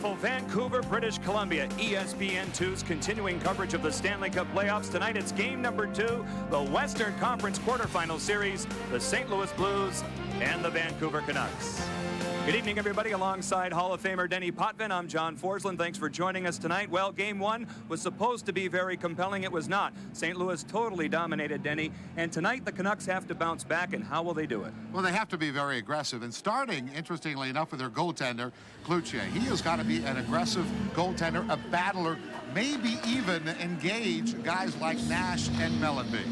beautiful Vancouver, British Columbia. ESPN2's continuing coverage of the Stanley Cup playoffs. Tonight it's game number 2, the Western Conference quarterfinal series, the St. Louis Blues and the Vancouver Canucks. Good evening, everybody. Alongside Hall of Famer Denny Potvin, I'm John Forsland. Thanks for joining us tonight. Well, Game 1 was supposed to be very compelling. It was not. St. Louis totally dominated, Denny. And tonight, the Canucks have to bounce back, and how will they do it? Well, they have to be very aggressive. And starting, interestingly enough, with their goaltender, Cloutier. He has got to be an aggressive goaltender, a battler, maybe even engage guys like Nash and Mellenby.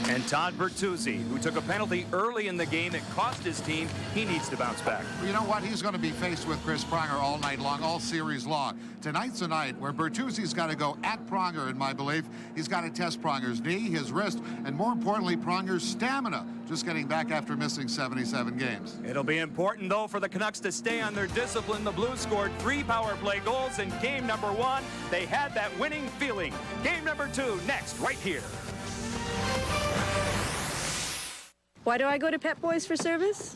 And Todd Bertuzzi, who took a penalty early in the game, it cost his team. He needs to bounce back. Well, you know what? He's going to be faced with Chris Pronger all night long, all series long. Tonight's a night where Bertuzzi's got to go at Pronger, in my belief. He's got to test Pronger's knee, his wrist, and more importantly, Pronger's stamina, just getting back after missing 77 games. It'll be important, though, for the Canucks to stay on their discipline. The Blues scored 3 power play goals in game number 1. They had that winning feeling. Game number 2 next, right here. Why do I go to Pep Boys for service?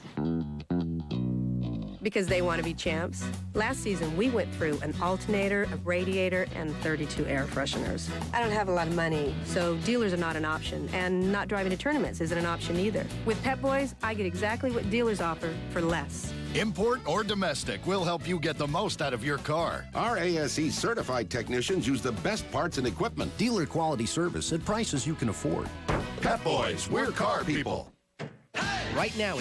Because they want to be champs. Last season, we went through an alternator, a radiator, and 32 air fresheners. I don't have a lot of money, so dealers are not an option, and not driving to tournaments isn't an option either. With Pep Boys, I get exactly what dealers offer for less. Import or domestic, we'll help you get the most out of your car. Our ASE certified technicians use the best parts and equipment. Dealer quality service at prices you can afford. Pep Boys, we're car people. Right now,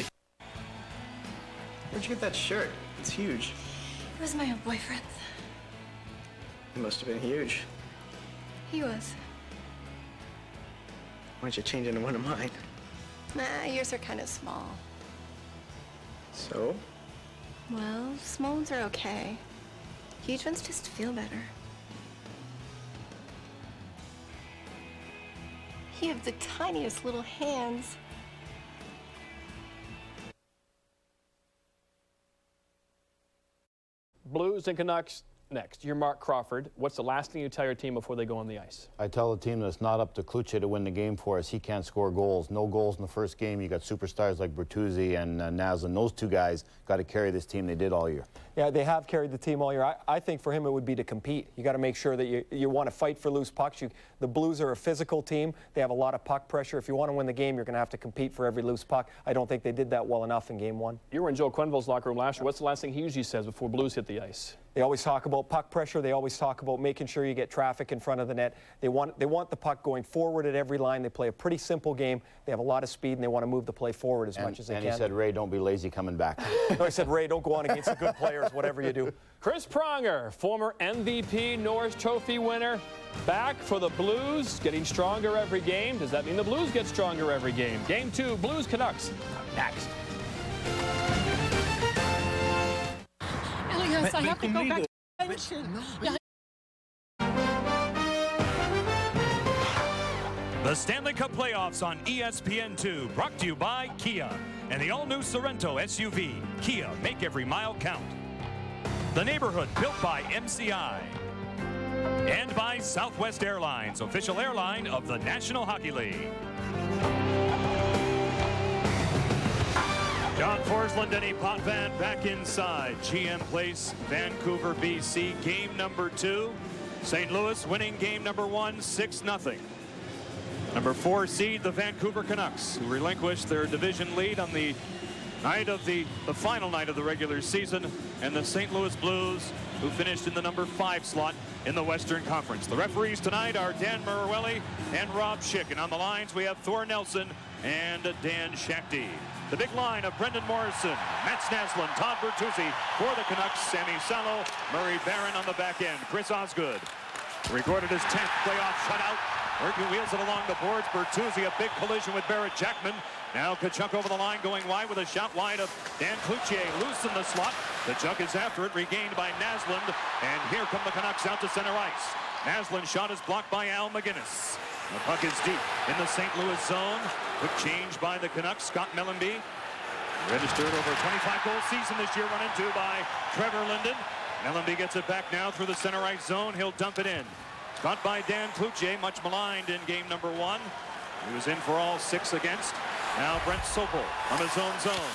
Where'd you get that shirt? It's huge. It was my old boyfriend's. It must have been huge. He was. Why don't you change into one of mine? Nah, yours are kind of small. So? Well, small ones are okay. Huge ones just feel better. You have the tiniest little hands. Blues and Canucks next. You're Mark Crawford. What's the last thing you tell your team before they go on the ice? I tell the team that it's not up to Cloutier to win the game for us. He can't score goals. No goals in the first game. You got superstars like Bertuzzi and Naslund. Those two guys got to carry this team. They did all year. Yeah, they have carried the team all year. I think for him it would be to compete. You got to make sure that you want to fight for loose pucks. The Blues are a physical team. They have a lot of puck pressure. If you want to win the game, you're going to have to compete for every loose puck. I don't think they did that well enough in Game 1. You were in Joe Quenneville's locker room last year. What's the last thing he usually says before Blues hit the ice? They always talk about puck pressure. They always talk about making sure you get traffic in front of the net. They want the puck going forward at every line. They play a pretty simple game. They have a lot of speed, and they want to move the play forward as much as they can. And he said, Ray, don't be lazy coming back. No, he said, Ray, don't go on against the good players, whatever you do. Chris Pronger, former MVP Norris Trophy winner, back for the Blues, getting stronger every game. Does that mean the Blues get stronger every game? Game 2, Blues Canucks, next. Elias, I have to go back. The Stanley Cup playoffs on ESPN2, brought to you by Kia and the all-new Sorrento SUV. Kia, make every mile count. The neighborhood built by MCI. And by Southwest Airlines, official airline of the National Hockey League. John Forsland, Denny Potvin back inside GM Place, Vancouver, BC. Game number 2. St. Louis winning game number 1, 6-0. Number 4 seed, the Vancouver Canucks, who relinquished their division lead on the night of the final night of the regular season, and the St. Louis Blues, who finished in the number 5 slot in the Western Conference. The referees tonight are Dan Murawelli and Rob Schick, and on the lines we have Thor Nelson and Dan Shakti. The big line of Brendan Morrison, Mats Naslund, Todd Bertuzzi for the Canucks, Sammy Salo, Murray Barron on the back end. Chris Osgood recorded his 10th playoff shutout. Working wheels it along the boards. Bertuzzi, a big collision with Barrett Jackman. Now Kachuk over the line, going wide with a shot wide of Dan Cloutier. Loose in the slot. Kachuk is after it, regained by Naslund. And here come the Canucks out to center ice. Naslund's shot is blocked by Al McGinnis. The puck is deep in the St. Louis zone. Quick change by the Canucks. Scott Mellenby, registered over a 25-goal season this year, run into by Trevor Linden. Mellenby gets it back now through the center ice zone. He'll dump it in. Caught by Dan Cloutier, much maligned in game number 1. He was in for all 6 against. Now Brent Sopel on his own zone.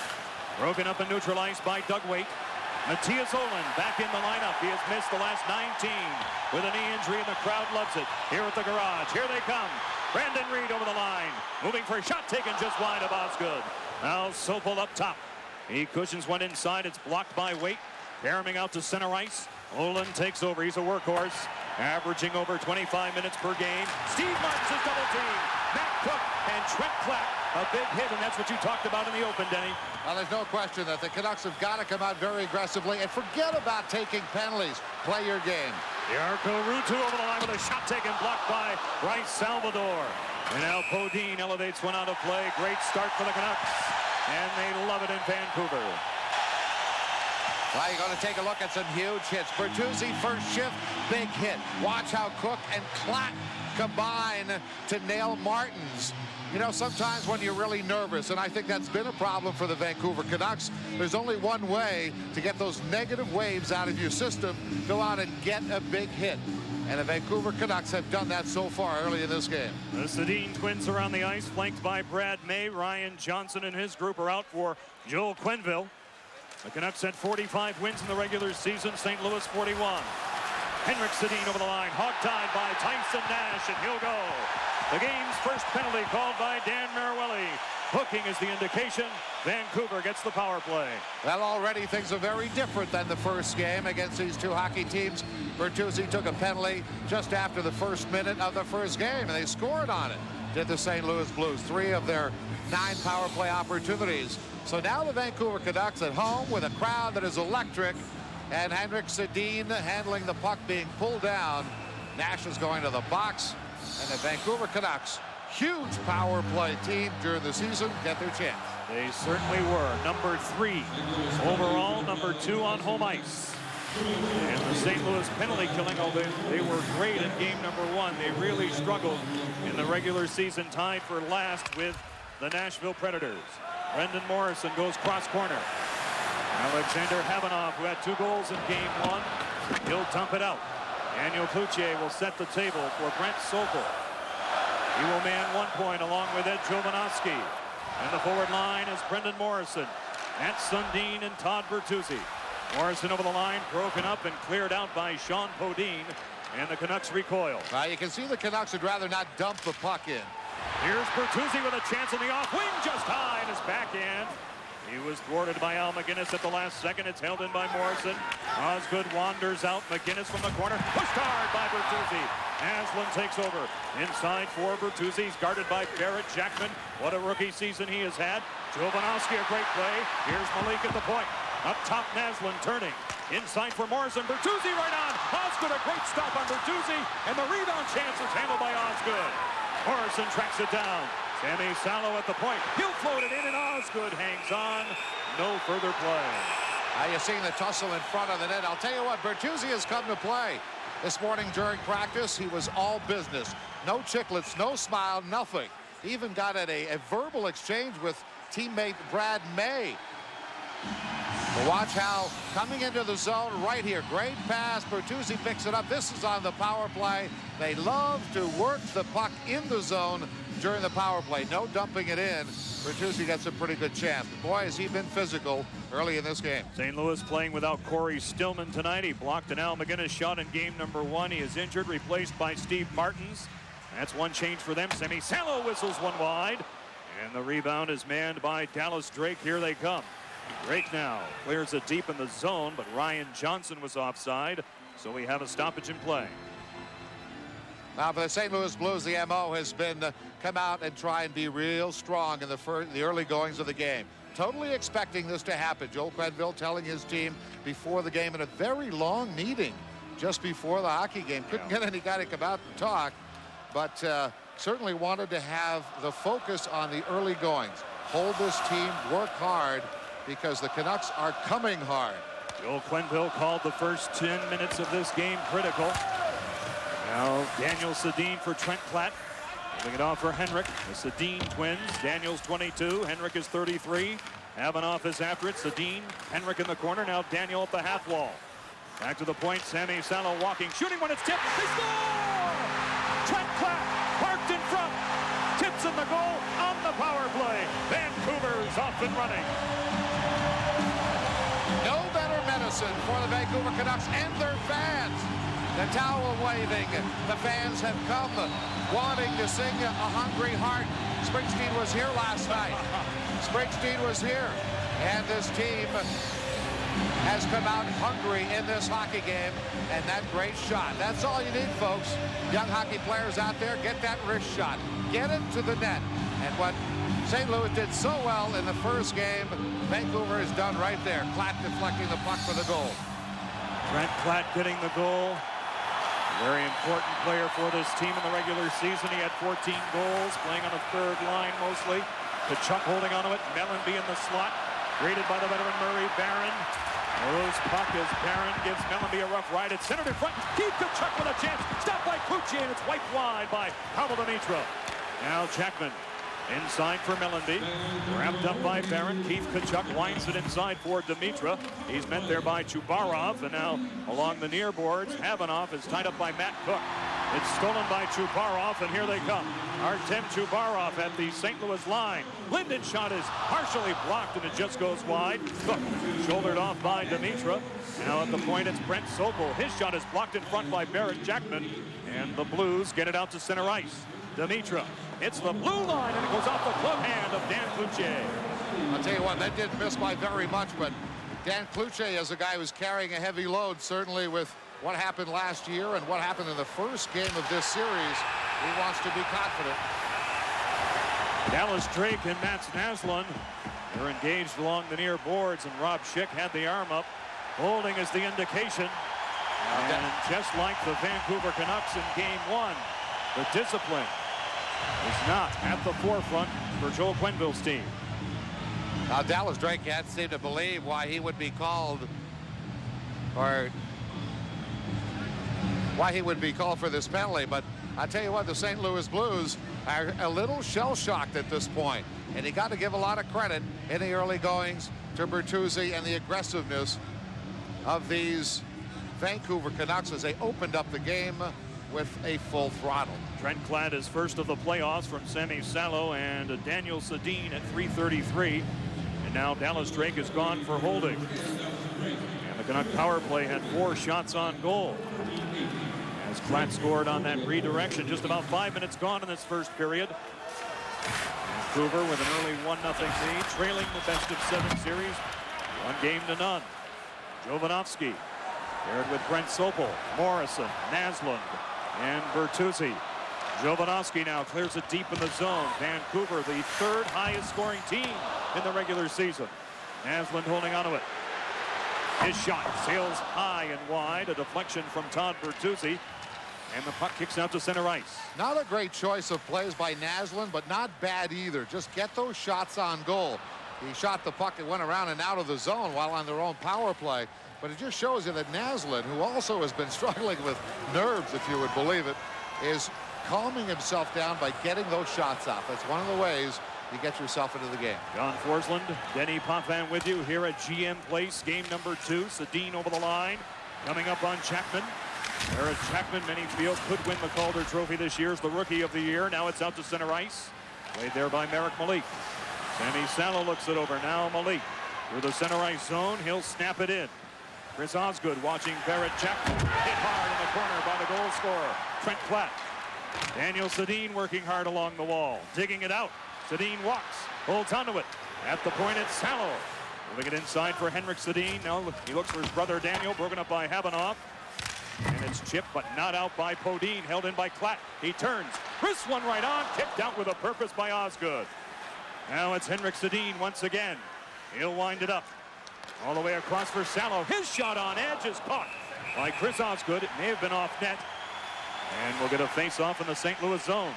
Broken up and neutralized by Doug Waite. Matthias Olin back in the lineup. He has missed the last 19 with a knee injury, and the crowd loves it. Here at the garage. Here they come. Brandon Reed over the line. Moving for a shot taken just wide of Osgood. Now Sopel up top. He cushions one inside. It's blocked by Waite. Caroming out to center ice. Olin takes over. He's a workhorse. Averaging over 25 minutes per game. Steve Martin's his double team. Matt Cook and Trent Platt. A big hit, and that's what you talked about in the open, Denny. Well, there's no question that the Canucks have got to come out very aggressively and forget about taking penalties. Play your game. Jarkko Ruutu over the line with a shot taken, blocked by Bryce Salvador. And now Podine elevates one out of play. Great start for the Canucks. And they love it in Vancouver. Well, you're going to take a look at some huge hits. Bertuzzi, first shift, big hit. Watch how Cook and Klatt combine to nail Martins. You know, sometimes when you're really nervous, and I think that's been a problem for the Vancouver Canucks, there's only one way to get those negative waves out of your system. Go out and get a big hit. And the Vancouver Canucks have done that so far early in this game. The Sedin twins are on the ice, flanked by Brad May. Ryan Johnson and his group are out for Joel Quenneville. The Canucks had 45 wins in the regular season. St. Louis 41. Henrik Sedin over the line, hog-tied by Tyson Nash, and he'll go. The game's first penalty called by Dan Maruelli. Hooking is the indication. Vancouver gets the power play. Well, already things are very different than the first game against these two hockey teams. Bertuzzi took a penalty just after the first minute of the first game, and they scored on it. Did the St. Louis Blues. 3 of their 9 power play opportunities. So now the Vancouver Canucks at home with a crowd that is electric, and Henrik Sedin handling the puck being pulled down. Nash is going to the box, and the Vancouver Canucks, huge power play team during the season, get their chance. They certainly were. Number 3 overall, number 2 on home ice. And the St. Louis penalty killing, although they were great in game number 1, they really struggled in the regular season, tied for last with the Nashville Predators. Brendan Morrison goes cross corner. Alexander Havanov, who had 2 goals in game 1, he'll dump it out. Daniel Cloutier will set the table for Brent Sopel. He will man 1 point along with Ed Jovanovski. And the forward line is Brendan Morrison, Matt Sundin, and Todd Bertuzzi. Morrison over the line, broken up and cleared out by Sean Podine, and the Canucks recoil. You can see the Canucks would rather not dump the puck in. Here's Bertuzzi with a chance on the off wing, just high in his backhand. He was thwarted by Al McGinnis at the last second. It's held in by Morrison. Osgood wanders out. McGinnis from the corner, pushed hard by Bertuzzi. Aslan takes over. Inside for Bertuzzi. He's guarded by Barrett Jackman. What a rookie season he has had. Jovanovski, a great play. Here's Malik at the point. Up top, Naslund turning. Inside for Morrison. Bertuzzi right on. Osgood, a great stop on Bertuzzi. And the rebound chance is handled by Osgood. Morrison tracks it down. Sammy Salo at the point. He'll float it in, and Osgood hangs on. No further play. You're seeing the tussle in front of the net. I'll tell you what, Bertuzzi has come to play. This morning during practice, he was all business. No chicklets, no smile, nothing. He even got at a verbal exchange with teammate Brad May. But watch how coming into the zone right here. Great pass. Bertuzzi picks it up. This is on the power play. They love to work the puck in the zone during the power play. No dumping it in. Bertuzzi gets a pretty good chance. Boy, has he been physical early in this game. St. Louis playing without Corey Stillman tonight. He blocked an Al McGinnis shot in game number 1. He is injured, replaced by Steve Martins. That's one change for them. Sammy Salo whistles one wide. And the rebound is manned by Dallas Drake. Here they come. Drake now clears it deep in the zone, but Ryan Johnson was offside, so we have a stoppage in play. Now for the St. Louis Blues, the MO has been come out and try and be real strong in the early goings of the game. Totally expecting this to happen. Joel Quenneville telling his team before the game in a very long meeting just before the hockey game. Couldn't get any guy to come out and talk, but certainly wanted to have the focus on the early goings. Hold this team, work hard, because the Canucks are coming hard. Joel Quenneville called the first 10 minutes of this game critical. Now Daniel Sedin for Trent Platt. Moving it off for Henrik. The Sedin twins. Daniel's 22. Henrik is 33. Havanov is after it. Sedin, Henrik in the corner. Now Daniel at the half wall. Back to the point. Sammy Salo walking, shooting when it's tipped. They score! Trent Platt parked in front. Tips in the goal on the power play. Vancouver's off and running. No better medicine Morrison for the Vancouver Canucks and their fans. The towel waving. The fans have come wanting to sing A Hungry Heart. Springsteen was here last night. Springsteen was here. And this team has come out hungry in this hockey game. And that great shot. That's all you need, folks. Young hockey players out there, get that wrist shot. Get it to the net. And what St. Louis did so well in the first game, Vancouver has done right there. Klatt deflecting the puck for the goal. Trent Klatt getting the goal. Very important player for this team in the regular season. He had 14 goals, playing on a third line mostly. Tkachuk holding onto it. Mellanby in the slot. Greeted by the veteran Murray Barron. Loose puck as Barron gives Mellanby a rough ride. It's centered in front. Keith Tkachuk with a chance. Stopped by Cloutier, and it's wiped wide by Pavel Demitra. Now Jackman inside for Mellanby. Wrapped up by Barron. Keith Tkachuk winds it inside for Demitra. He's met there by Chubarov, and now along the near boards, Havanoff is tied up by Matt Cook. It's stolen by Chubarov, and here they come. Artem Chubarov at the St. Louis line. Linden's shot is partially blocked, and it just goes wide. Cook shouldered off by Demitra. Now at the point, it's Brent Sokol. His shot is blocked in front by Barrett Jackman, and the Blues get it out to center ice. Demitra hits the blue line, and it goes off the glove hand of Dan Cloutier. I'll tell you what, that didn't miss by very much, but Dan Cloutier is a guy who's carrying a heavy load, certainly with what happened last year and what happened in the first game of this series. He wants to be confident. Dallas Drake and Mats Naslund are engaged along the near boards, and Rob Schick had the arm up. Holding is the indication. And just like the Vancouver Canucks in game one, the discipline is not at the forefront for Joel Quenneville's team. Now Dallas Drake can't seem to believe why he would be called, or why he would be called for this penalty, but I tell you what, the St. Louis Blues are a little shell-shocked at this point, and you got to give a lot of credit in the early goings to Bertuzzi and the aggressiveness of these Vancouver Canucks as they opened up the game with a full throttle. Trent Klatt is first of the playoffs from Sami Salo and Daniel Sedin at .333. And now Dallas Drake is gone for holding. And the Canuck power play had 4 shots on goal. As Klatt scored on that redirection, just about 5 minutes gone in this first period. Vancouver with an early 1-0 lead, trailing the best-of-7 series, 1-0. Jovanovski paired with Brent Sokol, Morrison, Naslund, and Bertuzzi. Jovanovski now clears it deep in the zone. Vancouver, the 3rd highest scoring team in the regular season. Naslund holding onto it. His shot sails high and wide. A deflection from Todd Bertuzzi. And the puck kicks out to center ice. Not a great choice of plays by Naslund, but not bad either. Just get those shots on goal. He shot the puck that went around and out of the zone while on their own power play. But it just shows you that Naslund, who also has been struggling with nerves, if you would believe it, is calming himself down by getting those shots off. That's one of the ways you get yourself into the game. John Forsland, Denny Potvin with you here at GM Place, game number 2. Sedin over the line, coming up on Jackman. Eric Jackman, many feel, could win the Calder Trophy this year as the Rookie of the Year. Now it's out to center ice. Played there by Merrick Malik. Sami Salo looks it over. Now Malik through the center ice zone. He'll snap it in. Chris Osgood watching Barrett Jackman hit hard in the corner by the goal scorer, Trent Klatt. Daniel Sedin working hard along the wall, digging it out. Sedin walks, holds onto it. At the point, it's Salo. Moving it inside for Henrik Sedin. Now he looks for his brother Daniel, broken up by Havanoff. And it's chipped, but not out by Podine, held in by Klatt. He turns, wrists one right on, kicked out with a purpose by Osgood. Now it's Henrik Sedin once again. He'll wind it up. All the way across for Salo. His shot on edge is caught by Chris Osgood. It may have been off net. And we'll get a face-off in the St. Louis zone.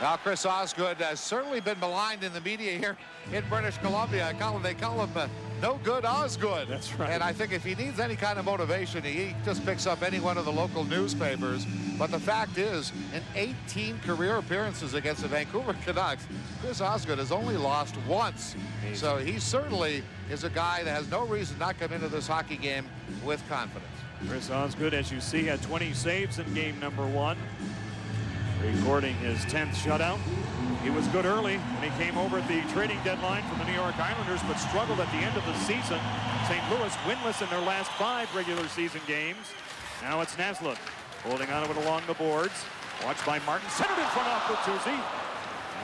Now, Chris Osgood has certainly been maligned in the media here in British Columbia. They call him no good Osgood. That's right. And I think if he needs any kind of motivation, he just picks up any one of the local newspapers. But the fact is, in 18 career appearances against the Vancouver Canucks, Chris Osgood has only lost once. Amazing. So he certainly is a guy that has no reason not to come into this hockey game with confidence. Chris Osgood, as you see, had 20 saves in game number 1. Recording his 10th shutout. He was good early when he came over at the trading deadline from the New York Islanders, but struggled at the end of the season. St. Louis winless in their last 5 regular season games. Now it's Naslund holding on to it along the boards. Watched by Martin, centered in front of Bertuzzi.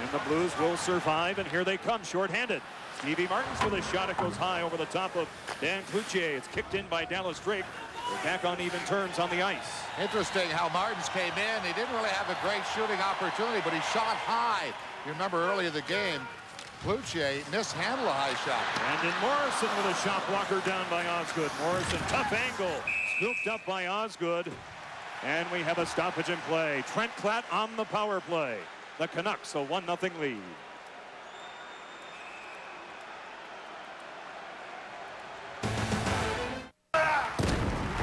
And the Blues will survive, and here they come, shorthanded. Stevie Martins with a shot. It goes high over the top of Dan Cloutier. It's kicked in by Dallas Drake. They're back on even terms on the ice. Interesting how Martins came in. He didn't really have a great shooting opportunity, but he shot high. You remember early in the game, Cloutier mishandled a high shot. Brandon Morrison with a shot blocker down by Osgood. Morrison, tough angle, scooped up by Osgood. And we have a stoppage in play. Trent Klatt on the power play. The Canucks a 1-0 lead.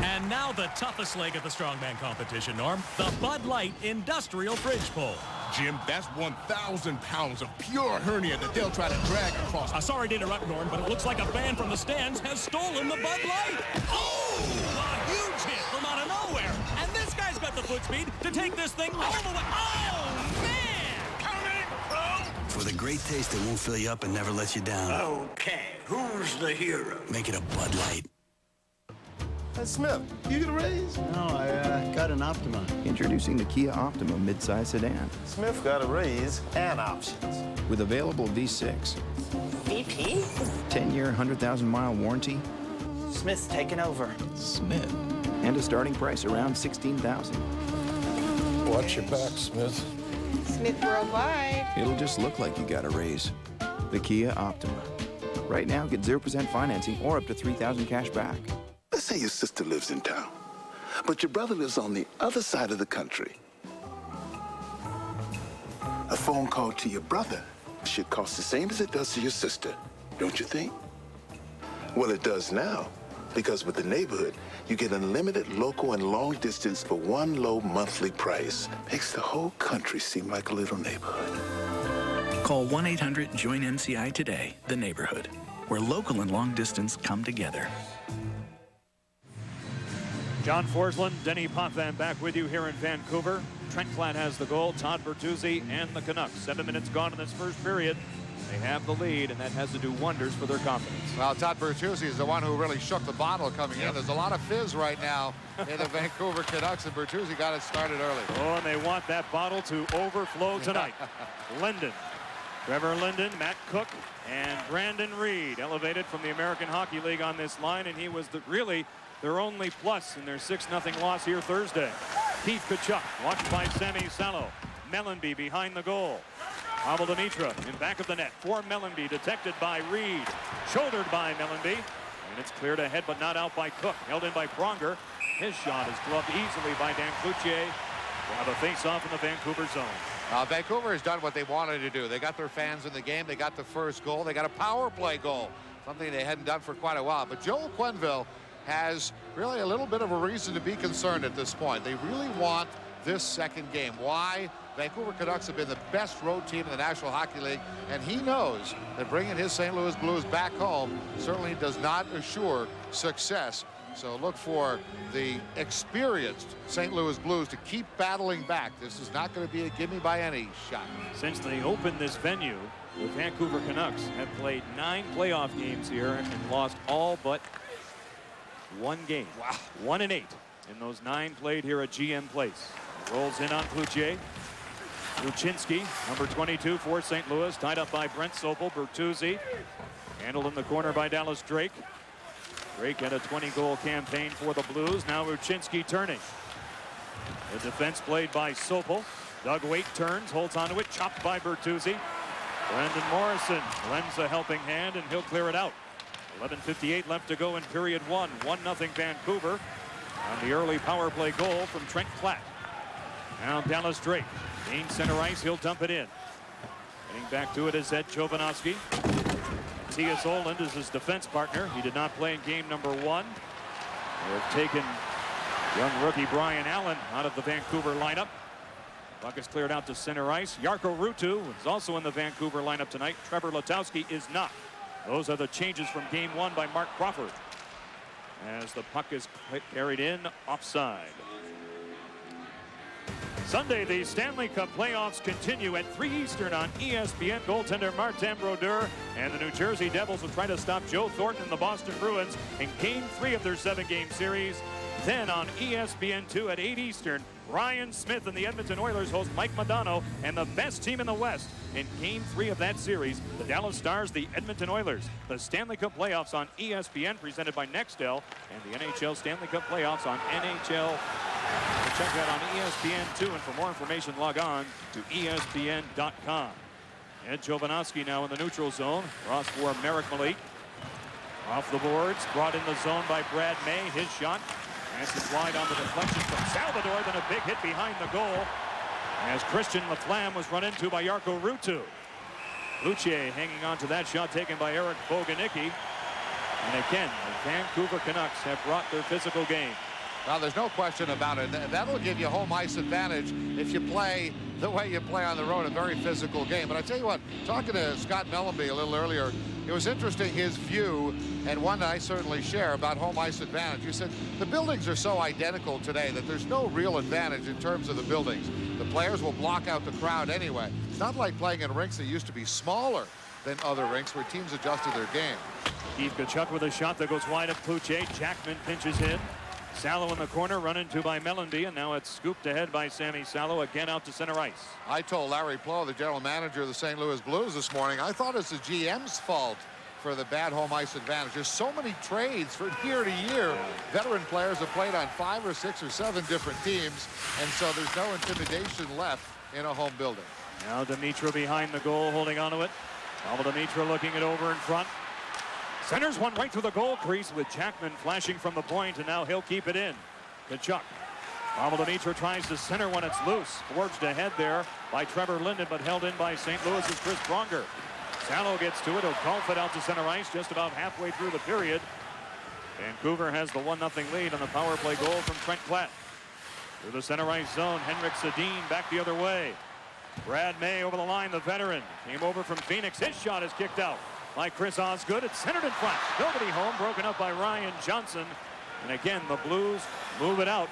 And now the toughest leg of the strongman competition, Norm, the Bud Light Industrial Bridge Pull. Jim, that's 1,000 pounds of pure hernia that they'll try to drag across. Sorry to interrupt, Norm, but it looks like a fan from the stands has stolen the Bud Light. Oh, a huge hit from out of nowhere. And this guy's got the foot speed to take this thing all the way. Oh, man! Coming, bro! For the great taste that won't fill you up and never lets you down. Okay, who's the hero? Make it a Bud Light. Hey, Smith, you get a raise? No, I got an Optima. Introducing the Kia Optima midsize sedan. Smith got a raise and options. With available V6. VP? 10-year, 100,000-mile warranty. Smith's taking over. Smith. And a starting price around $16,000. Watch your back, Smith. Smith Worldwide. It'll just look like you got a raise. The Kia Optima. Right now, get 0% financing or up to $3,000 cash back. Let's say your sister lives in town, but your brother lives on the other side of the country. A phone call to your brother should cost the same as it does to your sister, don't you think? Well, it does now, because with the neighborhood, you get unlimited local and long distance for one low monthly price. Makes the whole country seem like a little neighborhood. Call 1-800-JOIN-NCI today, the neighborhood, where local and long distance come together. John Forsland, Denny Potvin back with you here in Vancouver. Trent Klatt has the goal, Todd Bertuzzi and the Canucks. 7 minutes gone in this first period. They have the lead, and that has to do wonders for their confidence. Well, Todd Bertuzzi is the one who really shook the bottle coming in. There's a lot of fizz right now in the Vancouver Canucks, and Bertuzzi got it started early. Oh, and they want that bottle to overflow tonight. Linden, Trevor Linden, Matt Cook, and Brandon Reed elevated from the American Hockey League on this line, and he was really their only plus in their 6-0 loss here Thursday. Keith Tkachuk, watched by Sami Salo. Mellenby behind the goal. Pavel Demitra in back of the net for Mellenby, detected by Reed. Shouldered by Mellenby. And it's cleared ahead, but not out by Cook. Held in by Pronger. His shot is gloved easily by Dan Cloutier. We'll have a face-off in the Vancouver zone. Vancouver has done what they wanted to do. They got their fans in the game. They got the first goal. They got a power play goal, something they hadn't done for quite a while. But Joel Quenneville has really a little bit of a reason to be concerned at this point. They really want this second game. Why? Vancouver Canucks have been the best road team in the National Hockey League, and he knows that bringing his St. Louis Blues back home certainly does not assure success. So look for the experienced St. Louis Blues to keep battling back. This is not going to be a gimme by any shot. Since they opened this venue, the Vancouver Canucks have played 9 playoff games here and lost all but 1 game. Wow. 1-8 in those 9 played here at GM Place. Rolls in on Cloutier. Lucinski, number 22 for St. Louis, tied up by Brent Sopel. Bertuzzi handled in the corner by Dallas Drake. Drake had a 20-goal campaign for the Blues. Now Lucinski turning. The defense played by Sopel. Doug Waite turns, holds onto it, chopped by Bertuzzi. Brandon Morrison lends a helping hand, and he'll clear it out. 11:58 left to go in period 1. 1-0 Vancouver on the early power play goal from Trent Klatt. Now Dallas Drake gains center ice. He'll dump it in. Getting back to it is Ed Jovanovski. Mattias Oland is his defense partner. He did not play in game number 1. They have taken young rookie Brian Allen out of the Vancouver lineup. Puck is cleared out to center ice. Jarkko Ruutu is also in the Vancouver lineup tonight. Trevor Letowski is not. Those are the changes from game 1 by Mark Crawford. As the puck is carried in offside. Sunday, the Stanley Cup playoffs continue at 3 Eastern on ESPN. Goaltender Martin Brodeur and the New Jersey Devils will try to stop Joe Thornton and the Boston Bruins in Game 3 of their 7-game series. Then on ESPN2 at 8 Eastern, Ryan Smith and the Edmonton Oilers host Mike Modano and the best team in the West in Game 3 of that series, the Dallas Stars, the Edmonton Oilers. The Stanley Cup playoffs on ESPN presented by Nextel, and the NHL Stanley Cup playoffs on NHL. Check that on ESPN2, and for more information, log on to ESPN.com. Ed Jovanovski now in the neutral zone. Cross for Marek Malik. Off the boards, brought in the zone by Brad May. His shot. Passes wide on the deflection from Salvador, then a big hit behind the goal as Christian Laflamme was run into by Jarkko Ruutu. Lucier hanging on to that shot taken by Eric Boganicki. And again, the Vancouver Canucks have brought their physical game. Well, there's no question about it. That'll give you home ice advantage if you play the way you play on the road, a very physical game. But I tell you what, talking to Scott Mellenby a little earlier, it was interesting, his view, and one that I certainly share, about home ice advantage. You said the buildings are so identical today that there's no real advantage in terms of the buildings. The players will block out the crowd anyway. It's not like playing in rinks that used to be smaller than other rinks where teams adjusted their game. Keith Tkachuk with a shot that goes wide of Cloutier. Jackman pinches in. Salo in the corner, run into by Mellenby, and now it's scooped ahead by Sammy Salo, again out to center ice. I told Larry Plow, the general manager of the St. Louis Blues this morning, I thought it's the GM's fault for the bad home ice advantage. There's so many trades from year to year. Veteran players have played on 5 or 6 or 7 different teams, and so there's no intimidation left in a home building. Now Dimitra behind the goal, holding onto it. Pavel Dimitra looking it over in front. Centers one right through the goal crease with Jackman flashing from the point, and now he'll keep it in. Tkachuk. Pavel Dimitra tries to center when it's loose. Forged ahead there by Trevor Linden, but held in by St. Louis's Chris Pronger. Salo gets to it. He'll golf it out to center ice just about halfway through the period. Vancouver has the 1-0 lead on the power play goal from Trent Platt. Through the center ice zone, Henrik Sedin back the other way. Brad May over the line, the veteran. Came over from Phoenix. His shot is kicked out by Chris Osgood. It's centered in front. Nobody home. Broken up by Ryan Johnson. And again, the Blues move it out.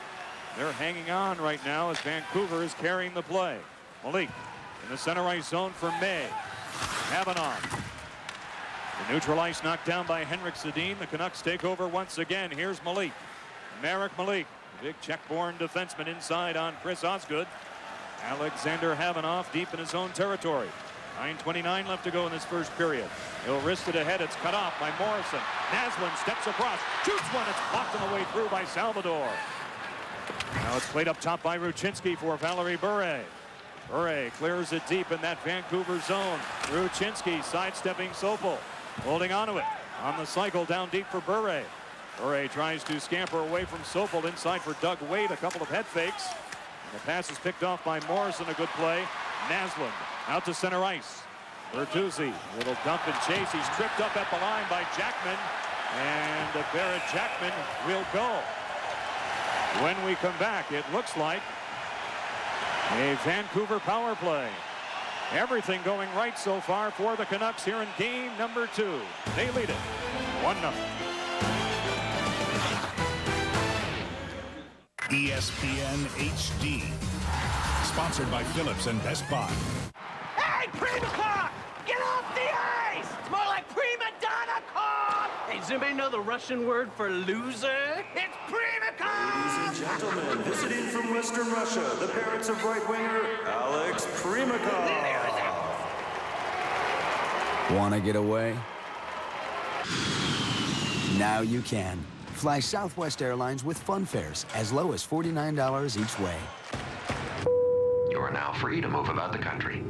They're hanging on right now as Vancouver is carrying the play. Malik in the center ice zone for May. Kavanaugh. The neutral ice knocked down by Henrik Sedin. The Canucks take over once again. Here's Malik. Marek Malik. Big Czech-born defenseman inside on Chris Osgood. Alexander Havanoff deep in his own territory. 9:29 left to go in this first period. He'll wrist it ahead. It's cut off by Morrison. Naslund steps across, shoots one. It's blocked on the way through by Salvador. Now it's played up top by Ruchinski for Valerie Bure. Bure clears it deep in that Vancouver zone. Ruchinski sidestepping Sopel. Holding onto it. On the cycle down deep for Bure. Bure tries to scamper away from Sopel inside for Doug Wade. A couple of head fakes. And the pass is picked off by Morrison. A good play. Naslund out to center ice. Bertuzzi, little dump and chase. He's tripped up at the line by Jackman. And Barrett Jackman will go. When we come back, it looks like a Vancouver power play. Everything going right so far for the Canucks here in game number 2. They lead it 1-0. ESPN HD. Sponsored by Phillips and Best Buy. Hey, Prima Car! Get off the ice! It's more like Prima Donna Car! Hey, does anybody know the Russian word for loser? It's Prima Car! Ladies and gentlemen, visiting from Western Russia, the parents of right winger Alex Primakov. Want to get away? Now you can. Fly Southwest Airlines with fun fares as low as $49 each way. You are now free to move about the country.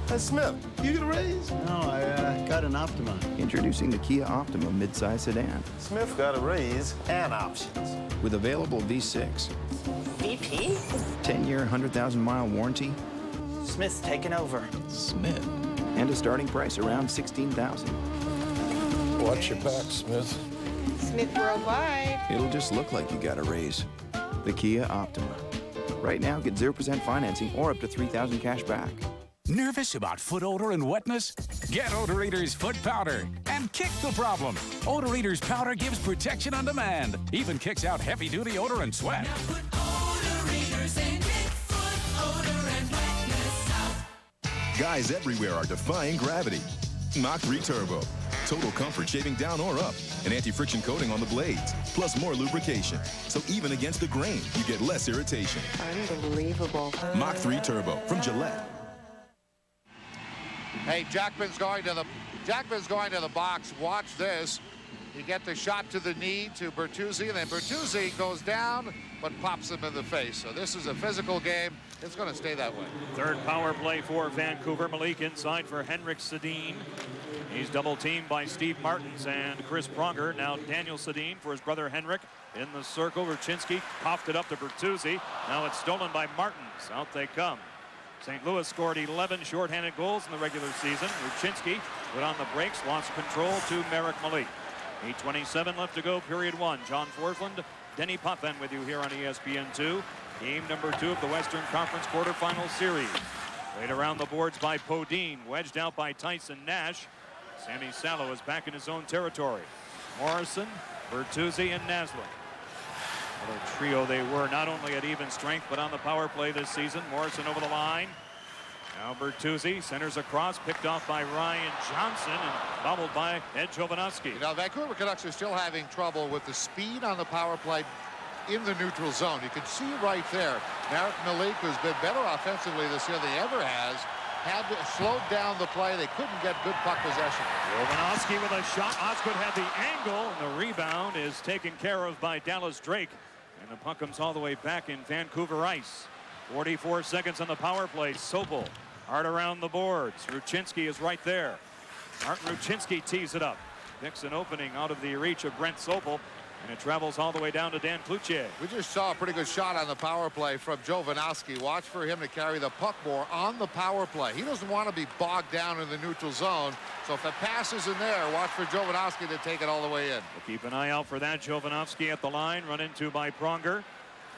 Hey, Smith, you get a raise? No, I got an Optima. Introducing the Kia Optima midsize sedan. Smith got a raise and options. With available V6. VP? 10-year, 100,000-mile warranty. Smith's taken over. Smith. And a starting price around $16,000. Watch your back, Smith. Smith Worldwide. It'll just look like you got a raise. The Kia Optima. Right now, get 0% financing or up to $3,000 cash back. Nervous about foot odor and wetness? Get Odor Eater's foot powder and kick the problem. Odor Eater's powder gives protection on demand. Even kicks out heavy-duty odor and sweat. Now put Odor Eaters in, kick foot Guys everywhere are defying gravity. Mach 3 Turbo. Total comfort shaving down or up. An anti-friction coating on the blades. Plus more lubrication. So even against the grain, you get less irritation. Unbelievable. Mach 3 Turbo from Gillette. Hey, Jackman's going to the box. Watch this. You get the shot to the knee to Bertuzzi, and then Bertuzzi goes down but pops him in the face. So this is a physical game. It's going to stay that way. Third power play for Vancouver. Malik inside for Henrik Sedin. He's double teamed by Steve Martins and Chris Pronger. Now Daniel Sedin for his brother Henrik in the circle. Ruchinski popped it up to Bertuzzi. Now it's stolen by Martins. Out they come. St. Louis scored 11 shorthanded goals in the regular season. Ruchinski put on the brakes, lost control to Merrick Malik. 8:27 left to go, period one. John Forsland, Denny Potvin with you here on ESPN2. Game number 2 of the Western Conference quarterfinal series. Played around the boards by Podine, wedged out by Tyson Nash. Sammy Salo is back in his own territory. Morrison, Bertuzzi, and Naslund. What a trio they were, not only at even strength, but on the power play this season. Morrison over the line. Now Bertuzzi centers across, picked off by Ryan Johnson and bobbled by Ed Jovanovski. Now, Vancouver Canucks are still having trouble with the speed on the power play in the neutral zone. You can see right there, Merrick Malik, who's been better offensively this year than he ever has, had slowed down the play. They couldn't get good puck possession. Jovanovski with a shot. Osgood had the angle, and the rebound is taken care of by Dallas Drake. And the puck comes all the way back in Vancouver ice. 44 seconds on the power play. Sobel hard around the boards. Ruchinski is right there. Martin Ruchinski tees it up. Picks an opening out of the reach of Brent Sobel, and it travels all the way down to Dan Cloutier. We just saw a pretty good shot on the power play from Jovanovski. Watch for him to carry the puck more on the power play. He doesn't want to be bogged down in the neutral zone. So if it passes in there, watch for Jovanovski to take it all the way in. We'll keep an eye out for that. Jovanovski at the line, run into by Pronger.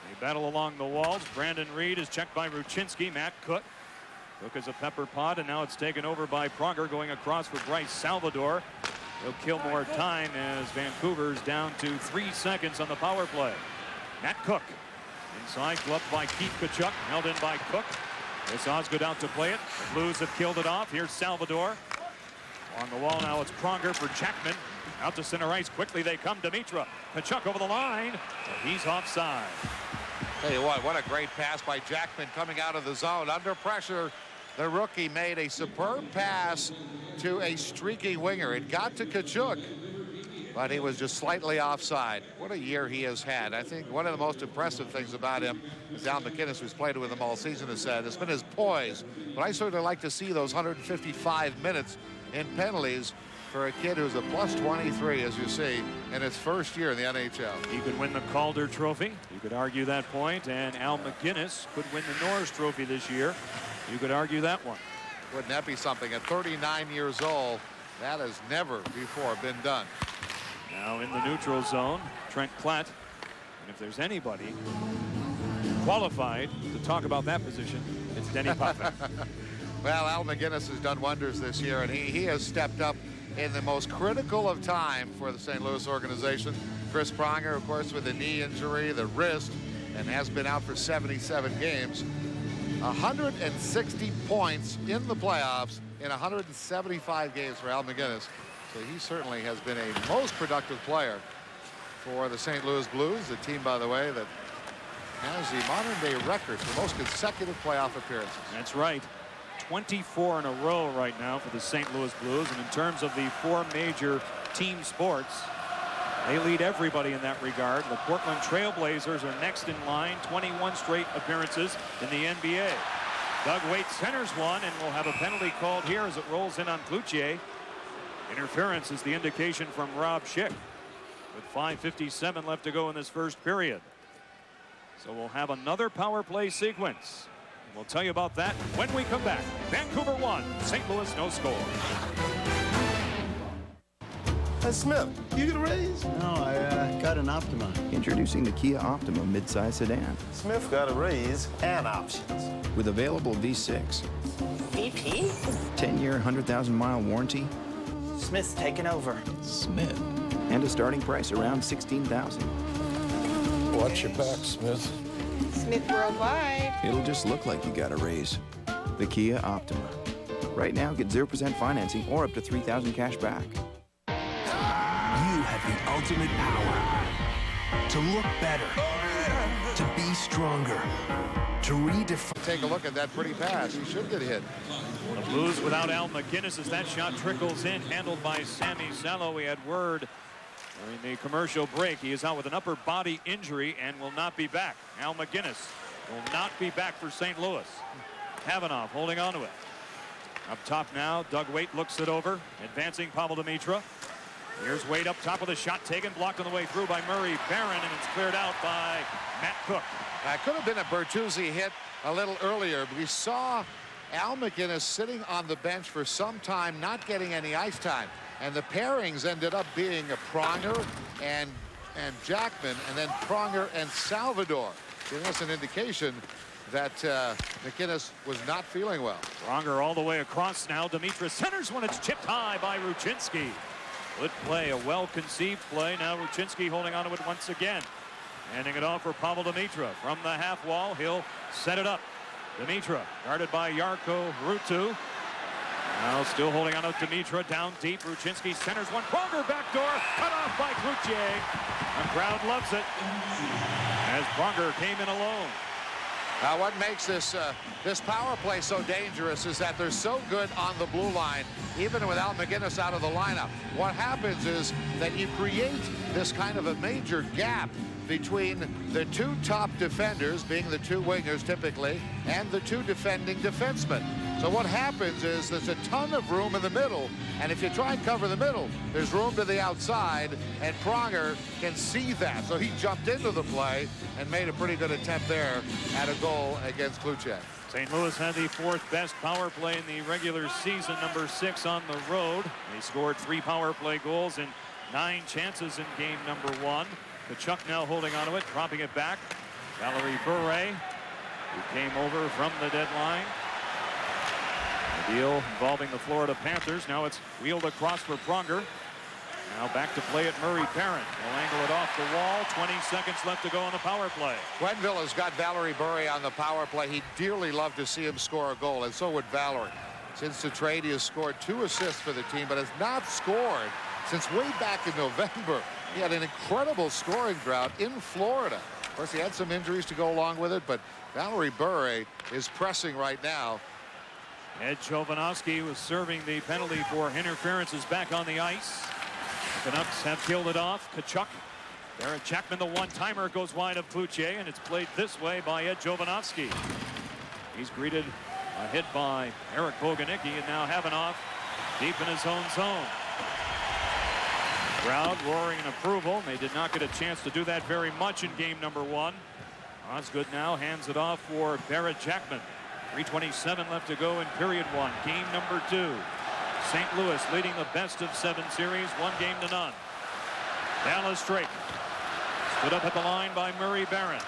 They battle along the walls. Brandon Reed is checked by Ruchinski. Matt Cook. Cook is a pepper pot, and now it's taken over by Pronger going across for Bryce Salvador. He'll kill more time as Vancouver's down to 3 seconds on the power play. Matt Cook inside, gloved by Keith Tkachuk, held in by Cook. It's Osgood out to play it. The Blues have killed it off. Here's Salvador. On the wall now, it's Pronger for Jackman. Out to center ice. Quickly they come. Dimitra. Tkachuk over the line. And he's offside. Tell you what a great pass by Jackman coming out of the zone. Under pressure, the rookie made a superb pass to a streaking winger. It got to Tkachuk, but he was just slightly offside. What a year he has had. I think one of the most impressive things about him, as Al McInnes, who's played with him all season, has said, has been his poise. But I certainly like to see those 155 minutes in penalties for a kid who's a +23, as you see, in his first year in the NHL. He could win the Calder Trophy. You could argue that point. And Al McInnes could win the Norris Trophy this year. You could argue that one. Wouldn't that be something? At 39 years old, that has never before been done. Now in the neutral zone, Trent Klatt. And if there's anybody qualified to talk about that position, it's Denny Potvin. Well, Al McInnes has done wonders this year, and he has stepped up in the most critical of time for the St. Louis organization. Chris Pronger, of course, with a knee injury, the wrist, and has been out for 77 games. 160 points in the playoffs in 175 games for Al McInnes. So he certainly has been a most productive player for the St. Louis Blues, the team, by the way, that has the modern-day record for most consecutive playoff appearances. That's right. 24 in a row right now for the St. Louis Blues. And in terms of the 4 major team sports, they lead everybody in that regard. The Portland Trail Blazers are next in line, 21 straight appearances in the NBA. Doug Waite centers one, and will have a penalty called here as it rolls in on Cloutier. Interference is the indication from Rob Schick with 5:57 left to go in this first period. So we'll have another power play sequence. We'll tell you about that when we come back. Vancouver 1, St. Louis no score. Hey, Smith, you get a raise? No, I got an Optima. Introducing the Kia Optima midsize sedan. Smith got a raise and options. With available V6. VP? 10-year, 100,000-mile warranty. Smith's taken over. Smith. And a starting price around $16,000. Watch your back, Smith. Smith Worldwide. It'll just look like you got a raise. The Kia Optima. Right now, get 0% financing or up to $3,000 cash back. You have the ultimate power to look better, to be stronger, to redefine. Take a look at that pretty pass. He should get hit. The Blues without Al MacInnis as that shot trickles in, handled by Sammy Salo. We had word during the commercial break. He is out with an upper body injury and will not be back. Al MacInnis will not be back for St. Louis. Kavanaugh holding on to it. Up top now, Doug Waite looks it over, advancing Pavel Demitra. Here's Waite up top with a shot taken, blocked on the way through by Murray Barron, and it's cleared out by Matt Cook. That could have been a Bertuzzi hit a little earlier. We saw Al MacInnis sitting on the bench for some time, not getting any ice time. And the pairings ended up being a Pronger and Jackman, and then Pronger and Salvador, giving us an indication that MacInnis was not feeling well. Pronger all the way across now. Demitra centers when it's chipped high by Ruchinski. Good play, a well-conceived play. Now Ruchinski holding on to it once again. Handing it off for Pavel Demitra from the half wall. He'll set it up. Demitra guarded by Jarkko Ruutu. Now still holding on to Demitra down deep. Ruchinski centers one. Pronger backdoor. Cut off by Cloutier. The crowd loves it as Pronger came in alone. What makes this power play so dangerous is that they're so good on the blue line, even with Al MacInnis out of the lineup. What happens is that you create this kind of a major gap between the two top defenders, being the two wingers typically, and the two defending defensemen. So what happens is there's a ton of room in the middle, and if you try and cover the middle, there's room to the outside, and Pronger can see that. So he jumped into the play and made a pretty good attempt there at a goal against Cloutier. St. Louis had the fourth best power play in the regular season, number 6 on the road. They scored 3 power play goals in 9 chances in game number 1. Kachuk now holding onto it, dropping it back. Valerie Bure, who came over from the deadline. A deal involving the Florida Panthers. Now it's wheeled across for Pronger. Now back to play at Murray Barron. He'll angle it off the wall. 20 seconds left to go on the power play. Quenneville has got Valerie Bure on the power play. He'd dearly love to see him score a goal, and so would Valerie. Since the trade, he has scored 2 assists for the team, but has not scored since way back in November. He had an incredible scoring drought in Florida. Of course, he had some injuries to go along with it, but Valerie Bure is pressing right now. Ed Jovanovski was serving the penalty for interference, is back on the ice. The Canucks have killed it off. Kachuk. Barrett Jackman, the one-timer, goes wide of Cloutier, and it's played this way by Ed Jovanovski. He's greeted a hit by Eric Boganicki, and now Havanoff deep in his own zone. Crowd roaring in approval. They did not get a chance to do that very much in game number 1. Osgood now hands it off for Barrett Jackman. 3:27 left to go in period 1. Game number 2. St. Louis leading the best-of-7 series, 1-0. Dallas Drake stood up at the line by Murray Barron.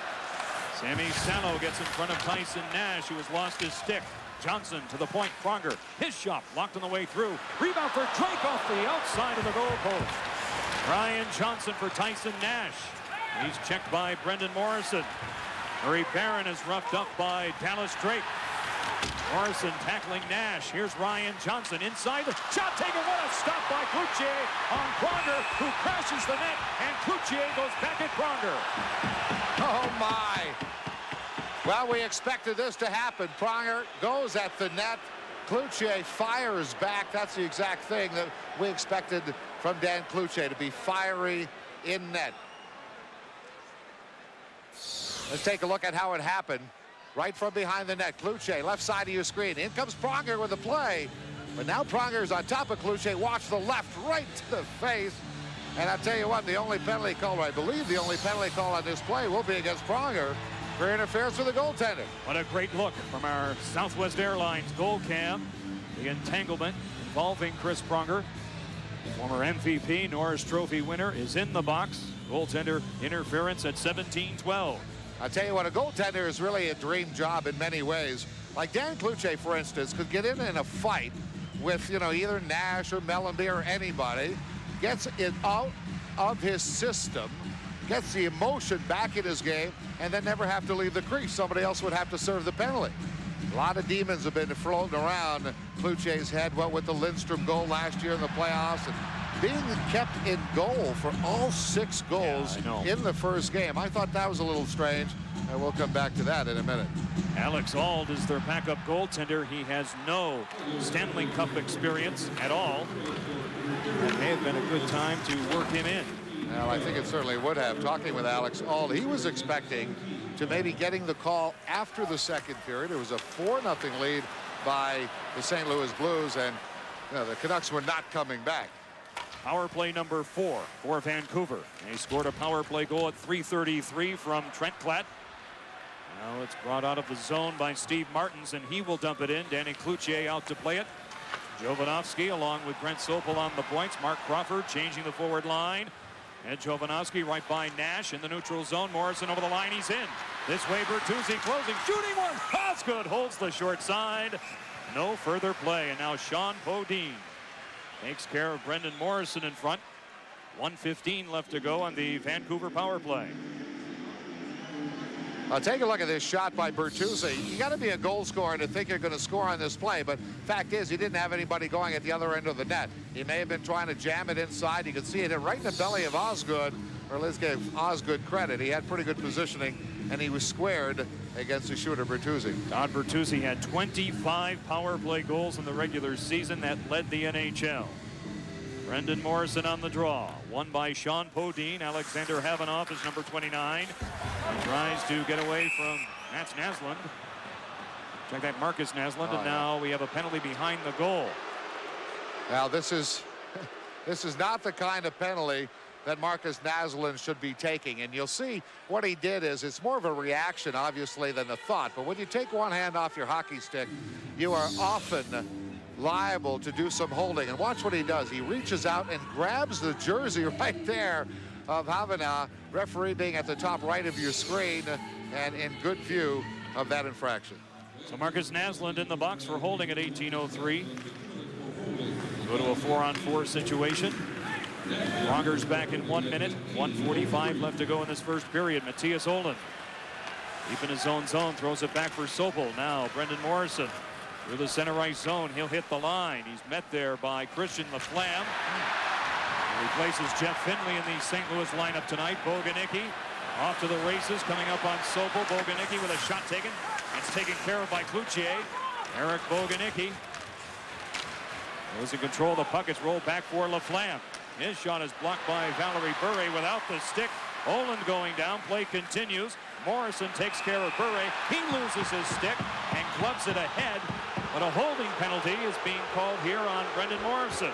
Sammy Salo gets in front of Tyson Nash, who has lost his stick. Johnson to the point. Pronger, his shot blocked on the way through. Rebound for Drake off the outside of the goal post. Ryan Johnson for Tyson Nash. He's checked by Brendan Morrison. Murray Barron is roughed up by Dallas Drake. Morrison tackling Nash. Here's Ryan Johnson inside. The shot taken. What a stop by Cloutier on Pronger, who crashes the net, and Cloutier goes back at Pronger. Oh, my. Well, we expected this to happen. Pronger goes at the net. Cloutier fires back. That's the exact thing that we expected from Dan Cloutier, to be fiery in net. Let's take a look at how it happened. Right from behind the net. Cloutier, left side of your screen. In comes Pronger with the play. But now Pronger's on top of Cloutier. Watch the left, right to the face. And I'll tell you what, the only penalty call, I believe the only penalty call on this play will be against Pronger for interference with the goaltender. What a great look from our Southwest Airlines goal cam. The entanglement involving Chris Pronger. Former MVP, Norris Trophy winner, is in the box. Goaltender interference at 17-12. I'll tell you what, a goaltender is really a dream job in many ways. Like Dan Cloutier, for instance, could get in a fight with, either Nash or Mellenby or anybody, gets it out of his system, gets the emotion back in his game, and then never have to leave the crease. Somebody else would have to serve the penalty. A lot of demons have been floating around Cloutier's head, what with the Lindstrom goal last year in the playoffs, and being kept in goal for all 6 goals in the first game. I thought that was a little strange, and we'll come back to that in a minute. Alex Auld is their backup goaltender. He has no Stanley Cup experience at all. That may have been a good time to work him in. Well, I think it certainly would have. Talking with Alex Auld, he was expecting to maybe getting the call after the second period. It was a 4-0 lead by the St. Louis Blues, and the Canucks were not coming back. Power play number 4 for Vancouver. They scored a power play goal at 3:33 from Trent Klatt. Now it's brought out of the zone by Steve Martins, and he will dump it in. Danny Cloutier out to play it. Jovanovski along with Brent Sopel on the points. Mark Crawford changing the forward line. And Jovanovski right by Nash in the neutral zone. Morrison over the line. He's in. This way Bertuzzi closing. Shooting one. Osgood holds the short side. No further play. And now Sean Bodine takes care of Brendan Morrison in front. 1:15 left to go on the Vancouver power play. Take a look at this shot by Bertuzzi. You got to be a goal scorer to think you're going to score on this play, but fact is he didn't have anybody going at the other end of the net. He may have been trying to jam it inside. You could see it right in the belly of Osgood, or let's give Osgood credit. He had pretty good positioning, and he was squared against the shooter Bertuzzi. Todd Bertuzzi had 25 power play goals in the regular season. That led the NHL. Brendan Morrison on the draw. Won by Sean Bodine. Alexander Havanoff is number 29. He tries to get away from Mats Naslund. Check that, Marcus Naslund. And now we have a penalty behind the goal. Now this is not the kind of penalty that Marcus Naslund should be taking. And you'll see what he did is it's more of a reaction, obviously, than a thought. But when you take one hand off your hockey stick, you are often liable to do some holding. And watch what he does. He reaches out and grabs the jersey right there of Havana, referee being at the top right of your screen and in good view of that infraction. So Marcus Naslund in the box for holding at 18:03. Go to a 4-on-4 situation. Loggers back in 1 minute. 1:45 left to go in this first period. Matthias Olin deep in his own zone, throws it back for Sopel. Now Brendan Morrison through the center ice zone. He'll hit the line. He's met there by Christian Laflamme. He replaces Jeff Finley in the St. Louis lineup tonight. Boganicki off to the races, coming up on Sopel. Boganicki with a shot taken. It's taken care of by Cloutier. Eric Boganicki losing control of the puck. It's rolled back for Laflamme. His shot is blocked by Valerie Bure without the stick. Olin going down. Play continues. Morrison takes care of Bure. He loses his stick and clubs it ahead. But a holding penalty is being called here on Brendan Morrison.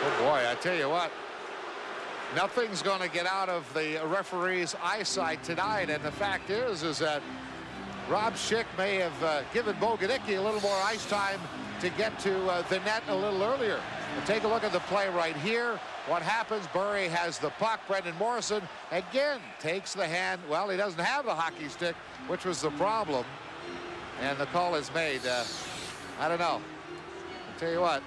Oh boy, I tell you what, nothing's going to get out of the referee's eyesight tonight. And the fact is that Rob Schick may have given Boganicki a little more ice time to get to the net a little earlier. But take a look at the play right here. What happens? Bure has the puck. Brendan Morrison again takes the hand. Well, he doesn't have the hockey stick, which was the problem. And the call is made. I don't know. I'll tell you what.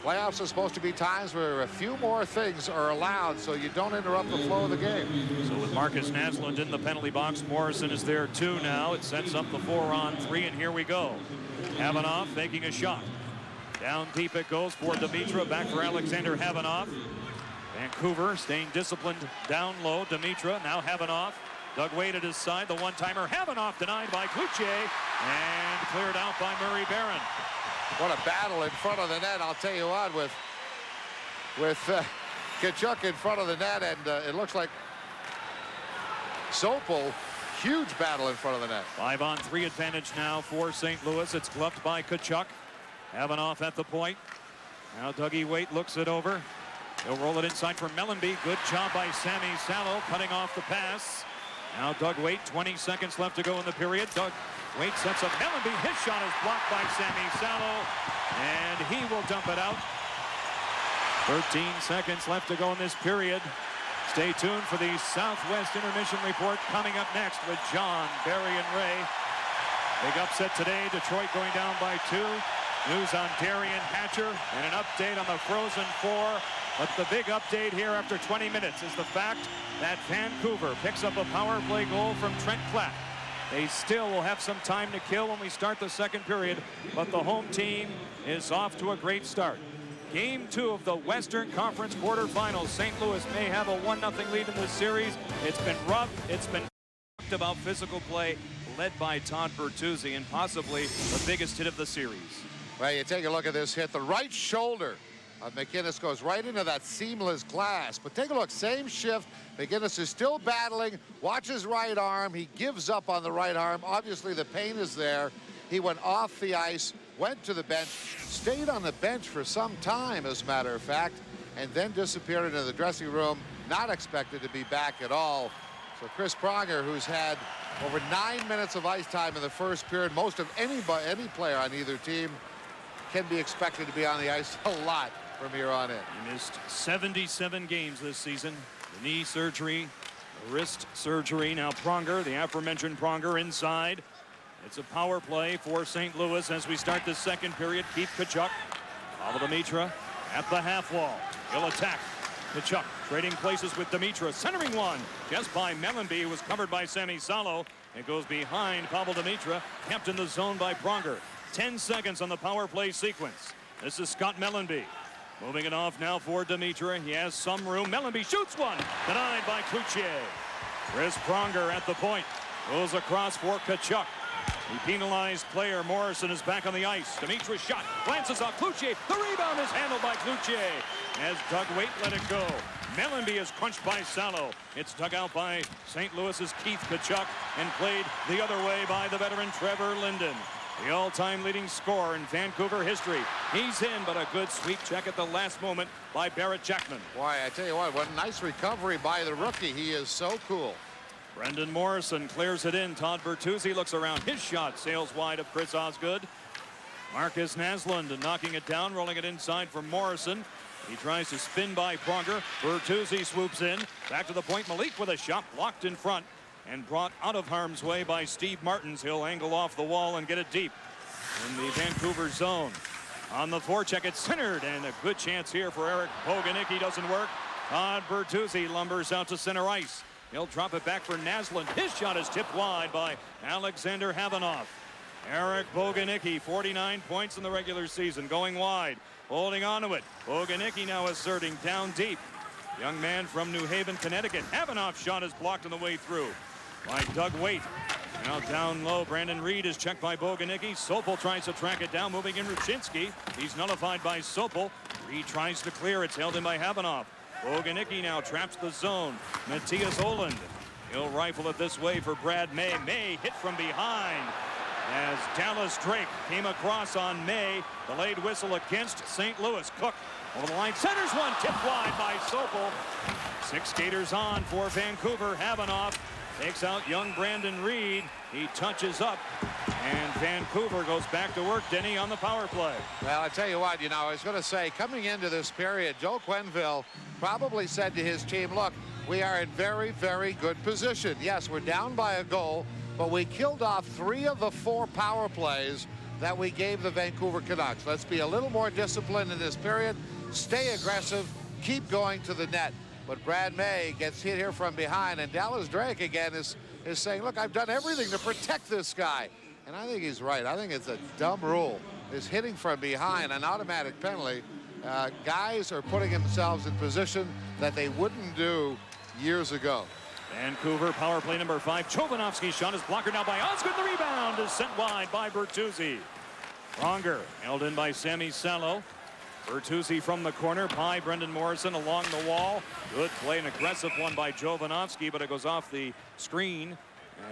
Playoffs are supposed to be times where a few more things are allowed so you don't interrupt the flow of the game. So with Marcus Naslund in the penalty box, Morrison is there too now. It sets up the 4-on-3, and here we go. Havanoff making a shot. Down deep it goes for Dimitra. Back for Alexander Havanoff. Vancouver staying disciplined down low. Dimitra, now Havanoff. Doug Wade at his side. The one-timer. Havanoff denied by Cloutier and cleared out by Murray Barron. What a battle in front of the net, I'll tell you what, with Tkachuk in front of the net, and it looks like Sopel, huge battle in front of the net. 5-on-3 advantage now for St. Louis. It's gloved by Tkachuk. Havanoff at the point. Now Dougie Waite looks it over. He'll roll it inside for Mellenby. Good job by Sammy Salo cutting off the pass. Now Doug Waite, 20 seconds left to go in the period. Doug Waite sets up Mellenby. His shot is blocked by Sammy Salo, and he will dump it out. 13 seconds left to go in this period. Stay tuned for the Southwest Intermission Report coming up next with John, Barry, and Ray. Big upset today. Detroit going down by 2. News on Darian Hatcher and an update on the Frozen Four. But the big update here after 20 minutes is the fact that Vancouver picks up a power play goal from Trent Klatt. They still will have some time to kill when we start the second period, but the home team is off to a great start. Game 2 of the Western Conference quarterfinals. St. Louis may have a 1-0 lead in this series. It's been rough. It's been about physical play led by Todd Bertuzzi, and possibly the biggest hit of the series. Well, you take a look at this hit. The right shoulder of McInnes goes right into that seamless glass. But take a look, same shift. McInnes is still battling. Watch his right arm. He gives up on the right arm. Obviously, the pain is there. He went off the ice, went to the bench, stayed on the bench for some time, as a matter of fact, and then disappeared into the dressing room, not expected to be back at all. So Chris Pronger, who's had over 9 minutes of ice time in the first period, most of any player on either team, can be expected to be on the ice a lot from here on in. He missed 77 games this season. The knee surgery, the wrist surgery. Now Pronger, the aforementioned Pronger, inside. It's a power play for St. Louis as we start the second period. Keith Tkachuk, Pavel Demitra at the half wall. He'll attack. Tkachuk trading places with Demitra, centering one just by Mellanby, who was covered by Sammy Salo. It goes behind Pavel Demitra, kept in the zone by Pronger. 10 seconds on the power play sequence. This is Scott Mellanby. Moving it off now for Demitra. He has some room. Mellanby shoots one. Denied by Cloutier. Chris Pronger at the point. Goes across for Tkachuk. The penalized player Morrison is back on the ice. Dimitra's shot glances off Cloutier. The rebound is handled by Cloutier as Doug Waite let it go. Mellanby is crunched by Salo. It's dug out by St. Louis's Keith Tkachuk and played the other way by the veteran Trevor Linden. The all-time leading scorer in Vancouver history. He's in, but a good sweep check at the last moment by Barrett Jackman. Boy, I tell you what a nice recovery by the rookie. He is so cool. Brendan Morrison clears it in. Todd Bertuzzi looks around. His shot sails wide of Chris Osgood. Marcus Naslund knocking it down, rolling it inside for Morrison. He tries to spin by Pronger. Bertuzzi swoops in. Back to the point. Malik with a shot blocked in front and brought out of harm's way by Steve Martins. He'll angle off the wall and get it deep in the Vancouver zone. On the forecheck, it's centered, and a good chance here for Eric Boganicki. Doesn't work. Todd Bertuzzi lumbers out to center ice. He'll drop it back for Naslund. His shot is tipped wide by Alexander Havanoff. Eric Boganicki, 49 points in the regular season, going wide, holding on to it. Boganicki now asserting down deep. Young man from New Haven, Connecticut. Havanoff's shot is blocked on the way through by Doug Waite. Now down low, Brandon Reed is checked by Boganicki. Sopel tries to track it down, moving in Ruchinski. He's nullified by Sopel. Reed tries to clear. It's held in by Havanoff. Boganicki now traps the zone. Matthias Oland. He'll rifle it this way for Brad May. May hit from behind as Dallas Drake came across on May. Delayed whistle against St. Louis. Cook over the line, centers one, tipped wide by Sopel. 6 skaters on for Vancouver. Havanoff takes out young Brandon Reed. He touches up, and Vancouver goes back to work, Denny, on the power play. Well, I tell you what, I was going to say, coming into this period, Joe Quenneville probably said to his team, look, we are in very, very good position. Yes, we're down by a goal, but we killed off 3 of the 4 power plays that we gave the Vancouver Canucks. Let's be a little more disciplined in this period, stay aggressive, keep going to the net. But Brad May gets hit here from behind, and Dallas Drake again is saying, look, I've done everything to protect this guy. And I think he's right. I think it's a dumb rule. Is hitting from behind an automatic penalty. Guys are putting themselves in position that they wouldn't do years ago. Vancouver power play number 5. Chovanovsky's shot is blocked now by Osgood. The rebound is sent wide by Bertuzzi. Pronger held in by Sammy Salo. Bertuzzi from the corner by Brendan Morrison along the wall. Good play, an aggressive one by Jovanovski, but it goes off the screen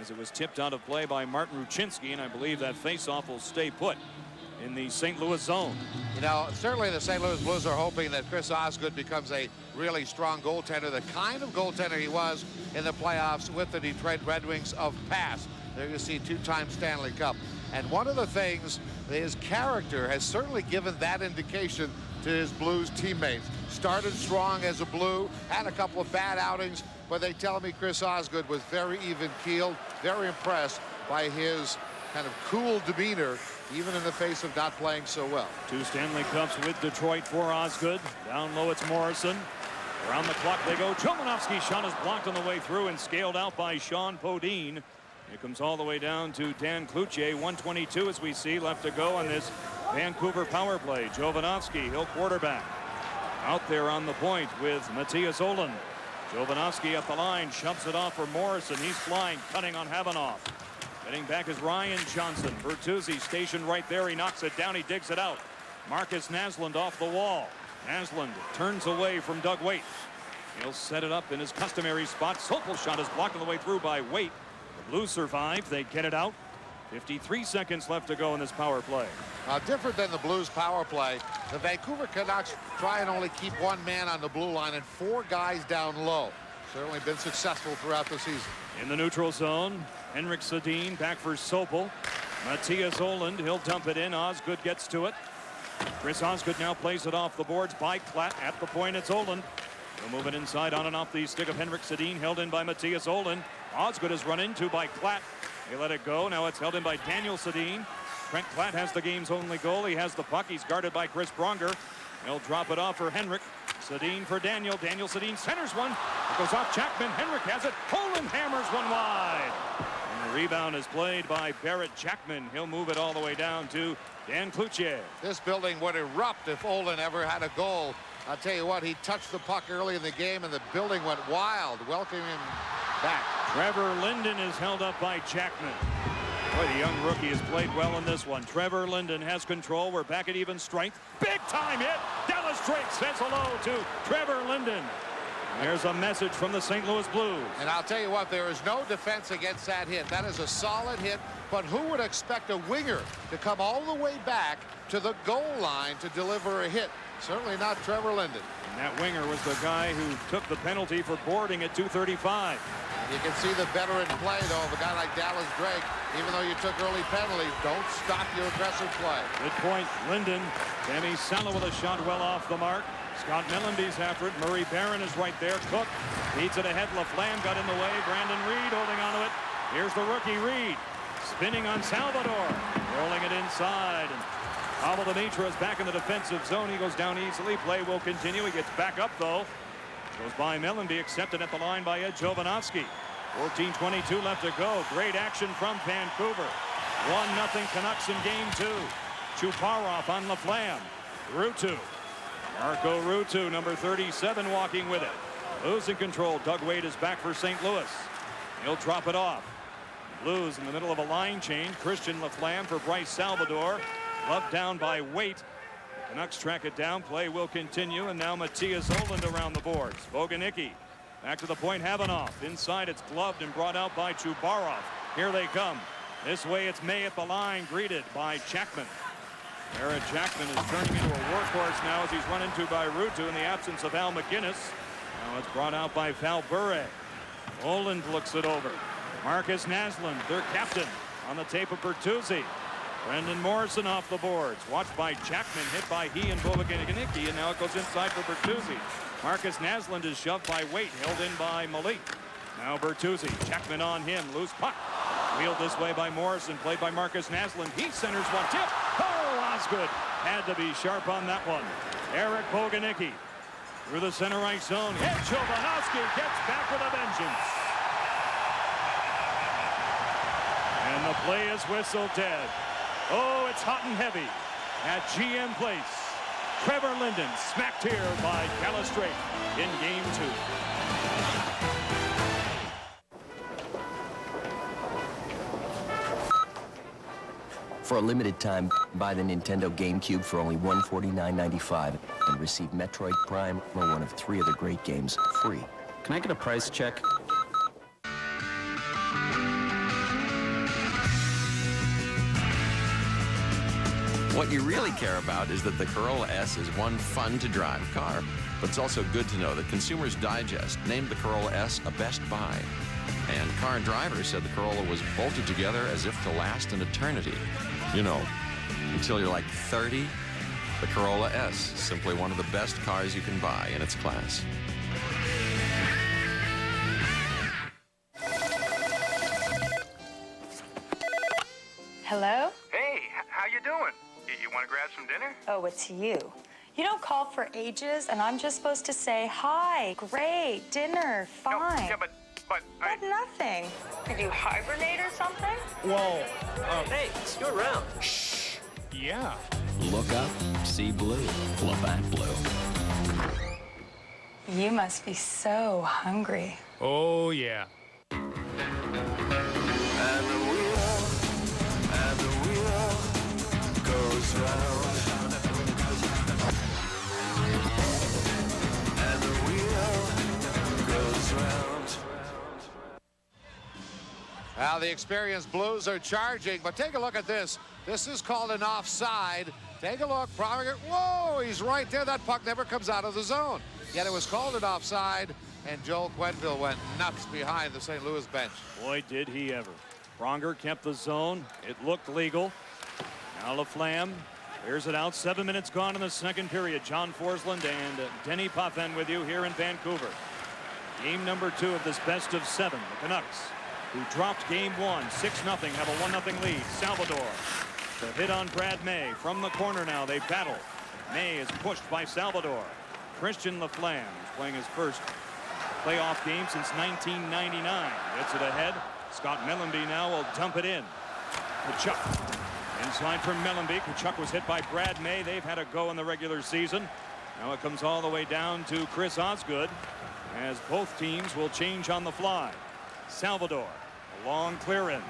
as it was tipped out of play by Martin Ruchinski, and I believe that faceoff will stay put in the St. Louis zone. Certainly the St. Louis Blues are hoping that Chris Osgood becomes a really strong goaltender, the kind of goaltender he was in the playoffs with the Detroit Red Wings of past. There you see 2-time Stanley Cup. And one of the things, his character has certainly given that indication to his Blues teammates. Started strong as a Blue, had a couple of bad outings, but they tell me Chris Osgood was very even-keeled, very impressed by his kind of cool demeanor, even in the face of not playing so well. 2 Stanley Cups with Detroit for Osgood. Down low, it's Morrison. Around the clock they go. Jovanovsky's shot is blocked on the way through and scaled out by Sean Podine. It comes all the way down to Dan Cloutier. 1:22 as we see left to go on this Vancouver power play. Jovanovski, he'll quarterback. Out there on the point with Matthias Ohlund. Jovanovski up the line, shoves it off for Morrison. He's flying, cutting on Havanoff. Getting back is Ryan Johnson. Bertuzzi stationed right there. He knocks it down. He digs it out. Marcus Naslund off the wall. Naslund turns away from Doug Waite. He'll set it up in his customary spot. Sokol shot is blocked on the way through by Waite. The Blues survive. They get it out. 53 seconds left to go in this power play. Different than the Blues power play, the Vancouver Canucks try and only keep one man on the blue line and 4 guys down low. Certainly been successful throughout the season. In the neutral zone, Henrik Sedin back for Sopel. Matthias Ohlund, he'll dump it in. Osgood gets to it. Chris Osgood now plays it off the boards by Klatt. At the point, it's Ohlund. He'll move it inside on and off the stick of Henrik Sedin, held in by Matthias Ohlund. Osgood is run into by Klatt. They let it go. Now it's held in by Daniel Sedin. Trent Klatt has the game's only goal. He has the puck. He's guarded by Chris Pronger. He'll drop it off for Henrik. Sedin for Daniel. Daniel Sedin centers one. It goes off Jackman. Henrik has it. Poland hammers one wide. And the rebound is played by Barrett Jackman. He'll move it all the way down to Dan Cloutier. This building would erupt if Ohlund ever had a goal. I'll tell you what, he touched the puck early in the game and the building went wild, welcoming him back. Trevor Linden is held up by Jackman. Boy, the young rookie has played well in this one. Trevor Linden has control. We're back at even strength. Big time hit. Dallas Drake says hello to Trevor Linden. There's a message from the St. Louis Blues. And I'll tell you what, there is no defense against that hit. That is a solid hit, but who would expect a winger to come all the way back to the goal line to deliver a hit? Certainly not Trevor Linden. And that winger was the guy who took the penalty for boarding at 2:35. You can see the veteran play, though, of a guy like Dallas Drake. Even though you took early penalties, don't stop your aggressive play. Good point, Linden. Sammy Salo with a shot well off the mark. Scott Mellenby's after it. Murray Barron is right there. Cook feeds it ahead. LaFlamme got in the way. Brandon Reed holding onto it. Here's the rookie Reed. Spinning on Salvador. Rolling it inside. And Pavel Demitra is back in the defensive zone. He goes down easily. Play will continue. He gets back up, though. Goes by Mellenby, accepted at the line by Ed Jovanovski. 14:22 left to go. Great action from Vancouver. 1-0 Canucks in game 2. Chuparov on LaFlamme. Ruutu. Marco Ruutu, number 37, walking with it. Losing control. Doug Waite is back for St. Louis. He'll drop it off. Blues in the middle of a line change. Christian LaFlamme for Bryce Salvador. Gloved down by Waite. The Canucks track it down. Play will continue. And now Matthias Ohlund around the boards. Boganicki back to the point. Havanoff. Inside it's gloved and brought out by Chubarov. Here they come. This way it's May at the line. Greeted by Jackman. Barrett Jackman is turning into a workhorse now as he's run into by Ruutu in the absence of Al McGinnis. Now it's brought out by Val Bure. Ohlund looks it over. Marcus Naslund, their captain, on the tape of Bertuzzi. Brendan Morrison off the boards. Watched by Jackman, hit by he and Boganicki, and now it goes inside for Bertuzzi. Marcus Naslund is shoved by Waite, held in by Malik. Now Bertuzzi, Jackman on him, loose puck. Wheeled this way by Morrison, played by Marcus Naslund. He centers one, tip. Oh, Osgood had to be sharp on that one. Eric Boganicki through the center ice zone. Ed Jovanovski gets back with a vengeance. And the play is whistled dead. Oh, it's hot and heavy at GM Place. Trevor Linden smacked here by Dallas Drake in game 2. For a limited time, buy the Nintendo GameCube for only $149.95 and receive Metroid Prime or one of 3 other great games free. Can I get a price check? What you really care about is that the Corolla S is one fun-to-drive car, but it's also good to know that Consumers Digest named the Corolla S a best buy. And Car and Driver said the Corolla was bolted together as if to last an eternity. You know, until you're like 30, the Corolla S, simply one of the best cars you can buy in its class. Hello? Hey, how you doing? You want to grab some dinner? Oh, it's you. You don't call for ages, and I'm just supposed to say, hi, great, dinner, fine. No, yeah, but said nothing. Did you hibernate or something? Whoa. Hey, you're around. Shh. Yeah. Look up, see blue. Labatt Blue. You must be so hungry. Oh, yeah. And the wheel goes round. And the wheel goes round. Now the experienced Blues are charging, but take a look at this. This is called an offside. Take a look. Pronger. Whoa, he's right there. That puck never comes out of the zone. Yet it was called an offside, and Joel Quenneville went nuts behind the St. Louis bench. Boy, did he ever. Pronger kept the zone. It looked legal. Now Laflamme clears it out. 7 minutes gone in the second period. John Forsland and Denny Potvin with you here in Vancouver. Game number 2 of this best of 7. The Canucks, who dropped game 1, 6-0, have a 1-0 lead. Salvador, the hit on Brad May. From the corner now, they battle. May is pushed by Salvador. Christian Laflamme is playing his first playoff game since 1999. Gets it ahead. Scott Mellenby now will dump it in. Kachuk inside from Mellenby. Kachuk was hit by Brad May. They've had a go in the regular season. Now it comes all the way down to Chris Osgood, as both teams will change on the fly. Salvador, a long clear in.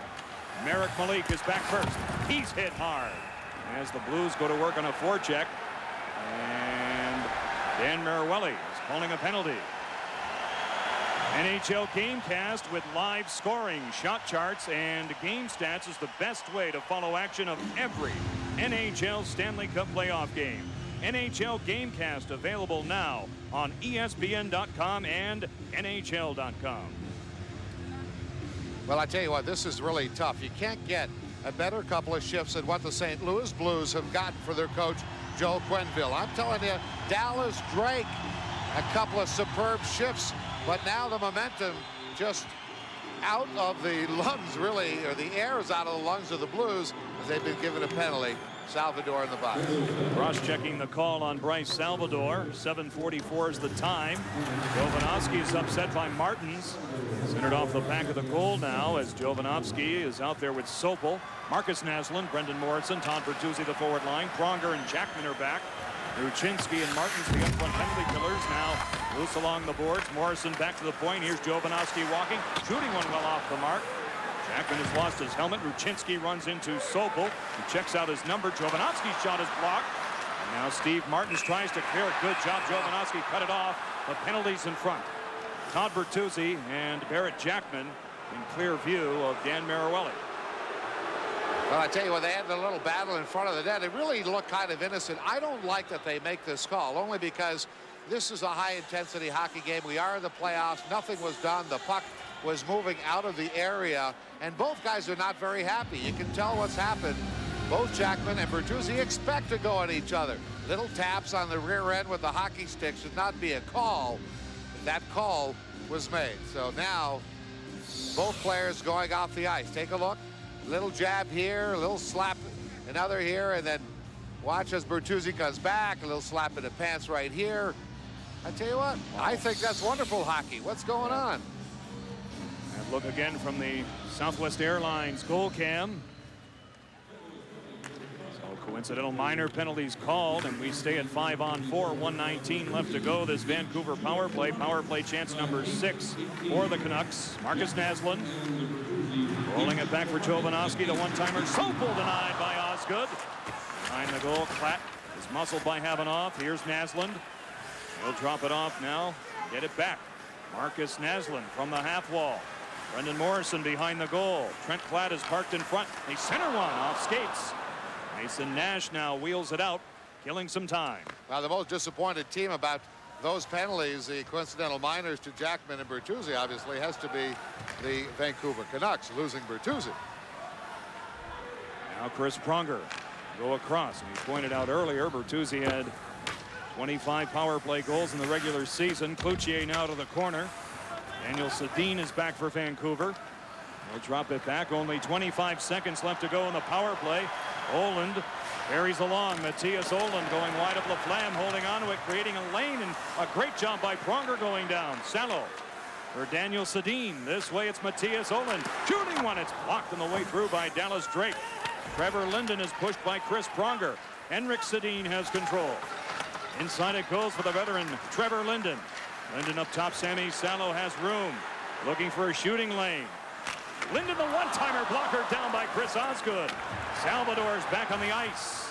Merrick Malik is back first. He's hit hard as the Blues go to work on a forecheck. And Dan Maruelli is calling a penalty. NHL Gamecast with live scoring, shot charts, and game stats is the best way to follow action of every NHL Stanley Cup playoff game. NHL Gamecast available now on ESPN.com and NHL.com. Well, I tell you what, this is really tough. You can't get a better couple of shifts than what the St. Louis Blues have gotten for their coach, Joel Quenneville. I'm telling you, Dallas Drake, a couple of superb shifts, but now the momentum just out of the lungs, really, or the air is out of the lungs of the Blues as they've been given a penalty. Salvador in the box. Cross-checking the call on Bryce Salvador. 7:44 is the time. Jovanovski is upset by Martins. Centered off the back of the goal now as Jovanovski is out there with Sopel. Marcus Naslund, Brendan Morrison, Todd Bertuzzi, the forward line. Pronger and Jackman are back. Ruchinski and Martins, the up-front penalty killers, now loose along the boards. Morrison back to the point. Here's Jovanovski walking, shooting one well off the mark. Jackman has lost his helmet. Ruchinski runs into Sopel. He checks out his number. Jovanovski's shot is blocked. And now Steve Martins tries to clear it. Good job. Jovanovski cut it off. The penalties in front. Todd Bertuzzi and Barrett Jackman in clear view of Dan Maruelli. Well, I tell you what, they had a little battle in front of the net. It really looked kind of innocent. I don't like that they make this call, only because this is a high-intensity hockey game. We are in the playoffs. Nothing was done. The puck was moving out of the area, and both guys are not very happy. You can tell what's happened. Both Jackman and Bertuzzi expect to go at each other. Little taps on the rear end with the hockey stick should not be a call. That call was made. So now both players going off the ice. Take a look. Little jab here, a little slap, another here, and then watch as Bertuzzi comes back. A little slap in the pants right here. I tell you what, I think that's wonderful hockey. What's going on? And look again from the Southwest Airlines goal cam. So coincidental minor penalties called, and we stay at 5-on-4. 1:19 left to go. This Vancouver power play. Power play chance number 6 for the Canucks. Marcus Naslund rolling it back for Jovanovski. The one-timer. Sopel denied by Osgood. Behind the goal, Klatt is muscled by Havanoff. Here's Naslund. He'll drop it off now. Get it back. Marcus Naslund from the half wall. Brendan Morrison behind the goal. Trent Klatt is parked in front. They center one off skates. Mason Nash now wheels it out, killing some time. Now the most disappointed team about those penalties, the coincidental minors to Jackman and Bertuzzi, obviously has to be the Vancouver Canucks, losing Bertuzzi. Now Chris Pronger go across, and he pointed out earlier Bertuzzi had 25 power play goals in the regular season. Cloutier now to the corner. Daniel Sedin is back for Vancouver. They'll drop it back. Only 25 seconds left to go in the power play. Oland carries along. Matthias Oland going wide of Laflamme, holding on to it, creating a lane, and a great job by Pronger going down. Salo for Daniel Sedin. This way it's Matthias Ohlund shooting one. It's blocked on the way through by Dallas Drake. Trevor Linden is pushed by Chris Pronger. Henrik Sedin has control. Inside it goes for the veteran Trevor Linden. Linden up top. Sammy Salo has room. Looking for a shooting lane. Linden, the one-timer, blocker down by Chris Osgood. Salvador's back on the ice.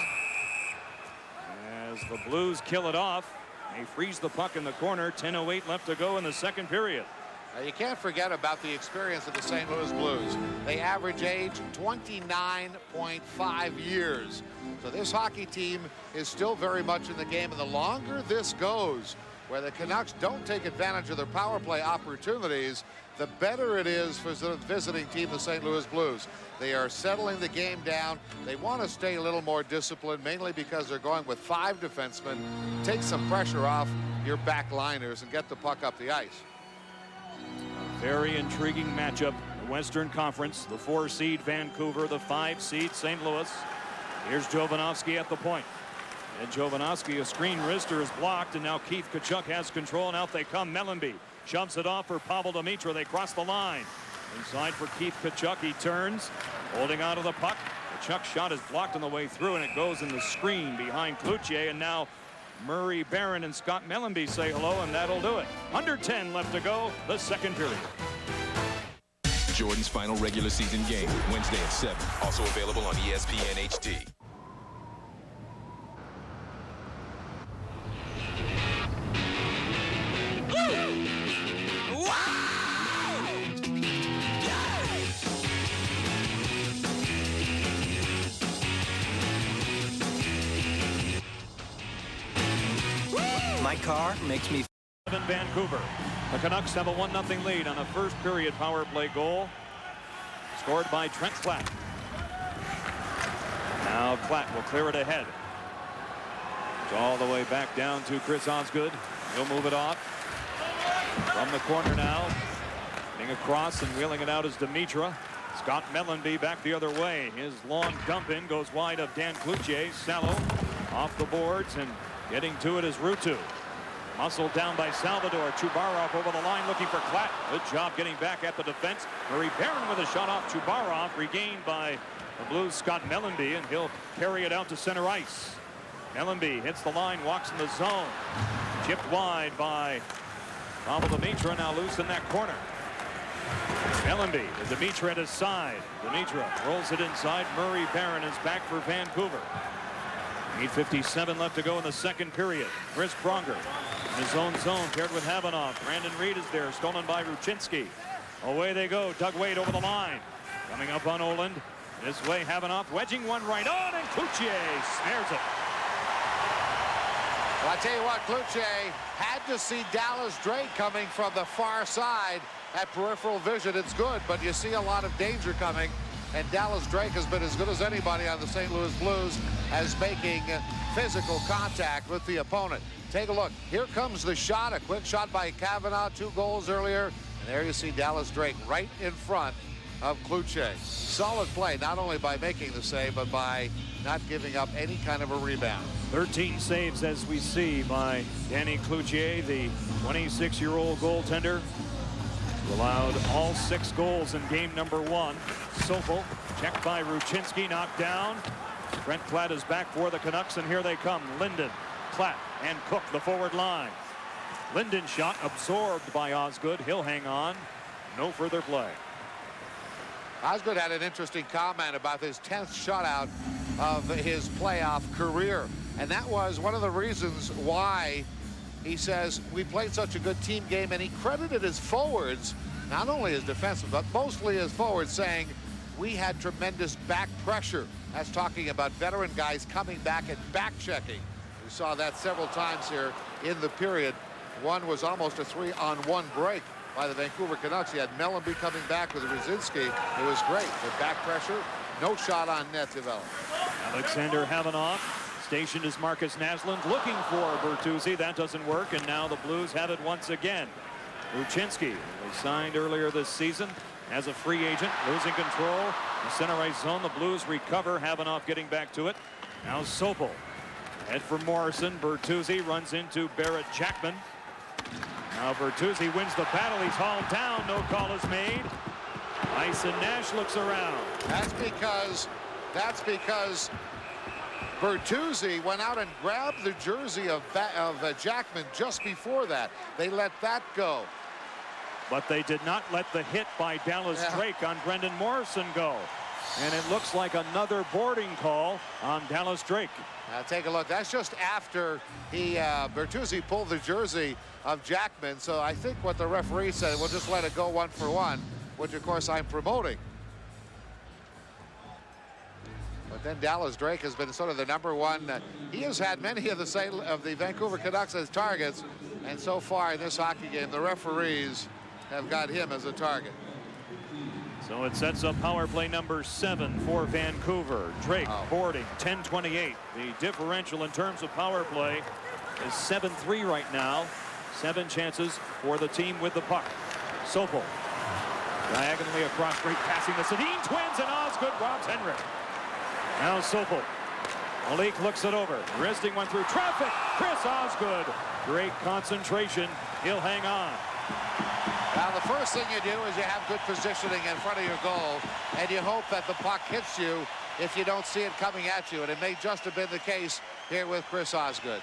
As the Blues kill it off, they freeze the puck in the corner. 10:08 left to go in the second period. You can't forget about the experience of the St. Louis Blues. They average age 29.5 years. So this hockey team is still very much in the game. And the longer this goes, where the Canucks don't take advantage of their power play opportunities, the better it is for the visiting team, the St. Louis Blues. They are settling the game down. They want to stay a little more disciplined, mainly because they're going with 5 defensemen. Take some pressure off your back liners and get the puck up the ice. Very intriguing matchup. The Western Conference, the 4 seed Vancouver, the 5 seed St. Louis. Here's Jovanovski at the point. And Jovanovski, a screen wrister, is blocked, and now Keith Tkachuk has control, and out they come. Mellanby shoves it off for Pavel Demitra. They cross the line. Inside for Keith Tkachuk. He turns, holding on to the puck. Tkachuk's shot is blocked on the way through, and it goes in the screen behind Cloutier, and now Murray Barron and Scott Mellanby say hello, and that'll do it. Under 10 left to go, the second period. Jordan's final regular season game, Wednesday at 7. Also available on ESPN HD. My car makes me. In Vancouver, the Canucks have a 1-0 lead on a first period power play goal scored by Trent Klatt. Now Klatt will clear it ahead. It's all the way back down to Chris Osgood. He'll move it off from the corner now. Getting across and wheeling it out is Demitra. Scott Mellanby back the other way. His long dump in goes wide of Dan Cloutier. Salo off the boards, and getting to it is Ruutu. Muscled down by Salvador. Chubarov over the line looking for Klatt. Good job getting back at the defense. Murray Barron with a shot off Chubarov. Regained by the Blues' Scott Mellanby, and he'll carry it out to center ice. Mellanby hits the line, walks in the zone. Chipped wide by Pavel Demitra, now loose in that corner. Mellanby with Demitra at his side. Demitra rolls it inside. Murray Barron is back for Vancouver. 8:57 left to go in the second period. Chris Pronger in his own zone paired with Havanoff. Brandon Reed is there, stolen by Ruchinski. Away they go. Doug Wade over the line. Coming up on Ohlund. This way Havanoff wedging one right on, and Cloutier snares it. Well, I tell you what, Cloutier had to see Dallas Drake coming from the far side at peripheral vision. It's good, but you see a lot of danger coming. And Dallas Drake has been as good as anybody on the St. Louis Blues as making physical contact with the opponent. Take a look. Here comes the shot. A quick shot by Kavanaugh. 2 goals earlier. And there you see Dallas Drake right in front of Cloutier. Solid play, not only by making the save, but by not giving up any kind of a rebound. 13 saves, as we see, by Danny Cloutier, the 26-year-old goaltender. Allowed all 6 goals in game number 1. Sopel checked by Ruchinski, knocked down. Trent Klatt is back for the Canucks, and here they come. Linden, Klatt, and Cook, the forward line. Linden's shot absorbed by Osgood. He'll hang on. No further play. Osgood had an interesting comment about his 10th shutout of his playoff career. And that was one of the reasons why he says we played such a good team game, and he credited his forwards, not only his defensemen, but mostly his forwards, saying we had tremendous back pressure. That's talking about veteran guys coming back and back checking. We saw that several times here in the period. One was almost a 3-on-1 break by the Vancouver Canucks. You had Mellanby coming back with Ruzynski. It was great. The back pressure, no shot on net developed. Alexander Havanoff stationed as Marcus Naslund, looking for Bertuzzi. That doesn't work, and now the Blues have it once again. Ruchinski was signed earlier this season as a free agent, losing control. The center ice zone, the Blues recover. Havanoff getting back to it. Now Sopel. Head for Morrison. Bertuzzi runs into Barrett Jackman. Now Bertuzzi wins the battle. He's hauled down. No call is made. Mason Nash looks around. That's because Bertuzzi went out and grabbed the jersey of Jackman just before that. They let that go. But they did not let the hit by Dallas Drake on Brendan Morrison go. And it looks like another boarding call on Dallas Drake. Now take a look. That's just after Bertuzzi pulled the jersey of Jackman. So I think what the referee said, we'll just let it go 1-for-1, which of course I'm promoting. But then Dallas Drake has been sort of the number one. He has had many of the Vancouver Canucks as targets. And so far in this hockey game, the referees have got him as a target. So it sets up power play number 7 for Vancouver. Drake boarding 10-28. The differential in terms of power play is 7-3 right now. 7 chances for the team with the puck. Sopel diagonally across, great passing. The Sedin twins, and Osgood robs Henrik. Now Sopel. Malik looks it over. Wristing one through traffic. Chris Osgood. Great concentration. He'll hang on. Now, the first thing you do is you have good positioning in front of your goal, and you hope that the puck hits you if you don't see it coming at you, and it may just have been the case here with Chris Osgood.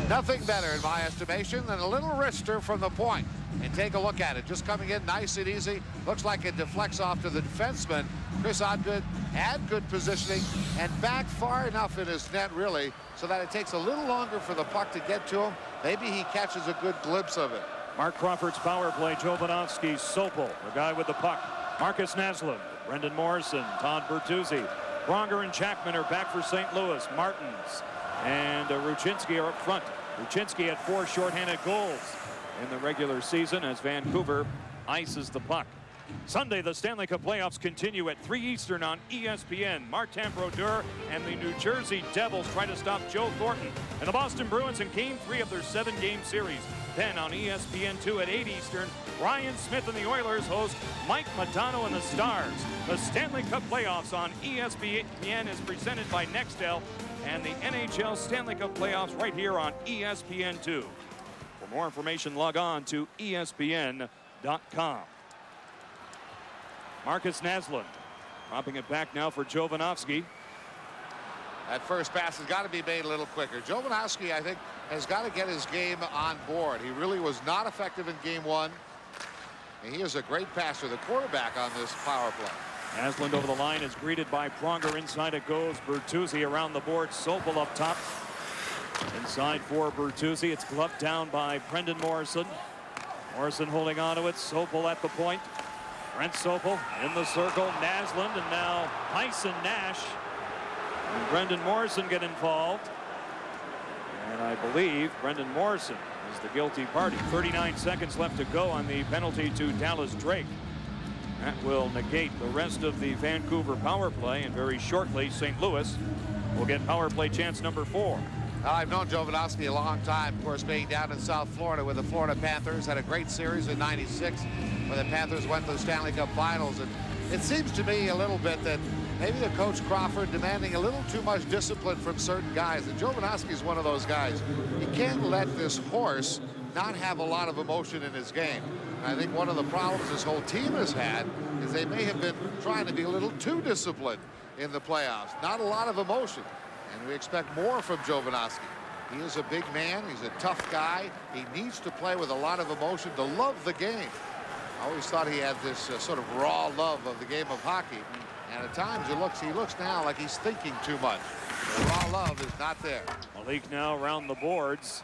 Nothing better, in my estimation, than a little wrister from the point. And take a look at it. Just coming in nice and easy. Looks like it deflects off to the defenseman. Chris Osgood had good positioning and back far enough in his net, really, so that it takes a little longer for the puck to get to him. Maybe he catches a good glimpse of it. Mark Crawford's power play. Jovanovski, Sopel, the guy with the puck. Marcus Naslund, Brendan Morrison, Todd Bertuzzi. Pronger and Jackman are back for St. Louis. Martins and Ruchinski are up front. Ruchinski had 4 shorthanded goals in the regular season as Vancouver ices the puck. Sunday, the Stanley Cup playoffs continue at 3 Eastern on ESPN. Martin Brodeur and the New Jersey Devils try to stop Joe Thornton and the Boston Bruins in Game 3 of their 7-game series. Then on ESPN2 at 8 Eastern, Ryan Smith and the Oilers host Mike Modano and the Stars. The Stanley Cup playoffs on ESPN is presented by Nextel, and the NHL Stanley Cup playoffs right here on ESPN2. For more information, log on to ESPN.com. Marcus Naslund dropping it back now for Jovanovski. That first pass has got to be made a little quicker. Jovanovski, I think, has got to get his game on board. He really was not effective in Game 1. And he is a great passer, the quarterback on this power play. Naslund over the line is greeted by Pronger. Inside it goes. Bertuzzi around the board. Sopel up top. Inside for Bertuzzi. It's gloved down by Brendan Morrison. Morrison holding on to it. Sopel at the point. Brent Sopel in the circle. Naslund, and now Mason Nash and Brendan Morrison get involved. And I believe Brendan Morrison is the guilty party. 39 seconds left to go on the penalty to Dallas Drake. That will negate the rest of the Vancouver power play, and very shortly St. Louis will get power play chance number 4. I've known Jovanovski a long time, of course, being down in South Florida with the Florida Panthers. Had a great series in '96 when the Panthers went to the Stanley Cup Finals. And it seems to me a little bit that maybe the coach Crawford demanding a little too much discipline from certain guys. And Jovanovski is one of those guys. You can't let this horse not have a lot of emotion in his game. And I think one of the problems this whole team has had is they may have been trying to be a little too disciplined in the playoffs. Not a lot of emotion. And we expect more from Jovanovski. He is a big man. He's a tough guy. He needs to play with a lot of emotion to love the game. I always thought he had this sort of raw love of the game of hockey. And at times he looks now like he's thinking too much. The raw love is not there. Malik now around the boards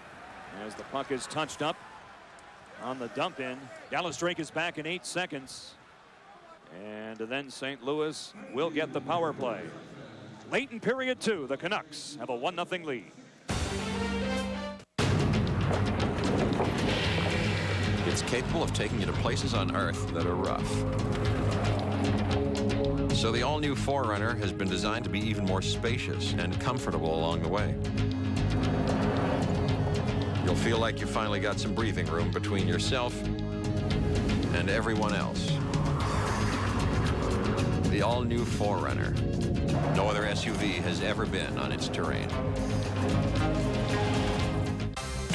as the puck is touched up on the dump in. Dallas Drake is back in 8 seconds. And then St. Louis will get the power play. Late in period 2, the Canucks have a 1-0 lead. It's capable of taking you to places on Earth that are rough. So the all-new 4Runner has been designed to be even more spacious and comfortable along the way. You'll feel like you finally got some breathing room between yourself and everyone else. The all-new 4Runner. No other SUV has ever been on its terrain.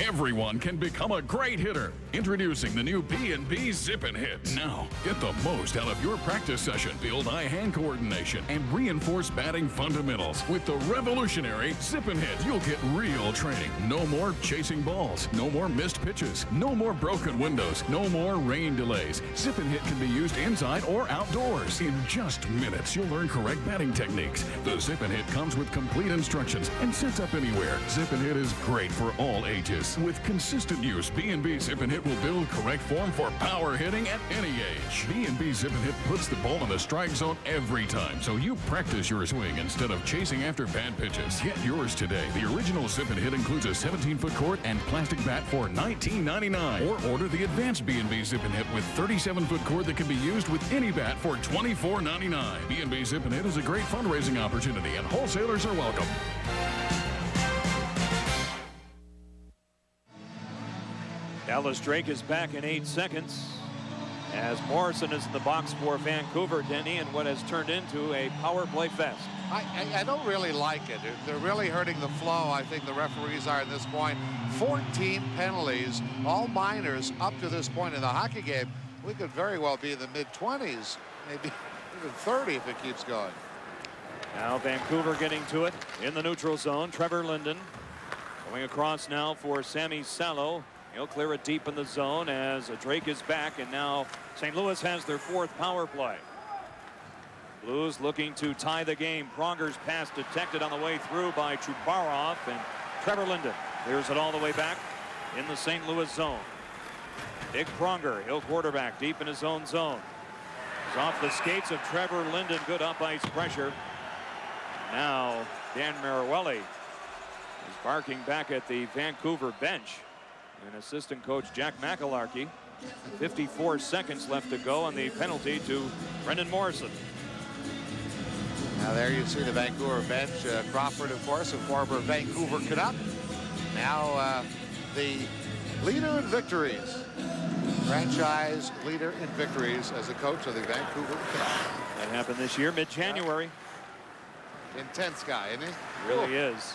Everyone can become a great hitter. Introducing the new B&B Zip and Hit. Now, get the most out of your practice session. Build eye-hand coordination and reinforce batting fundamentals. With the revolutionary Zip and Hit, you'll get real training. No more chasing balls. No more missed pitches. No more broken windows. No more rain delays. Zip and Hit can be used inside or outdoors. In just minutes, you'll learn correct batting techniques. The Zip and Hit comes with complete instructions and sets up anywhere. Zip and Hit is great for all ages. With consistent use, B&B Zip and Hit will build correct form for power hitting at any age. B&B Zip and Hit puts the ball in the strike zone every time, so you practice your swing instead of chasing after bad pitches. Get yours today. The original Zip and Hit includes a 17-foot cord and plastic bat for $19.99. Or order the advanced B&B Zip and Hit with 37-foot cord that can be used with any bat for $24.99. B&B Zip and Hit is a great fundraising opportunity, and wholesalers are welcome. Dallas Drake is back in 8 seconds as Morrison is in the box for Vancouver, Denny, and what has turned into a power play fest. I don't really like it. They're really hurting the flow. I think the referees are at this point. 14 penalties, all minors up to this point in the hockey game. We could very well be in the mid-20s, maybe even 30 if it keeps going. Now Vancouver getting to it in the neutral zone. Trevor Linden going across now for Sammy Salo. He'll clear it deep in the zone as Drake is back, and now St. Louis has their 4th power play. Blues looking to tie the game. Pronger's pass detected on the way through by Chubarov, and Trevor Linden clears it all the way back in the St. Louis zone. Big Pronger, he'll quarterback deep in his own zone. He's off the skates of Trevor Linden. Good up ice pressure. Now Dan Maruelli is barking back at the Vancouver bench. And assistant coach Jack McAlarkey. 54 seconds left to go on the penalty to Brendan Morrison. Now there you see the Vancouver bench. Crawford, of course, a former Vancouver Canuck. Now the leader in victories. Franchise leader in victories as a coach of the Vancouver Canucks. That happened this year, mid-January. Intense guy, isn't he? Really is.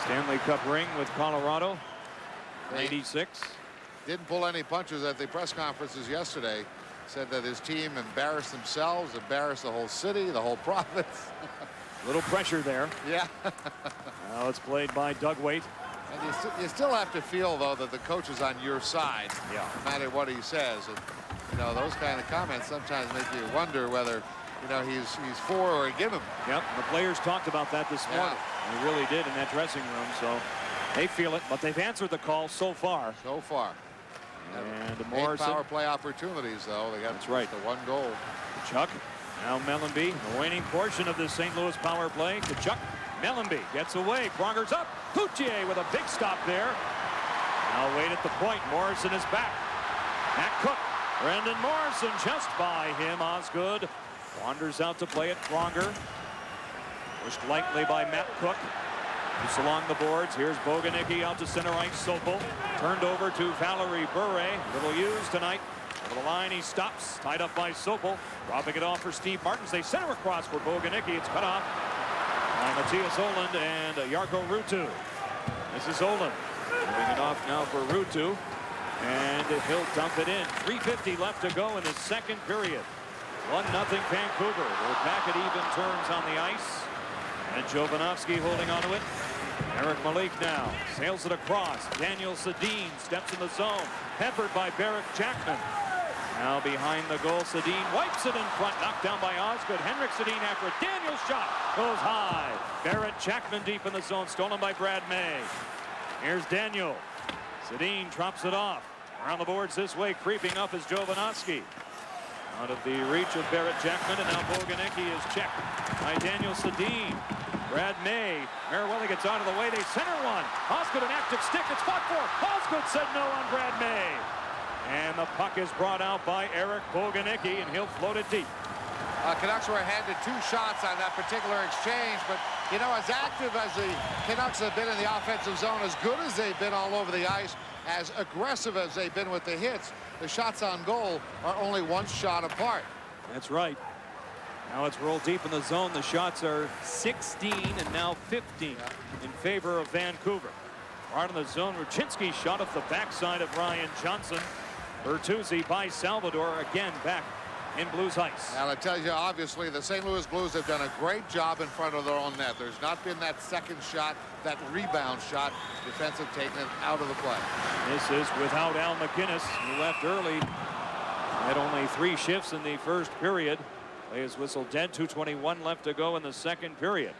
Stanley Cup ring with Colorado. 96. Didn't pull any punches at the press conferences yesterday. Said that his team embarrassed themselves, embarrassed the whole city, the whole province. Little pressure there. Yeah. Now it's played by Doug Waite. And you still have to feel, though, that the coach is on your side. Yeah. No matter what he says. And, you know, those kind of comments sometimes make you wonder whether, you know, he's for or against him. Yep. The players talked about that this morning. They really did in that dressing room. So they feel it, but they've answered the call so far. So far. And Morrison. 8 power play opportunities, though. They got That's right. The 1 goal. Chuck. Now Mellenby, the waning portion of the St. Louis power play. To Chuck. Mellenby gets away. Pronger's up. Coutier with a big stop there. Now wait at the point. Morrison is back. Matt Cook. Brendan Morrison just by him. Osgood wanders out to play it. Pronger. Pushed lightly by Matt Cook. Loose along the boards. Here's Boganicki out to center ice. Sopel turned over to Valerie Bure. Little used tonight. Over the line, he stops. Tied up by Sopel. Dropping it off for Steve Martins. They center across for Boganicki. It's cut off by Matthias Oland and Jarkko Ruutu. This is Oland. Moving it off now for Ruutu. And he'll dump it in. 3:50 left to go in the second period. 1-0 Vancouver. We're back at even terms on the ice. And Jovanovski holding onto it. Eric Malik now sails it across. Daniel Sedin steps in the zone. Peppered by Barrett Jackman. Now behind the goal, Sedin wipes it in front. Knocked down by Osgood. Henrik Sedin after it. Daniel's shot goes high. Barrett Jackman deep in the zone. Stolen by Brad May. Here's Daniel. Sedin drops it off. Around the boards this way. Creeping up is Jovanovski. Out of the reach of Barrett Jackman, and now Boganicki is checked by Daniel Sedin. Brad May. Maruelli gets out of the way. They center one. Osgood, an active stick. It's fought for. Osgood said no on Brad May. And the puck is brought out by Eric Boganicki, and he'll float it deep. Canucks were handed 2 shots on that particular exchange, but, you know, as active as the Canucks have been in the offensive zone, as good as they've been all over the ice, as aggressive as they've been with the hits, the shots on goal are only 1 shot apart. That's right. Now it's rolled deep in the zone. The shots are 16 and now 15 in favor of Vancouver. Right in the zone. Ruchinski shot off the backside of Ryan Johnson. Bertuzzi by Salvador again back in Blues ice. Now, I tell you, obviously, the St. Louis Blues have done a great job in front of their own net. There's not been that second shot, that rebound shot, defensive taking it out of the play. This is without Al McInnes, who left early. Had only 3 shifts in the first period. Play is whistled dead. 2:21 left to go in the second period.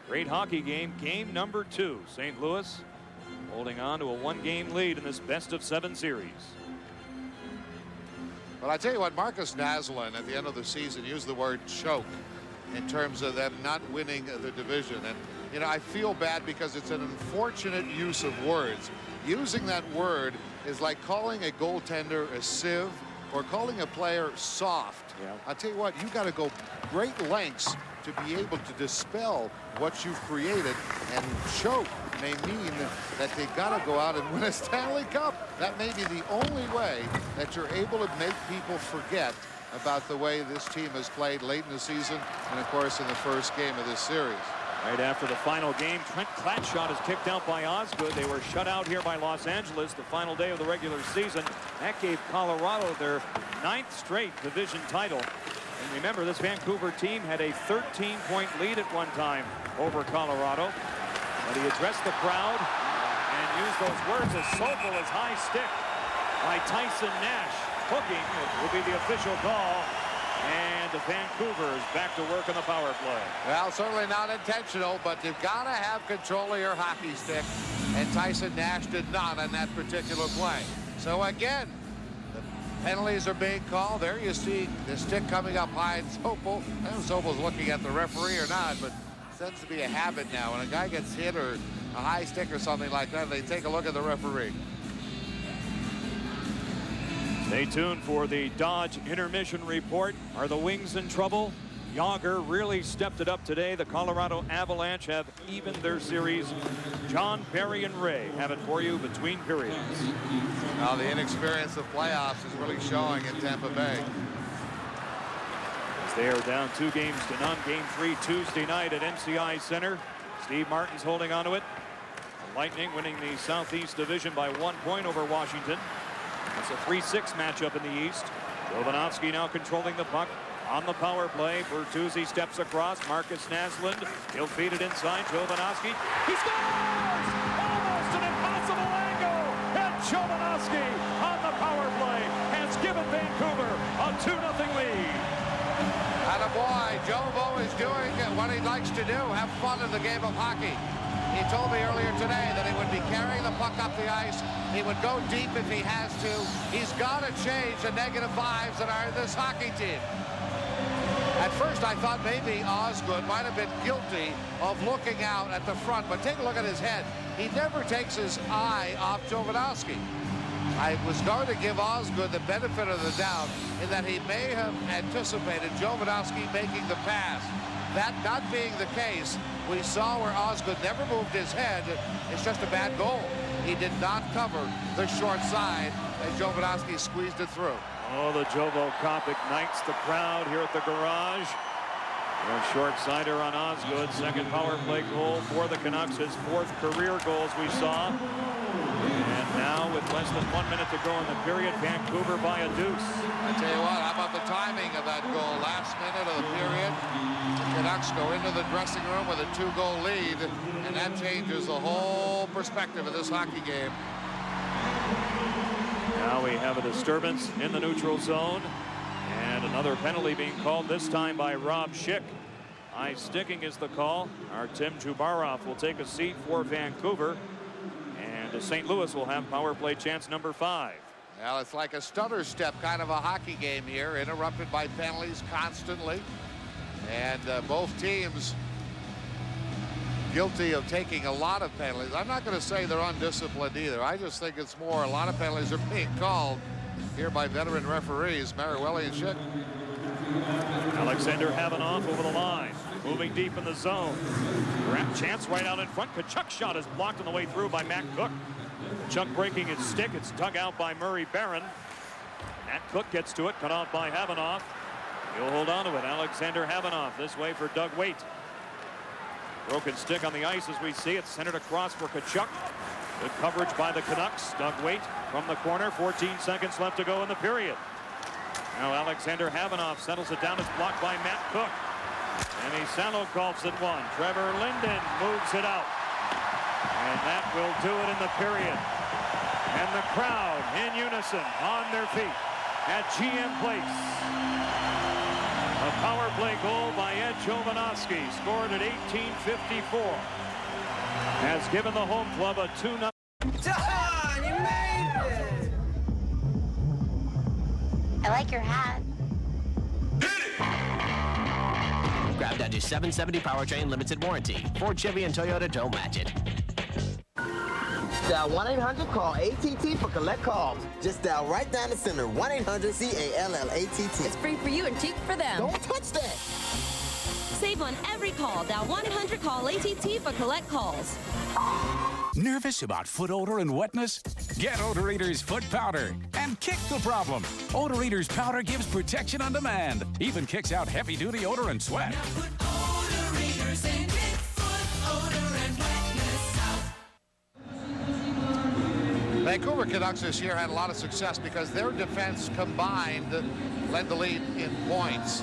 Great hockey game. Game number 2. St. Louis holding on to a 1-game lead in this best-of-7 series. But I tell you what, Marcus Naslund at the end of the season used the word choke in terms of them not winning the division. And, you know, I feel bad because it's an unfortunate use of words. Using that word is like calling a goaltender a sieve or calling a player soft. Yeah. I tell you what, you got to go great lengths to be able to dispel what you've created, and choke may mean that they got to go out and win a Stanley Cup. That may be the only way that you're able to make people forget about the way this team has played late in the season and, of course, in the first game of this series. Right after the final game, Trent Klatshot is kicked out by Osgood. They were shut out here by Los Angeles the final day of the regular season. That gave Colorado their 9th straight division title. And remember, this Vancouver team had a 13-point lead at one time over Colorado. But he addressed the crowd and used those words as Sokol as high stick by Tyson Nash. Hooking will be the official call. And Vancouver is back to work on the power play. Well, certainly not intentional, but you've got to have control of your hockey stick. And Tyson Nash did not on that particular play. So again, the penalties are being called. There you see the stick coming up high in Sopel. I don't know if Sopel's looking at the referee or not, but it tends to be a habit now. When a guy gets hit or a high stick or something like that, they take a look at the referee. Stay tuned for the Dodge intermission report. Are the Wings in trouble? Yager really stepped it up today. The Colorado Avalanche have evened their series. John, Barry, and Ray have it for you between periods. Now the inexperience of playoffs is really showing in Tampa Bay. As they are down 2-0. Game 3 Tuesday night at MCI Center. Steve Martin's holding on to it. The Lightning winning the Southeast Division by 1 point over Washington. It's a 3-6 matchup in the East. Jovanovski now controlling the puck on the power play. Bertuzzi steps across. Marcus Naslund. He'll feed it inside. Jovanovski. He scores! Almost an impossible angle. And Jovanovski on the power play has given Vancouver a 2-0 lead. Attaboy, Jovo is doing what he likes to do, have fun in the game of hockey. He told me earlier today that he would be carrying the puck up the ice. He would go deep if he has to. He's got to change the negative vibes that are in this hockey team. At first, I thought maybe Osgood might have been guilty of looking out at the front, but take a look at his head. He never takes his eye off Jovanovski. I was going to give Osgood the benefit of the doubt in that he may have anticipated Jovanovski making the pass. That not being the case, we saw where Osgood never moved his head. It's just a bad goal. He did not cover the short side as Jovanovski squeezed it through. Oh, the Jovo Cop ignites the crowd here at the garage. A short-sider on Osgood. Second power play goal for the Canucks. His 4th career goal, as we saw. And now, with less than 1 minute to go in the period, Vancouver by a deuce. I tell you what, how about the timing of that goal? Last minute of the period, the Canucks go into the dressing room with a 2-goal lead, and that changes the whole perspective of this hockey game. Now we have a disturbance in the neutral zone. And another penalty being called, this time by Rob Schick. Eye sticking is the call. Our Tim Jubarov will take a seat for Vancouver. And St. Louis will have power play chance number 5. Well, it's like a stutter step kind of a hockey game here, interrupted by penalties constantly. And both teams guilty of taking a lot of penalties. I'm not going to say they're undisciplined either. I just think it's more a lot of penalties are being called here by veteran referees, Mariwelli and Schick. Alexander Havanoff over the line, moving deep in the zone. Chance right out in front. Kachuk's shot is blocked on the way through by Matt Cook. Kachuk breaking his stick. It's dug out by Murray Barron. Matt Cook gets to it, cut off by Havanoff. He'll hold on to it. Alexander Havanoff this way for Doug Waite. Broken stick on the ice as we see it. Centered across for Tkachuk. Good coverage by the Canucks. Doug Waite from the corner. 14 seconds left to go in the period. Now Alexander Havanoff settles it down. It's blocked by Matt Cook. And Salo golfs it one. Trevor Linden moves it out. And that will do it in the period. And the crowd in unison on their feet at GM Place. A power play goal by Ed Jovanovski, scored at 18:54, has given the home club a 2-0. John, you made it! I like your hat. Grab Dodge's 770 powertrain limited warranty. Ford, Chevy, and Toyota don't match it. Dial 1-800-CALL ATT for collect calls. Just dial right down the center, 1-800-CALLATT. It's free for you and cheap for them. Don't touch that. Save on every call. Dial 1-800-CALL ATT for collect calls. Nervous about foot odor and wetness? Get Odor Eater's foot powder and kick the problem. Odor Eater's powder gives protection on demand. Even kicks out heavy-duty odor and sweat. Now put Odor Eaters in it. Foot odor and wetness out. Vancouver Canucks this year had a lot of success because their defense combined led the lead in points.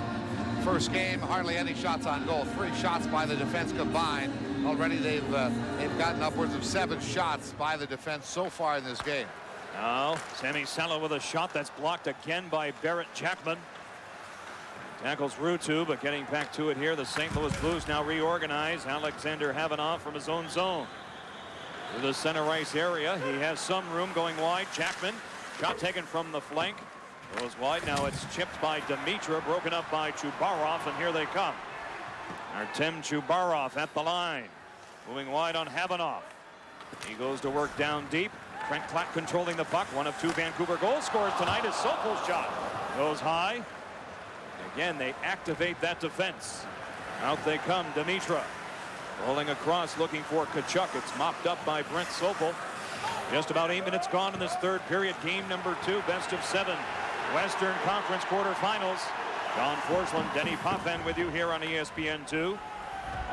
First game, hardly any shots on goal. 3 shots by the defense combined. Already they've gotten upwards of 7 shots by the defense so far in this game. Now Sammy Salo with a shot that's blocked again by Barrett Jackman. Tackles Ruutu, but getting back to it here, the St. Louis Blues now reorganize. Alexander Havanoff from his own zone to the center ice area. He has some room going wide. Jackman, shot taken from the flank, goes wide. Now it's chipped by Dimitra, broken up by Chubarov, and here they come. Artem Chubarov at the line, moving wide on Havanoff. He goes to work down deep. Trent Klatt controlling the puck. One of 2 Vancouver goal scorers tonight is Sokol's shot. Goes high. Again, they activate that defense. Out they come. Dimitra rolling across, looking for Tkachuk. It's mopped up by Brent Sokol. Just about 8 minutes gone in this third period. Game number 2, best of 7. Western Conference quarterfinals. John Forsland, Denny Potvin with you here on ESPN2.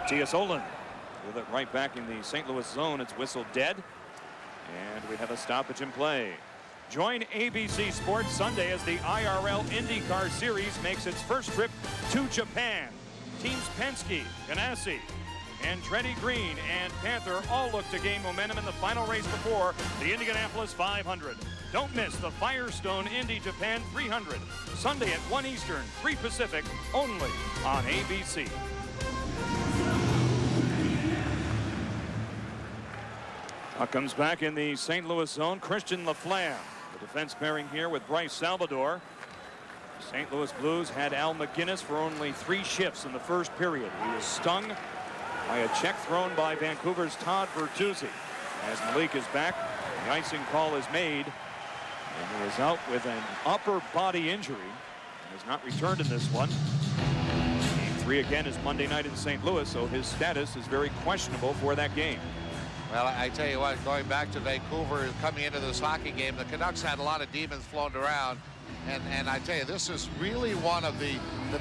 Mattias Ohlund with it right back in the St. Louis zone. It's whistled dead. And we have a stoppage in play. Join ABC Sports Sunday as the IRL IndyCar Series makes its first trip to Japan. Teams Penske, Ganassi, Andretti Green, and Panther all look to gain momentum in the final race before the Indianapolis 500. Don't miss the Firestone Indy Japan 300. Sunday at 1 Eastern, 3 Pacific, only on ABC. Puck comes back in the St. Louis zone. Christian Laflamme, the defense pairing here with Bryce Salvador. St. Louis Blues had Al McGinnis for only 3 shifts in the first period. He was stung by a check thrown by Vancouver's Todd Bertuzzi. As Malik is back, the icing call is made, and he is out with an upper body injury and has not returned in this one. Game 3 again is Monday night in St. Louis, so his status is very questionable for that game. Well, I tell you what, going back to Vancouver, coming into this hockey game, the Canucks had a lot of demons floating around. And I tell you, this is really one of the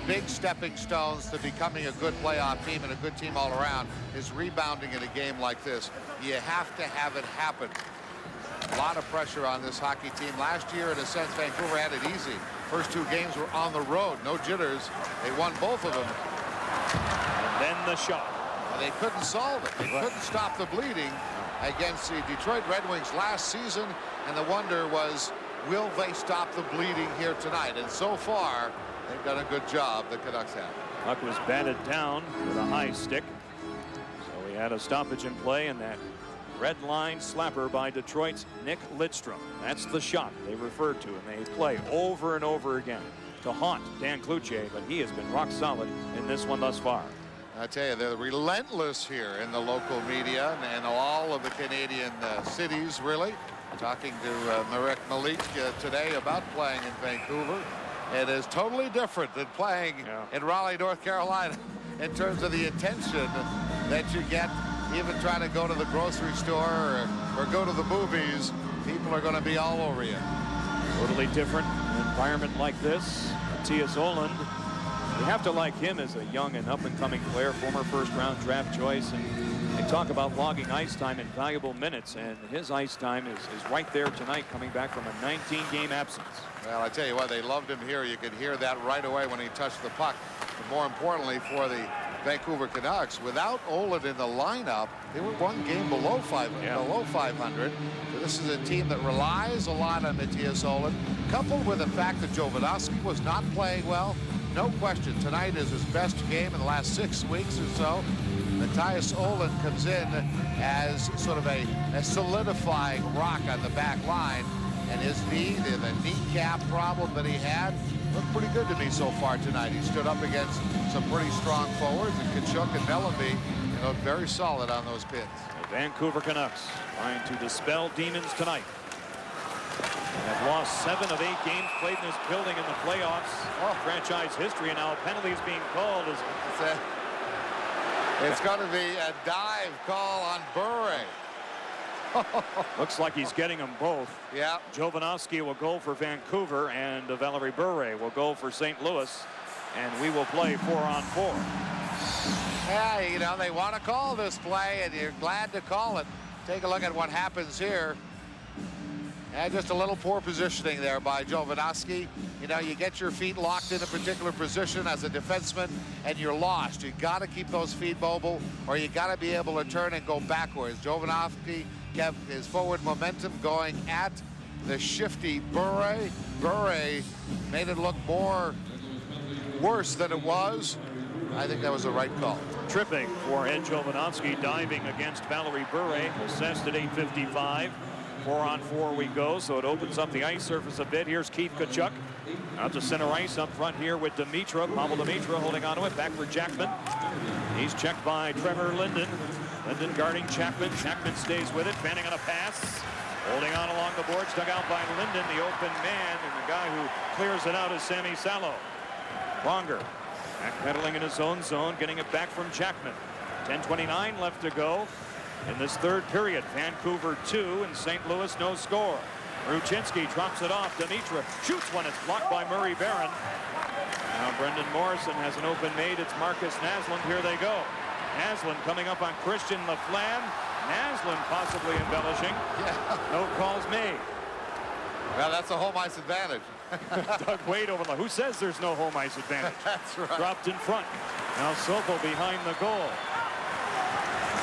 big stepping stones to becoming a good playoff team and a good team all around is rebounding in a game like this. You have to have it happen. A lot of pressure on this hockey team. Last year, in a sense, Vancouver had it easy. First 2 games were on the road, no jitters. They won both of them. And then the shot. Well, they couldn't solve it. They couldn't stop the bleeding against the Detroit Red Wings last season. And the wonder was, will they stop the bleeding here tonight? And so far, they've done a good job, the Canucks have. Puck was batted down with a high stick. So we had a stoppage in play, and that red line slapper by Detroit's Nick Lidstrom. That's the shot they referred to, and they play over and over again to haunt Dan Cloutier, but he has been rock solid in this one thus far. I tell you, they're relentless here in the local media and all of the Canadian cities, really. Talking to Marek Malik today about playing in Vancouver. It is totally different than playing in Raleigh, North Carolina, in terms of the attention that you get. Even trying to go to the grocery store or go to the movies, people are going to be all over you. Totally different environment like this. Mattias Ohlund You have to like him as a young and up-and-coming player, former first-round draft choice. And they talk about logging ice time in valuable minutes, and his ice time is right there tonight, coming back from a 19-game absence. Well, I tell you what, they loved him here. You could hear that right away when he touched the puck. But more importantly for the Vancouver Canucks, without Olin in the lineup, they were one game below 500. So this is a team that relies a lot on Matthias Olin, coupled with the fact that Jovanovski was not playing well. No question, tonight is his best game in the last 6 weeks or so. Matthias Olin comes in as sort of a solidifying rock on the back line. And his knee, the kneecap problem that he had, looked pretty good to me so far tonight. He stood up against some pretty strong forwards, and Tkachuk and Melleby looked very solid on those pins. The Vancouver Canucks trying to dispel demons tonight. Have lost 7 of 8 games played in this building in the playoffs. Franchise history, and now a penalty is being called. It's going to be a dive call on Bure. Looks like he's getting them both. Yeah. Jovanovski will go for Vancouver, and Valerie Bure will go for St. Louis, and we will play 4-on-4. Yeah, you know, they want to call this play, and you're glad to call it. Take a look at what happens here. And just a little poor positioning there by Jovanovski. You know, you get your feet locked in a particular position as a defenseman, and you're lost. You got to keep those feet mobile, or you got to be able to turn and go backwards. Jovanovski kept his forward momentum going at the shifty Bure. Bure made it look worse than it was. I think that was the right call. Tripping for Ed Jovanovski, diving against Valerie Bure, assessed at 8:55. 4-on-4 we go, so it opens up the ice surface a bit. Here's Keith Tkachuk out to center ice up front here with Dimitra. Pavel Dimitra holding on to it. Back for Jackman. He's checked by Trevor Linden. Linden guarding Chapman. Chapman stays with it, fanning on a pass. Holding on along the boards, dug out by Linden, the open man, and the guy who clears it out is Sammy Salo. Pronger backpedaling in his own zone, getting it back from Chapman. 10:29 left to go in this third period. Vancouver 2 and St. Louis no score. Ruchinski drops it off. Dimitra shoots one. It's blocked by Murray Barron. Now Brendan Morrison has an open made. It's Marcus Naslund. Here they go. Naslund coming up on Christian Laflamme. Naslund possibly embellishing. Yeah. No calls made. Well, that's a home ice advantage. Doug Wade over the... Who says there's no home ice advantage? That's right. Dropped in front. Now Sopel behind the goal.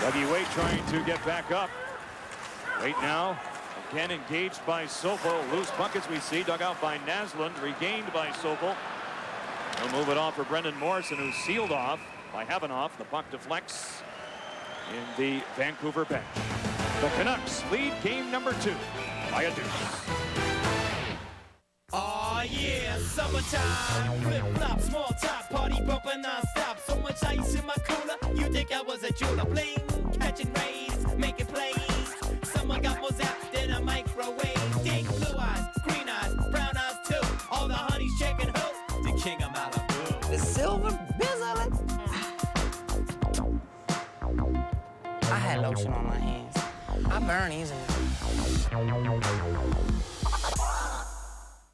Dougie Wade trying to get back up. Wade now again engaged by Sopel. Loose puck as we see, dug out by Naslund, regained by Sopel. He'll move it off for Brendan Morrison, who's sealed off by Havanoff. The puck deflects in the Vancouver bench. The Canucks lead game number 2 by a deuce. Oh yeah, summertime, flip-flop, small top, party bumper non-stop. So much ice in my cooler, you think I was a jeweler. Bling, catching rays, making plays. Someone got more zap than a microwave. Dig, blue eyes, green eyes, brown eyes too. All the honeys checking who? The king of Malibu. The silver bizzle. I had lotion on my hands. I burn easily.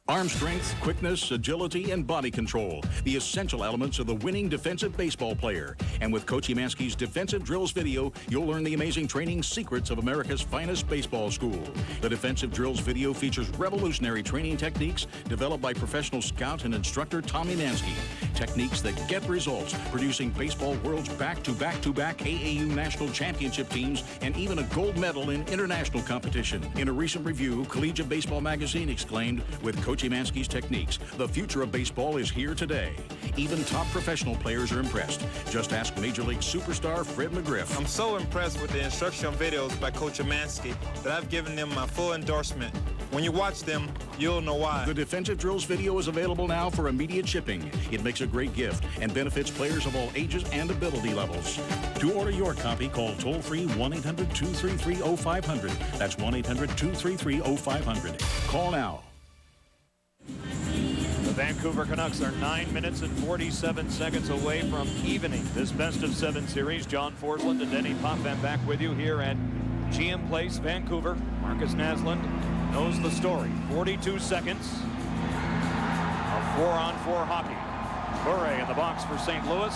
Arm strength, quickness, agility, and body control. The essential elements of the winning defensive baseball player. And with Coach Emanski's Defensive Drills video, you'll learn the amazing training secrets of America's finest baseball school. The Defensive Drills video features revolutionary training techniques developed by professional scout and instructor Tom Emanski. Techniques that get results, producing baseball world's back-to-back-to-back AAU national championship teams and even a gold medal in international competition. In a recent review, Collegiate Baseball Magazine exclaimed, with Coach Emanski's techniques, the future of baseball is here today. Even top professional players are impressed. Just ask Major League superstar Fred McGriff. I'm so impressed with the instructional videos by Coach Emanski that I've given them my full endorsement. When you watch them, you'll know why. The Defensive Drills video is available now for immediate shipping. It makes a great gift and benefits players of all ages and ability levels. To order your copy, call toll-free 1-800-233-0500. That's 1-800-233-0500. Call now. The Vancouver Canucks are 9 minutes and 47 seconds away from evening this best-of-7 series. John Forsland and Denny Potvin back with you here at GM Place, Vancouver. Marcus Naslund knows the story. 42 seconds of 4-on-4 hockey. Bure in the box for St. Louis.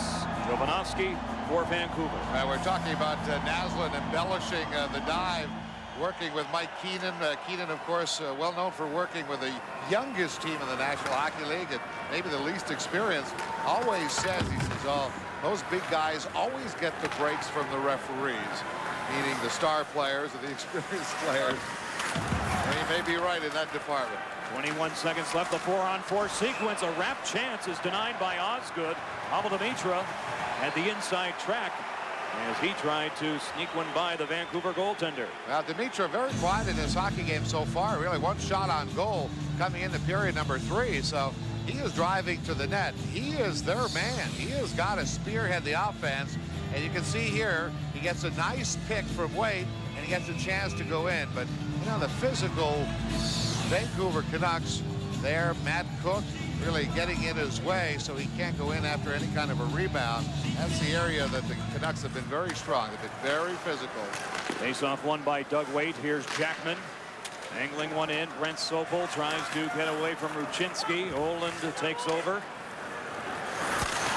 Jovanovski for Vancouver. We're talking about Naslund embellishing the dive, working with Mike Keenan. Keenan, of course, well known for working with the youngest team in the National Hockey League and maybe the least experienced. Always says, he says, oh, those big guys always get the breaks from the referees, meaning the star players or the experienced players. And he may be right in that department. 21 seconds left. The 4-on-4 sequence. A wrap chance is denied by Osgood. Pavel Demitra at the inside track as he tried to sneak one by the Vancouver goaltender. Now, Demitra very quiet in his hockey game so far. Really, one shot on goal coming into period number 3. So he is driving to the net. He is their man. He has got to spearhead the offense. And you can see here, he gets a nice pick from Waite, and he gets a chance to go in. But, you know, the physical Vancouver Canucks there, Matt Cook really getting in his way so he can't go in after any kind of a rebound. That's the area that the Canucks have been very strong. They've been very physical. Face-off won by Doug Waite. Here's Jackman angling one in. Brent Sopel tries to get away from Ruchinski. Oland takes over.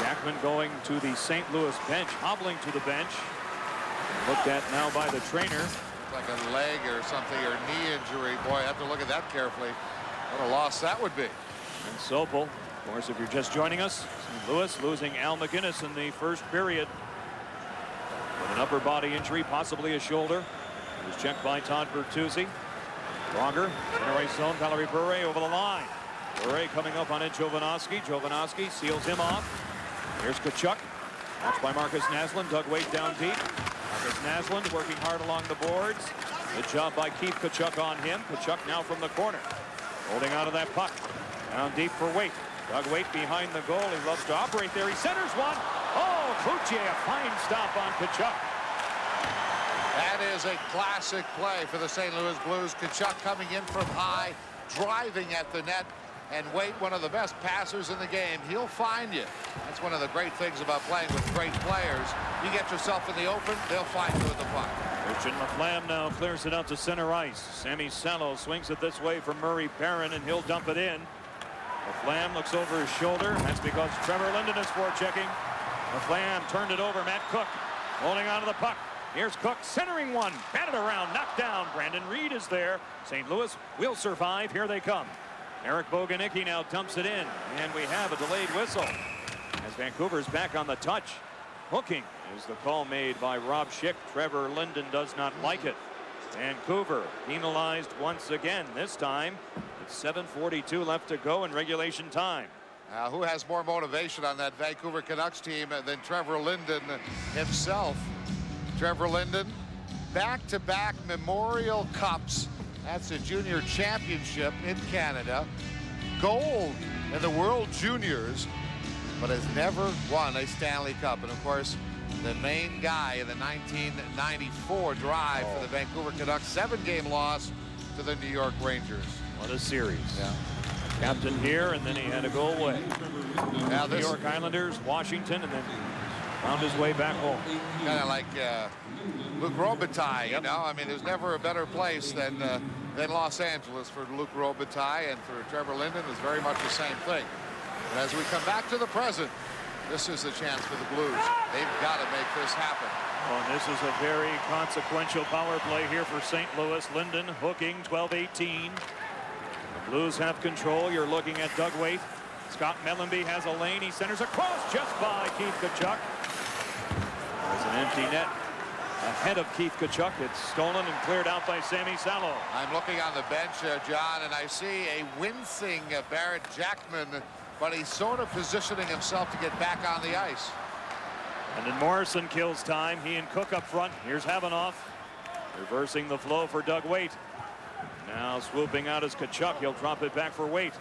Jackman going to the St. Louis bench, hobbling to the bench. Looked at now by the trainer. Like a leg or something, or knee injury. Boy, I have to look at that carefully. What a loss that would be. And Sopel, of course, if you're just joining us, St. Louis losing Al McGinnis in the first period with an upper body injury, possibly a shoulder. It was checked by Todd Bertuzzi. Pronger, center ice zone, Valerie Bure over the line. Bure coming up on it, Jovanovski. Jovanovski seals him off. Here's Tkachuk. Watched by Marcus Naslund. Doug Waite down deep. Marcus Naslund working hard along the boards. Good job by Keith Tkachuk on him. Tkachuk now from the corner. Holding out of that puck. Down deep for Waite. Doug Waite behind the goal. He loves to operate there. He centers one. Oh, Cloutier, a fine stop on Tkachuk. That is a classic play for the St. Louis Blues. Tkachuk coming in from high, driving at the net. And Waite, one of the best passers in the game. He'll find you. That's one of the great things about playing with great players. You get yourself in the open, they'll find you with the puck. Christian Laflamme now clears it out to center ice. Sammy Salo swings it this way from Murray Perrin, and he'll dump it in. Laflamme looks over his shoulder. That's because Trevor Linden is forechecking. Laflamme turned it over. Matt Cook holding on to the puck. Here's Cook centering one. Batted around, knocked down. Brandon Reed is there. St. Louis will survive. Here they come. Eric Boganicki now dumps it in, and we have a delayed whistle as Vancouver's back on the touch. Hooking is the call made by Rob Schick. Trevor Linden does not like it. Vancouver penalized once again, this time with 7:42 left to go in regulation time. Who has more motivation on that Vancouver Canucks team than Trevor Linden himself? Trevor Linden, back-to-back Memorial Cups. That's a junior championship in Canada. Gold in the World Juniors, but has never won a Stanley Cup. And of course, the main guy in the 1994 drive for the Vancouver Canucks, 7-game loss to the New York Rangers. What a series. Yeah. Captain here, and then he had to go away. Now New York Islanders, Washington, and then found his way back home. Kind of like Luc Robitaille, you know. I mean, there's never a better place than Los Angeles for Luc Robitaille, and for Trevor Linden is very much the same thing. And as we come back to the present, this is a chance for the Blues. They've got to make this happen. Oh, and this is a very consequential power play here for St. Louis. Linden hooking, 12-18. The Blues have control. You're looking at Doug Waite. Scott Mellenby has a lane. He centers across just by Keith Tkachuk. There's an empty net ahead of Keith Tkachuk. It's stolen and cleared out by Sammy Salo. I'm looking on the bench, John, and I see a wincing Barrett Jackman, but he's sort of positioning himself to get back on the ice. And then Morrison kills time. He and Cook up front. Here's Havanoff reversing the flow for Doug Waite. Now swooping out is Tkachuk. He'll drop it back for Waite.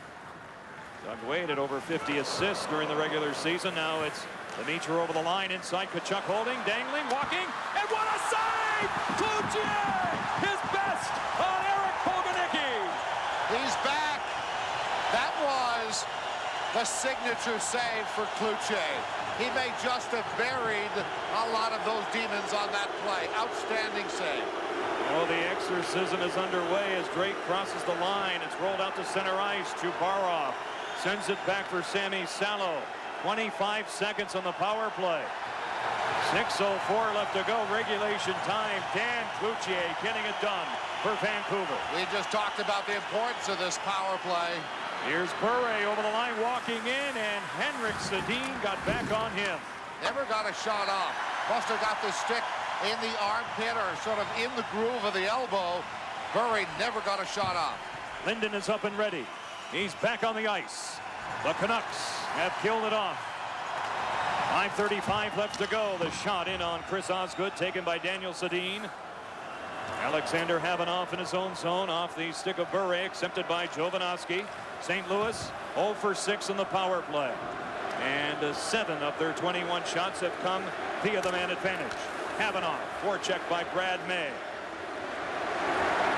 Doug Waite at over 50 assists during the regular season. Now it's Demitra over the line inside. Tkachuk holding, dangling, walking, and what a save! Cloutier, his best on Eric Boganicki. He's back. That was the signature save for Cloutier. He may just have buried a lot of those demons on that play. Outstanding save. Oh, the exorcism is underway as Drake crosses the line. It's rolled out to center ice. Chubarov sends it back for Sammy Salo. 25 seconds on the power play. 6:04 left to go, regulation time. Dan Cloutier getting it done for Vancouver. We just talked about the importance of this power play. Here's Bure over the line walking in, and Henrik Sedin got back on him. Never got a shot off. Buster got the stick in the armpit or sort of in the groove of the elbow. Bure never got a shot off. Linden is up and ready. He's back on the ice. The Canucks have killed it off. 5:35 left to go. The shot in on Chris Osgood, taken by Daniel Sedin. Alexander Havanoff in his own zone, off the stick of Bure, accepted by Jovanovski. St. Louis 0 for 6 in the power play. And 7 of their 21 shots have come via the man advantage. Havanoff, forecheck by Brad May.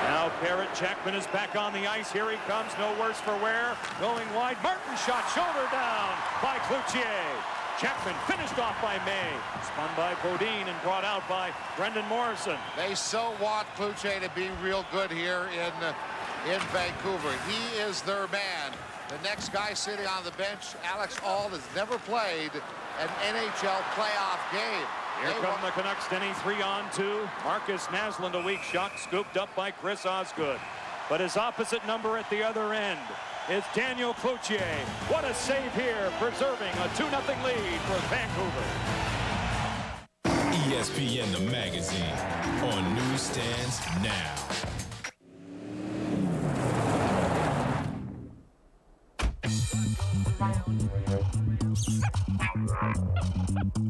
Now Barrett Jackman is back on the ice. Here he comes, no worse for wear. Going wide, Martin shot, shoulder down by Cloutier. Jackman finished off by May. Spun by Bodine and brought out by Brendan Morrison. They so want Cloutier to be real good here in Vancouver. He is their man. The next guy sitting on the bench, Alex Auld, has never played an NHL playoff game. Here come the Canucks, Denny, 3-on-2. Marcus Naslund, a weak shot, scooped up by Chris Osgood. But his opposite number at the other end is Daniel Cloutier. What a save here, preserving a 2-0 lead for Vancouver. ESPN the magazine on newsstands now.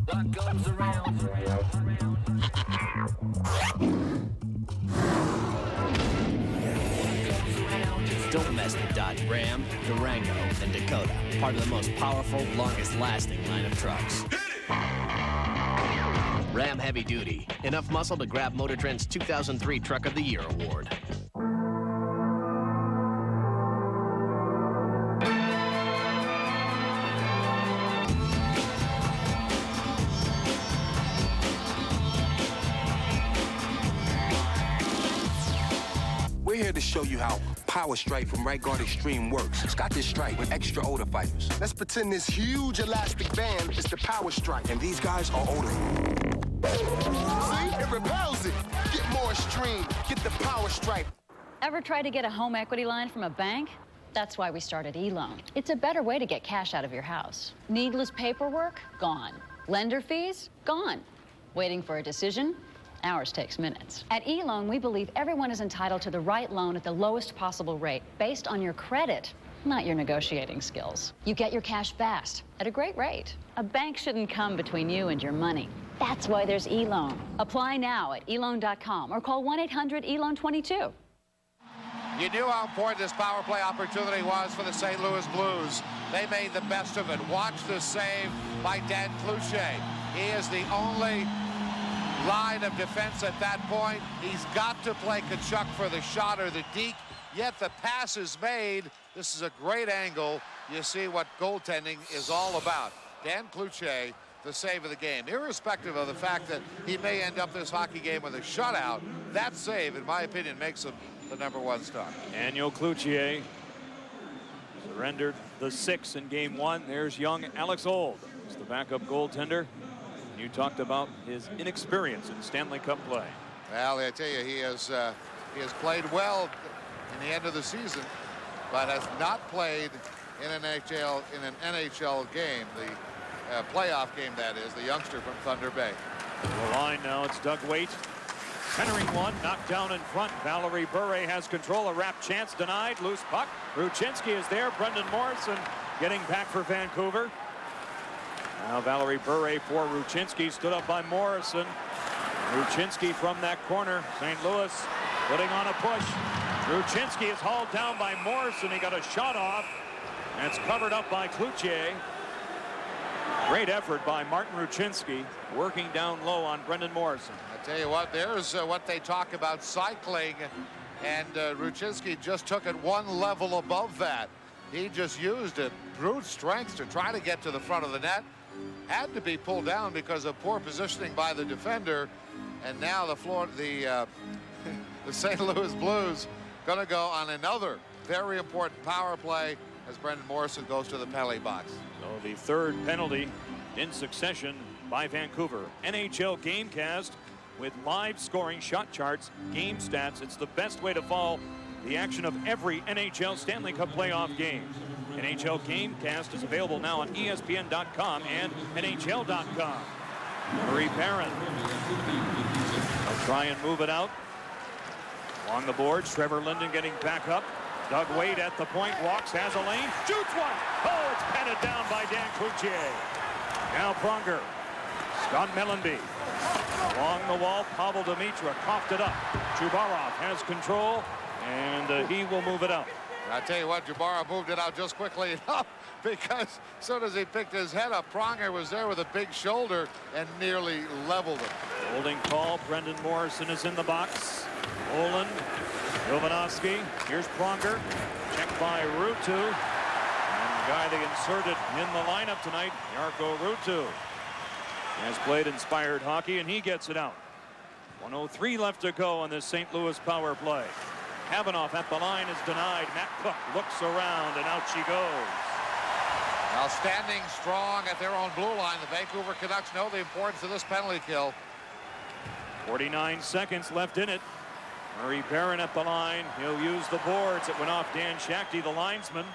What goes around, Don't mess with Dodge Ram, Durango, and Dakota. Part of the most powerful, longest-lasting line of trucks. Ram Heavy Duty. Enough muscle to grab Motor Trend's 2003 Truck of the Year award. We're here to show you how Power Stripe from Right Guard Extreme works. It's got this stripe with extra odor fibers. Let's pretend this huge elastic band is the Power Stripe. And these guys are odor. See? It repels it. Get more extreme. Get the Power Stripe. Ever try to get a home equity line from a bank? That's why we started eLoan. It's a better way to get cash out of your house. Needless paperwork? Gone. Lender fees? Gone. Waiting for a decision? Ours takes minutes. At eLoan, we believe everyone is entitled to the right loan at the lowest possible rate, based on your credit, not your negotiating skills. You get your cash fast, at a great rate. A bank shouldn't come between you and your money. That's why there's eLoan. Apply now at eLoan.com or call 1-800-ELOAN-22. You knew how important this power play opportunity was for the St. Louis Blues. They made the best of it. Watch the save by Dan Cloutier. He is the only line of defense at that point. He's got to play Tkachuk for the shot or the deke, yet the pass is made. This is a great angle. You see what goaltending is all about. Dan Cloutier, the save of the game. Irrespective of the fact that he may end up this hockey game with a shutout, that save, in my opinion, makes him the #1 star. Daniel Cloutier surrendered the 6 in game 1. There's young Alex Auld. He's the backup goaltender. You talked about his inexperience in Stanley Cup play. Well, I tell you, he has played well in the end of the season, but has not played in an NHL game, the playoff game, that is, the youngster from Thunder Bay. The line now, it's Doug Waite. Centering one, knocked down in front. Valerie Bure has control. A wrap chance denied. Loose puck. Ruchinski is there. Brendan Morrison getting back for Vancouver. Now Valerie Bure for Ruchinski, stood up by Morrison. Ruchinski from that corner. St. Louis putting on a push. Ruchinski is hauled down by Morrison. He got a shot off. That's covered up by Cloutier. Great effort by Martin Ruchinski, working down low on Brendan Morrison. I tell you what, there's what they talk about cycling, and Ruchinski just took it one level above that. He just used it, brute strength to try to get to the front of the net. Had to be pulled down because of poor positioning by the defender, and now the St. Louis Blues going to go on another very important power play. as Brendan Morrison goes to the penalty box. So the third penalty in succession by Vancouver. NHL Gamecast with live scoring, shot charts, game stats. It's the best way to follow the action of every NHL Stanley Cup playoff game. NHL Gamecast is available now on ESPN.com and NHL.com. Murray Barron. They'll try and move it out. Along the boards, Trevor Linden getting back up. Doug Wade at the point, walks, has a lane, shoots one. Oh, it's petted down by Dan Cloutier. Now Pronger. Scott Mellenby. Along the wall, Pavel Demitra coughed it up. Chubarov has control, and he will move it out. I tell you what, Chubarov moved it out just quickly enough, because as soon as he picked his head up, Pronger was there with a big shoulder and nearly leveled him. Holding call. Brendan Morrison is in the box. Olin, Jovanovski. Here's Pronger. Checked by Ruutu. And the guy they inserted in the lineup tonight, Jarkko Ruutu, has played inspired hockey, and he gets it out. 1:03 left to go on this St. Louis power play. Kavanaugh at the line is denied. Matt Cook looks around, and out she goes. Now standing strong at their own blue line, the Vancouver Canucks know the importance of this penalty kill. 49 seconds left in it. Murray Barron at the line. He'll use the boards. It went off Dan Shakty, the linesman.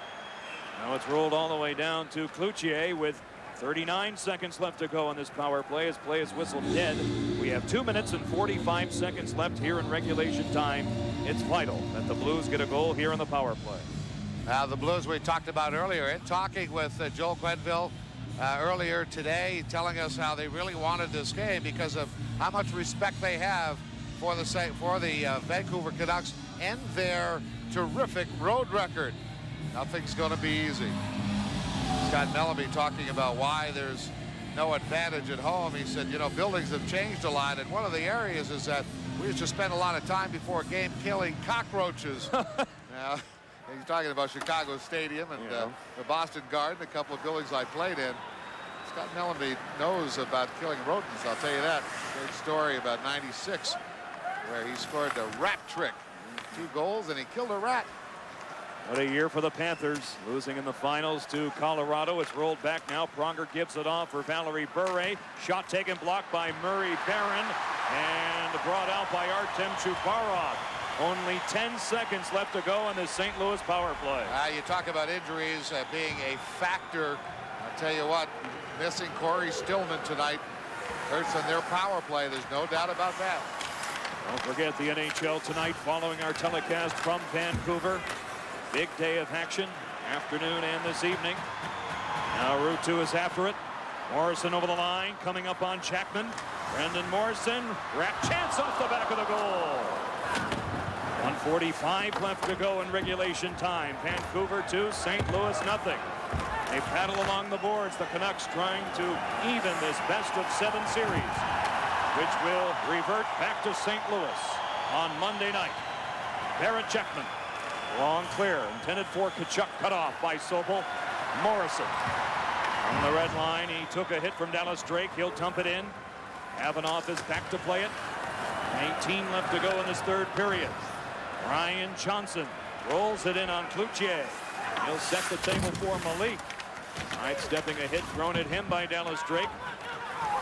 Now it's rolled all the way down to Cloutier with 39 seconds left to go on this power play. His play is whistled dead. We have 2 minutes and 45 seconds left here in regulation time. It's vital that the Blues get a goal here in the power play. Now the Blues we talked about earlier, in talking with Joel Quenneville earlier today, telling us how they really wanted this game because of how much respect they have for the Vancouver Canucks and their terrific road record. Nothing's going to be easy. Scott Mellenby talking about why there's no advantage at home. He said, you know, buildings have changed a lot, and one of the areas is that we used to spend a lot of time before a game killing cockroaches. Now, he's talking about Chicago Stadium and the Boston Garden, a couple of buildings I played in. Scott Mellenby knows about killing rodents, I'll tell you that. Great story about '96 where he scored the rat trick. 2 goals and he killed a rat. What a year for the Panthers, losing in the finals to Colorado. It's rolled back now. Pronger gives it off for Valerie Bure. Shot taken, blocked by Murray Barron and brought out by Artem Chubarov. Only 10 seconds left to go on this St. Louis power play. You talk about injuries being a factor. I'll tell you what, missing Corey Stillman tonight hurts on their power play. There's no doubt about that. Don't forget the NHL tonight following our telecast from Vancouver. Big day of action, afternoon and this evening. Now Ruutu is after it. Morrison over the line, coming up on Jackman. Brendan Morrison, wrap chance off the back of the goal. 1:45 left to go in regulation time. Vancouver 2, St. Louis nothing. They paddle along the boards. The Canucks trying to even this best-of-7 series, which will revert back to St. Louis on Monday night. Barrett Jackman. Long clear, intended for Tkachuk, cut off by Sobel. Morrison on the red line. He took a hit from Dallas Drake. He'll dump it in. Kavanaugh is back to play it. 19 left to go in this third period. Ryan Johnson rolls it in on Cloutier. He'll set the table for Malik. Sidestepping a hit thrown at him by Dallas Drake.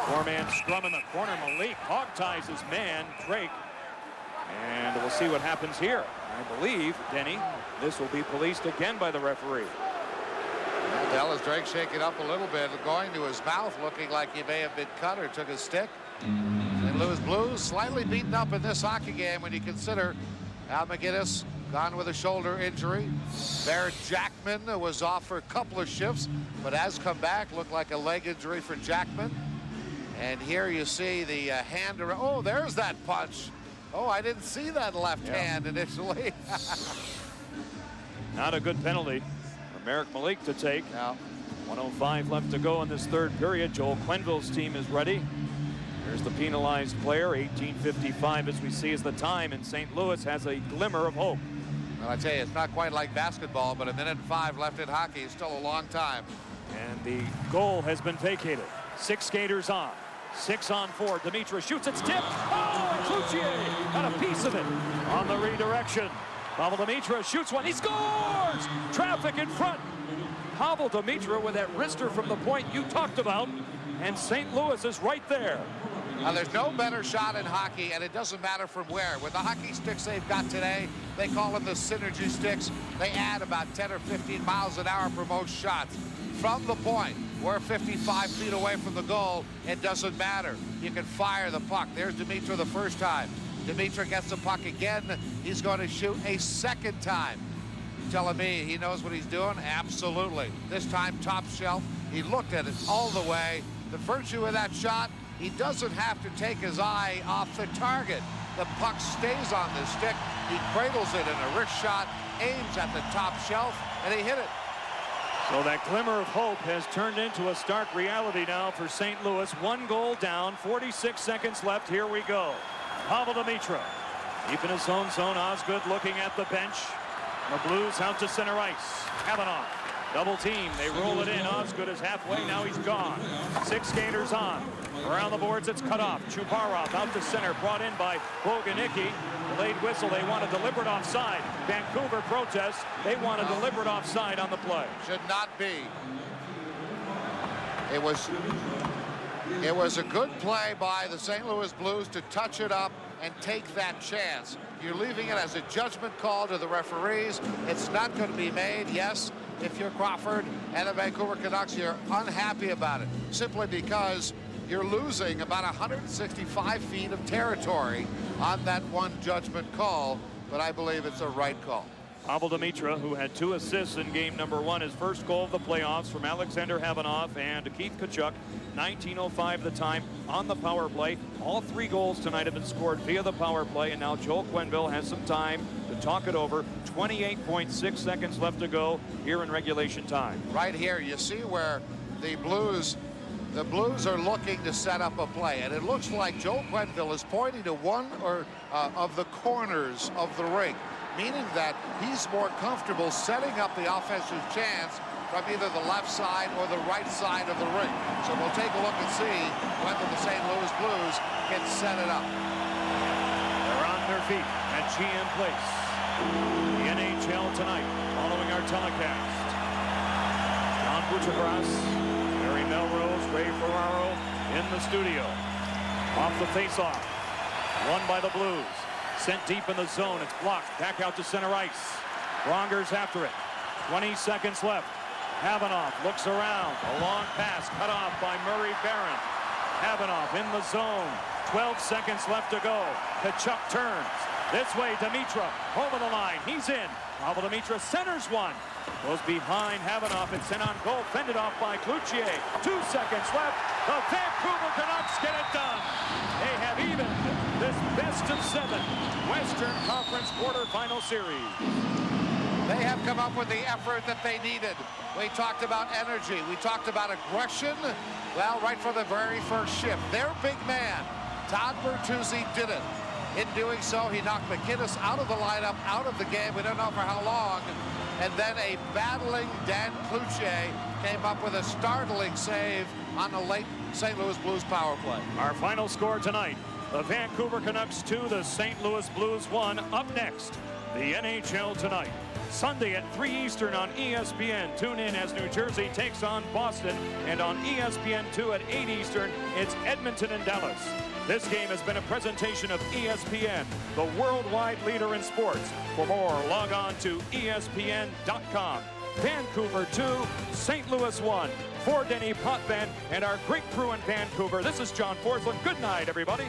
4-man scrum in the corner. Malik hog ties his man, Drake. And we'll see what happens here. I believe, Denny, this will be policed again by the referee. Well, Dallas Drake shaking up a little bit, going to his mouth, looking like he may have been cut or took a stick. St. Louis Blues slightly beaten up in this hockey game when you consider Al McGinnis gone with a shoulder injury. Barrett Jackman was off for a couple of shifts, but has come back. Looked like a leg injury for Jackman. And here you see the hand around. Oh, there's that punch. Oh, I didn't see that left hand initially. Not a good penalty for Merrick Malik to take. Now, 1:05 left to go in this third period. Joel Quenneville's team is ready. There's the penalized player. 18:55 as we see as the time, and St. Louis has a glimmer of hope. Well, I tell you, it's not quite like basketball, but 1:05 left in hockey is still a long time. And the goal has been vacated. 6 skaters on. 6 on 4. Demitra shoots. It's tipped. Oh, and Cloutier got a piece of it on the redirection. Pavel Demitra shoots one. He scores! Traffic in front. Pavel Demitra with that wrister from the point you talked about, and St. Louis is right there. Now, there's no better shot in hockey, and it doesn't matter from where. With the hockey sticks they've got today, they call them the synergy sticks. They add about 10 or 15 miles an hour for most shots. From the point, we're 55 feet away from the goal, it doesn't matter. You can fire the puck. There's Demitra the first time. Demitra gets the puck again. He's going to shoot a second time. Telling me he knows what he's doing? Absolutely. This time, top shelf. He looked at it all the way. The virtue of that shot, he doesn't have to take his eye off the target. The puck stays on the stick. He cradles it in a wrist shot, aims at the top shelf, and he hit it. So that glimmer of hope has turned into a stark reality now for St. Louis. 1 goal down, 46 seconds left. Here we go. Pavel Demitra, deep in his own zone. Osgood looking at the bench. The Blues out to center ice. Kavanaugh, double team. They roll it in. Osgood is halfway. Now he's gone. 6 skaters on. Around the boards, it's cut off. Chubarov out to center, brought in by Boganicki. Delayed whistle. They want a deliberate offside. Vancouver protests. They want a deliberate offside on the play. Should not be. It was a good play by the St. Louis Blues to touch it up and take that chance. You're leaving it as a judgment call to the referees. It's not going to be made. Yes, if you're Crawford and the Vancouver Canucks, you're unhappy about it, simply because you're losing about 165 feet of territory on that one judgment call, but I believe it's a right call. Pavel Demitra, who had 2 assists in game number 1, his first goal of the playoffs from Alexander Havanoff and Keith Tkachuk. 19:05 the time on the power play. All 3 goals tonight have been scored via the power play, and now Joel Quenneville has some time to talk it over. 28.6 seconds left to go here in regulation time. Right here, you see where the Blues are looking to set up a play, and it looks like Joel Quenneville is pointing to one or of the corners of the rink, meaning that he's more comfortable setting up the offensive chance from either the left side or the right side of the rink. So we'll take a look and see whether the St. Louis Blues can set it up. They're on their feet at GM Place. The NHL tonight, following our telecast. John Buchabras, Barry Melrose, Ray Ferraro in the studio. Off the faceoff. Won by the Blues. Sent deep in the zone. It's blocked. Back out to center ice. Ronger's after it. 20 seconds left. Havanoff looks around. A long pass cut off by Murray Barron. Havanoff in the zone. 12 seconds left to go. Tkachuk turns. This way, Demitra over the line. He's in. Pavel Demitra centers one. Goes behind Havanoff and sent on goal. Fended off by Cloutier. 2 seconds left. The Vancouver Canucks get it done. They have evened this best-of-7 Western Conference quarterfinal series. They have come up with the effort that they needed. We talked about energy. We talked about aggression. Well, right from the very first shift, their big man, Todd Bertuzzi, did it. In doing so, he knocked McInnes out of the lineup, out of the game. We don't know for how long. And then a battling Dan Cloutier came up with a startling save on the late St. Louis Blues power play. Our final score tonight, the Vancouver Canucks 2, the St. Louis Blues 1. Up next, the NHL tonight. Sunday at 3 Eastern on ESPN. Tune in as New Jersey takes on Boston. And on ESPN2 at 8 Eastern, it's Edmonton and Dallas. This game has been a presentation of ESPN, the worldwide leader in sports. For more, log on to ESPN.com. Vancouver 2, St. Louis 1. For Denny Potvin and our great crew in Vancouver, this is John Forsland. Good night, everybody.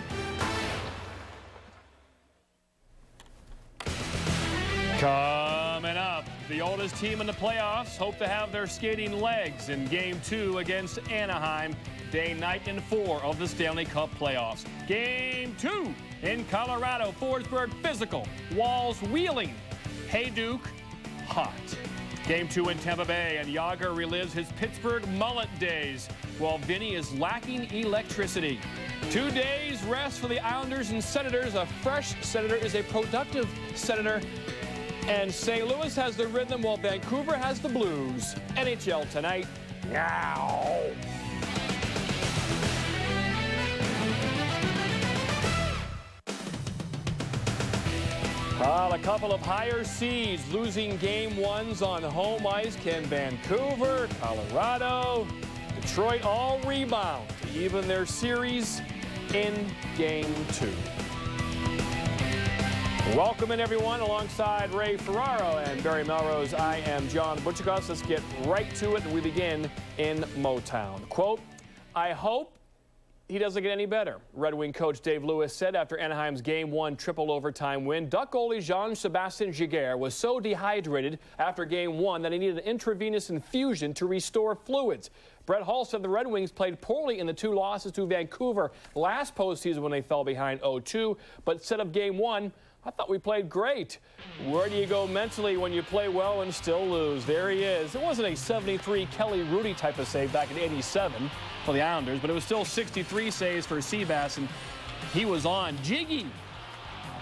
Coming up, the oldest team in the playoffs hope to have their skating legs in Game 2 against Anaheim, day, night, and 4 of the Stanley Cup playoffs. Game 2 in Colorado, Forsberg physical, Walls wheeling, Hayduke hot. Game 2 in Tampa Bay, and Yager relives his Pittsburgh mullet days, while Vinny is lacking electricity. 2 days rest for the Islanders and Senators. A fresh Senator is a productive Senator. And St. Louis has the rhythm while Vancouver has the blues. NHL tonight. Now. A couple of higher seeds losing game ones on home ice. Can Vancouver, Colorado, Detroit all rebound to even their series in game 2? Welcome in, everyone, alongside Ray Ferraro and Barry Melrose. I am John Butchikoff. Let's get right to it, and we begin in Motown. Quote, "I hope he doesn't get any better," Red Wing coach Dave Lewis said after Anaheim's Game 1 triple overtime win. Duck goalie Jean-Sébastien Giguère was so dehydrated after Game 1 that he needed an intravenous infusion to restore fluids. Brett Hull said the Red Wings played poorly in the 2 losses to Vancouver last postseason when they fell behind 0-2, but instead of Game 1, "I thought we played great." Where do you go mentally when you play well and still lose? There he is. It wasn't a 73 Kelly Rudy type of save back in '87 for the Islanders, but it was still 63 saves for Seabass, and he was on. Jiggy.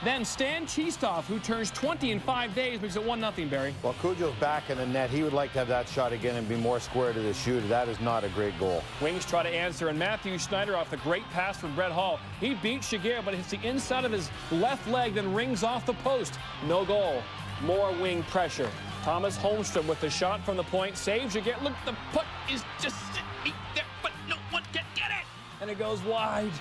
Then Stan Cheestoff, who turns 20 in 5 days, makes it 1-0, Barry. Well, Cujo's back in the net. He would like to have that shot again and be more square to the shooter. That is not a great goal. Wings try to answer, and Matthew Schneider off the great pass from Brett Hull. He beat Giguère, but it hits the inside of his left leg, then rings off the post. No goal. More Wing pressure. Thomas Holmstrom with the shot from the point. Saves Giguère. Look, the puck is just sitting there, but no one can get it. And it goes wide.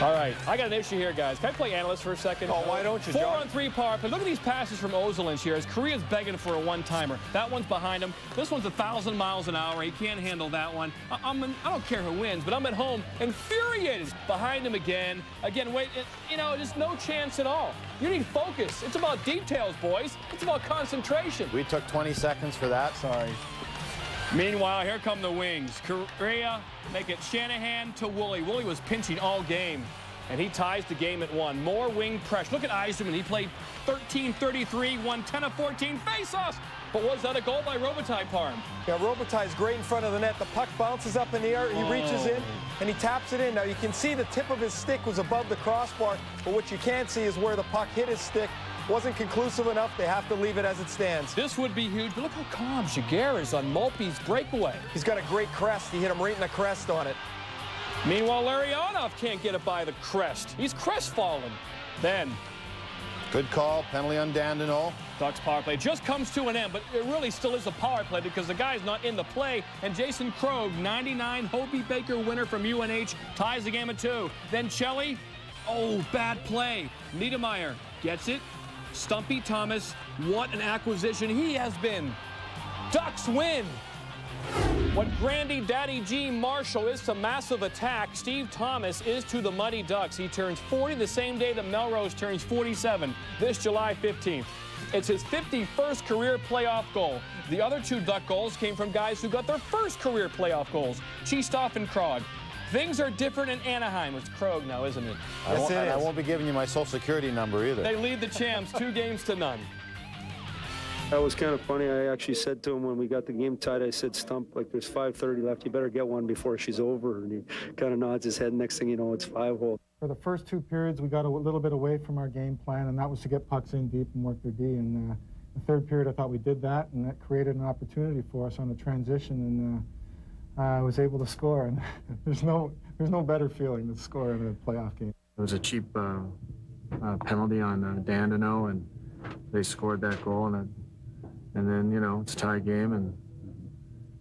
All right, I got an issue here, guys. Can I play analyst for a second? Oh, why don't you, John? 4-on-3 power play. Look at these passes from Ozolinsh here as Korea's begging for a one-timer. That one's behind him. This one's 1,000 miles an hour. He can't handle that one. I don't care who wins, but I'm at home infuriated. Behind him again. Again, wait, just no chance at all. You need focus. It's about details, boys. It's about concentration. We took 20 seconds for that. Sorry. Meanwhile, here come the Wings. Korea make it Shanahan to Woolley. Woolley was pinching all game, and he ties the game at 1. More Wing pressure. Look at Yzerman. He played 13-33, won 10 of 14 face-offs. But was that a goal by Robitaille, Parm? Yeah, Robitaille's great in front of the net. The puck bounces up in the air. He reaches in, and he taps it in. Now, you can see the tip of his stick was above the crossbar, but what you can't see is where the puck hit his stick. Wasn't conclusive enough. They have to leave it as it stands. This would be huge, but look how calm Giguère is on Maltby's breakaway. He's got a great crest. He hit him right in the crest on it. Meanwhile, Larionov can't get it by the crest. He's crestfallen. Then. Good call. Penalty on Dandenault. Ducks power play just comes to an end, but it really still is a power play because the guy's not in the play. And Jason Krogh, 99 Hobie Baker winner from UNH, ties the game at 2. Then Chelly. Oh, bad play. Niedermeyer gets it. Stumpy Thomas, what an acquisition he has been. Ducks win. What Grandy Daddy G Marshall is to massive attack, Steve Thomas is to the Muddy Ducks. He turns 40 the same day that Melrose turns 47, this July 15th. It's his 51st career playoff goal. The other 2 Duck goals came from guys who got their first career playoff goals, Cheestoff and Krogh. Things are different in Anaheim. It's Krogh now, isn't it? I won't be giving you my social security number either. They lead the champs 2-0. That was kind of funny. I actually said to him when we got the game tied, I said, Stump, like there's 5:30 left. You better get one before she's over. And he kind of nods his head. Next thing you know, it's 5-hole. For the first 2 periods, we got a little bit away from our game plan, and that was to get pucks in deep and work their D. And the 3rd period, I thought we did that, and that created an opportunity for us on the transition. And I was able to score, and there's no better feeling than score in a playoff game. It was a cheap penalty on Dandenault, and they scored that goal, and then it's a tie game, and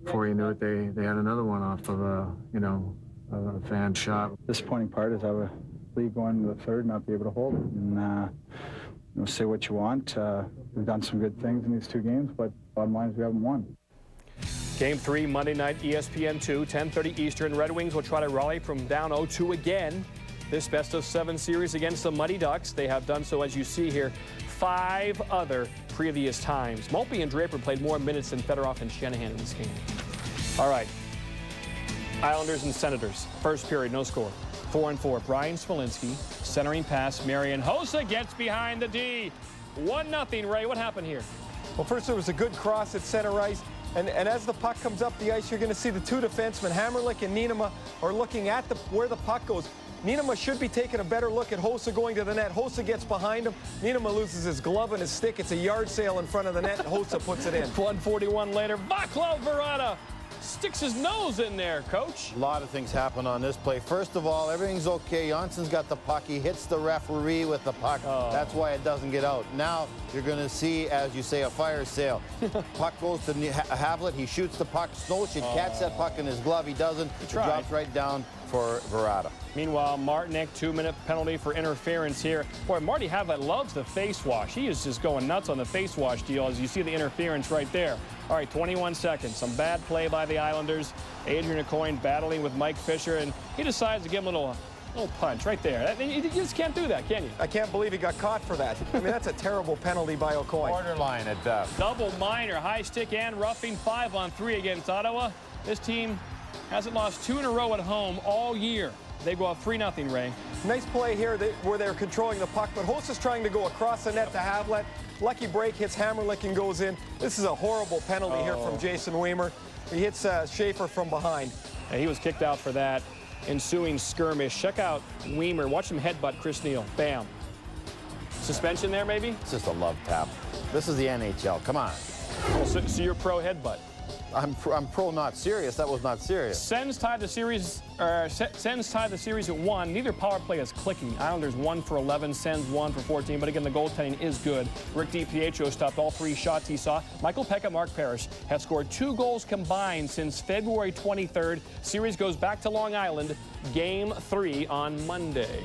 before you knew it, they had another one off of a fan shot. Disappointing part is have a lead going to the 3rd, not be able to hold it, and say what you want. We've done some good things in these 2 games, but bottom line is we haven't won. Game 3, Monday night, ESPN 2, 10:30 Eastern. Red Wings will try to rally from down 0-2 again. This best-of-7 series against the Muddy Ducks. They have done so, as you see here, 5 other previous times. Maltby and Draper played more minutes than Fedorov and Shanahan in this game. All right. Islanders and Senators. First period, no score. 4-4. Brian Smolinski, centering pass. Marian Hossa gets behind the D. 1-0, Ray. What happened here? Well, first there was a good cross at center ice. And as the puck comes up the ice, you're going to see the 2 defensemen, Hammerlick and Niinema, are looking at where the puck goes. Niinema should be taking a better look at Hossa going to the net. Hossa gets behind him. Niinema loses his glove and his stick. It's a yard sale in front of the net, and Hossa puts it in. 1:41 later, Vaclav Varada sticks his nose in there, Coach. A lot of things happen on this play. First of all, everything's okay. Jansson's got the puck. He hits the referee with the puck. That's why it doesn't get out. Now you're going to see, as you say, a fire sale. Puck goes to Havlet. He shoots the puck. Snow should catch that puck in his glove. He doesn't. It drops right down for Verada. Meanwhile, Martinick, 2-minute penalty for interference here. Boy, Marty Havlet loves the face wash. He is just going nuts on the face wash deal, as you see the interference right there. All right, 21 seconds. Some bad play by the Islanders. Adrian Aucoin battling with Mike Fisher, and he decides to give him a little punch right there. You just can't do that, can you? I can't believe he got caught for that. I mean, that's a terrible penalty by Aucoin. Borderline at best. Double minor, high stick and roughing, 5-on-3 against Ottawa. This team hasn't lost 2 in a row at home all year. They go up 3-0, Ray. Nice play here where they're controlling the puck, but Host is trying to go across the net to Havlet. Lucky break, hits Hammerlick and goes in. This is a horrible penalty here from Jason Weimer. He hits Schaefer from behind. And he was kicked out for that ensuing skirmish. Check out Weimer. Watch him headbutt Chris Neal. Bam. Suspension there, maybe? It's just a love tap. This is the NHL. Come on. Oh, so you're pro headbutt. I'm pro not serious. That was not serious. Sens tied the series. Sens tied the series at 1. Neither power play is clicking. Islanders 1 for 11. Sens 1 for 14. But again, the goaltending is good. Rick DiPietro stopped all 3 shots he saw. Michael Peck and Mark Parrish have scored 2 goals combined since February 23rd. Series goes back to Long Island. Game 3 on Monday.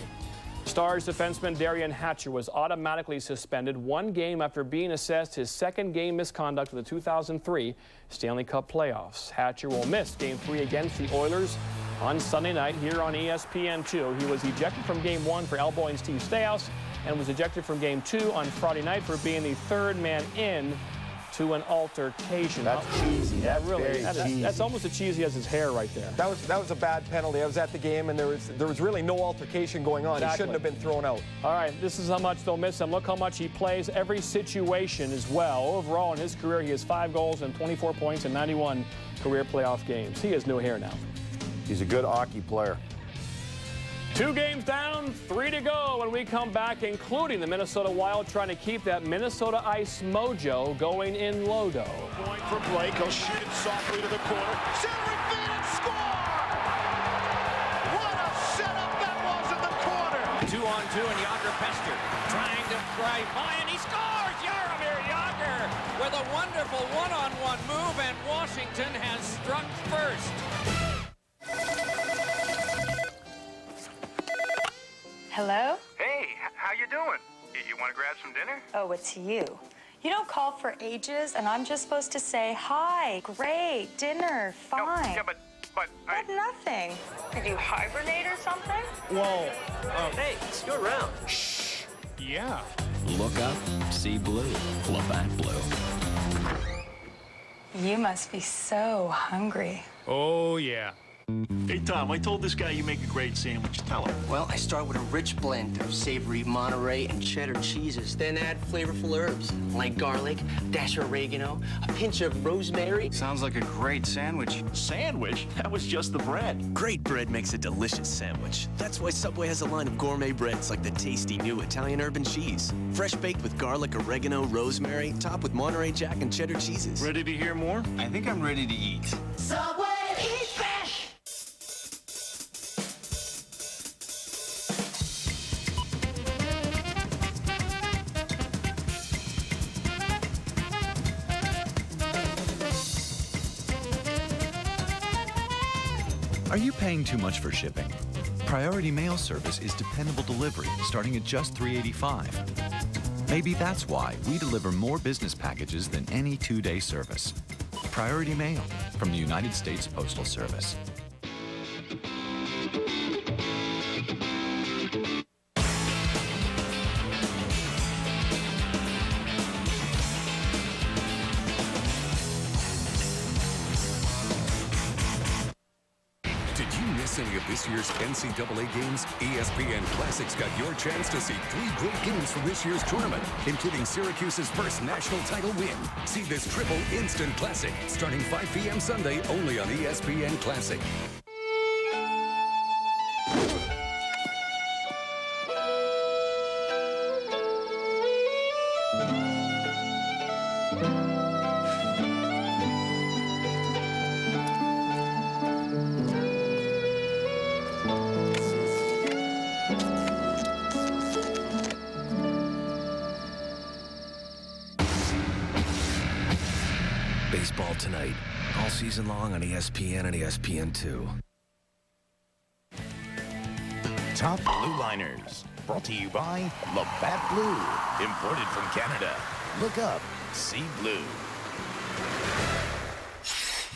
Stars defenseman Darian Hatcher was automatically suspended 1 game after being assessed his 2nd game misconduct of the 2003 Stanley Cup playoffs. Hatcher will miss Game 3 against the Oilers on Sunday night here on ESPN2. He was ejected from Game 1 for elbowing Steve Staios and was ejected from Game 2 on Friday night for being the 3rd man in to an altercation. That's cheesy. That's almost as cheesy as his hair right there. That was a bad penalty. I was at the game, and there was really no altercation going on. Exactly. He shouldn't have been thrown out. All right, this is how much they'll miss him. Look how much he plays every situation as well. Overall, in his career, he has 5 goals and 24 points in 91 career playoff games. He has no hair now. He's a good hockey player. 2 games down, 3 to go when we come back, including the Minnesota Wild trying to keep that Minnesota Ice mojo going in Lodo. Going for Blake, he'll shoot it softly to the corner. Centering feed and score! What a setup that was in the corner! 2-on-2 and Yager Pester trying to drive by, and he scores! Jaromir Yager with a wonderful one-on-one move, and Washington has struck first. Hello? Hey, how you doing? You want to grab some dinner? Oh, it's you. You don't call for ages, and I'm just supposed to say, hi, great, dinner, fine. No, yeah, but nothing. Did you hibernate or something? Whoa. Hey, screw around. Shh. Yeah. Look up, see blue. Labatt Blue. You must be so hungry. Oh, yeah. Hey, Tom, I told this guy you make a great sandwich. Tell him. Well, I start with a rich blend of savory Monterey and cheddar cheeses, then add flavorful herbs like garlic, dash of oregano, a pinch of rosemary. Sounds like a great sandwich. Sandwich? That was just the bread. Great bread makes a delicious sandwich. That's why Subway has a line of gourmet breads like the tasty new Italian urban cheese. Fresh baked with garlic, oregano, rosemary, topped with Monterey Jack and cheddar cheeses. Ready to hear more? I think I'm ready to eat. Subway, eat fresh! Are you paying too much for shipping? Priority Mail Service is dependable delivery starting at just $3.85. Maybe that's why we deliver more business packages than any 2-day service. Priority Mail from the United States Postal Service. Any of this year's NCAA games, ESPN Classics got your chance to see 3 great games from this year's tournament, including Syracuse's first national title win. See this triple instant classic starting 5 p.m. Sunday only on ESPN Classic. Referral tonight, all season long on ESPN and ESPN2. Top Blue Liners, brought to you by Labatt Blue, imported from Canada. Look up, see blue.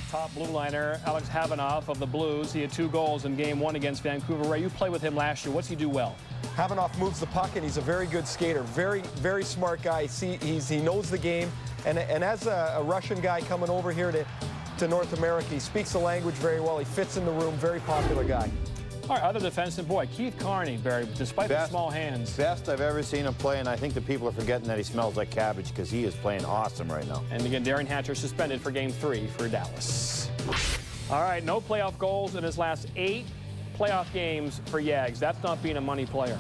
Top blue liner, Alex Havanoff of the Blues. He had 2 goals in Game 1 against Vancouver. Ray, you played with him last year. What's he do well? Havanoff moves the puck, and he's a very good skater. Very, very smart guy. He knows the game. And as a Russian guy coming over here to North America, he speaks the language very well. He fits in the room. Very popular guy. All right, other defenseman, boy, Keith Carney, Barry, despite the small hands. Best I've ever seen him play, and I think the people are forgetting that he smells like cabbage because he is playing awesome right now. And again, Darren Hatcher suspended for Game 3 for Dallas. All right, no playoff goals in his last 8 playoff games for Yags. That's not being a money player.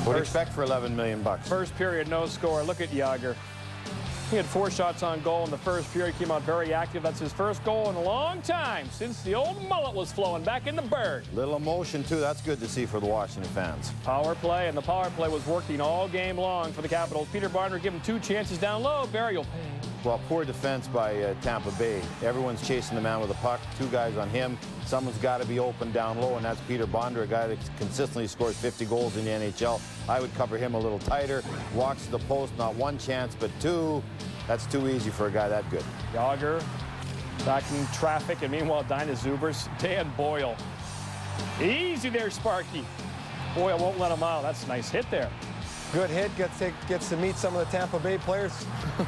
What do you expect for $11 million? First period, no score. Look at Jágr. He had 4 shots on goal in the first period. Came out very active. That's his first goal in a long time since the old mullet was flowing back in the Berg. Little emotion, too. That's good to see for the Washington fans. Power play, and the power play was working all game long for the Capitals. Peter Bondra gave him 2 chances down low. Barry will pay. Well, poor defense by Tampa Bay. Everyone's chasing the man with a puck. 2 guys on him. Someone's got to be open down low, and that's Peter Bondra, a guy that consistently scores 50 goals in the NHL. I would cover him a little tighter. Walks to the post, not 1 chance, but 2. That's too easy for a guy that good. Jágr back in traffic, and meanwhile, Dinah Zubers, Dan Boyle. Easy there, Sparky. Boyle won't let him out. That's a nice hit there. Good hit. Gets to meet some of the Tampa Bay players.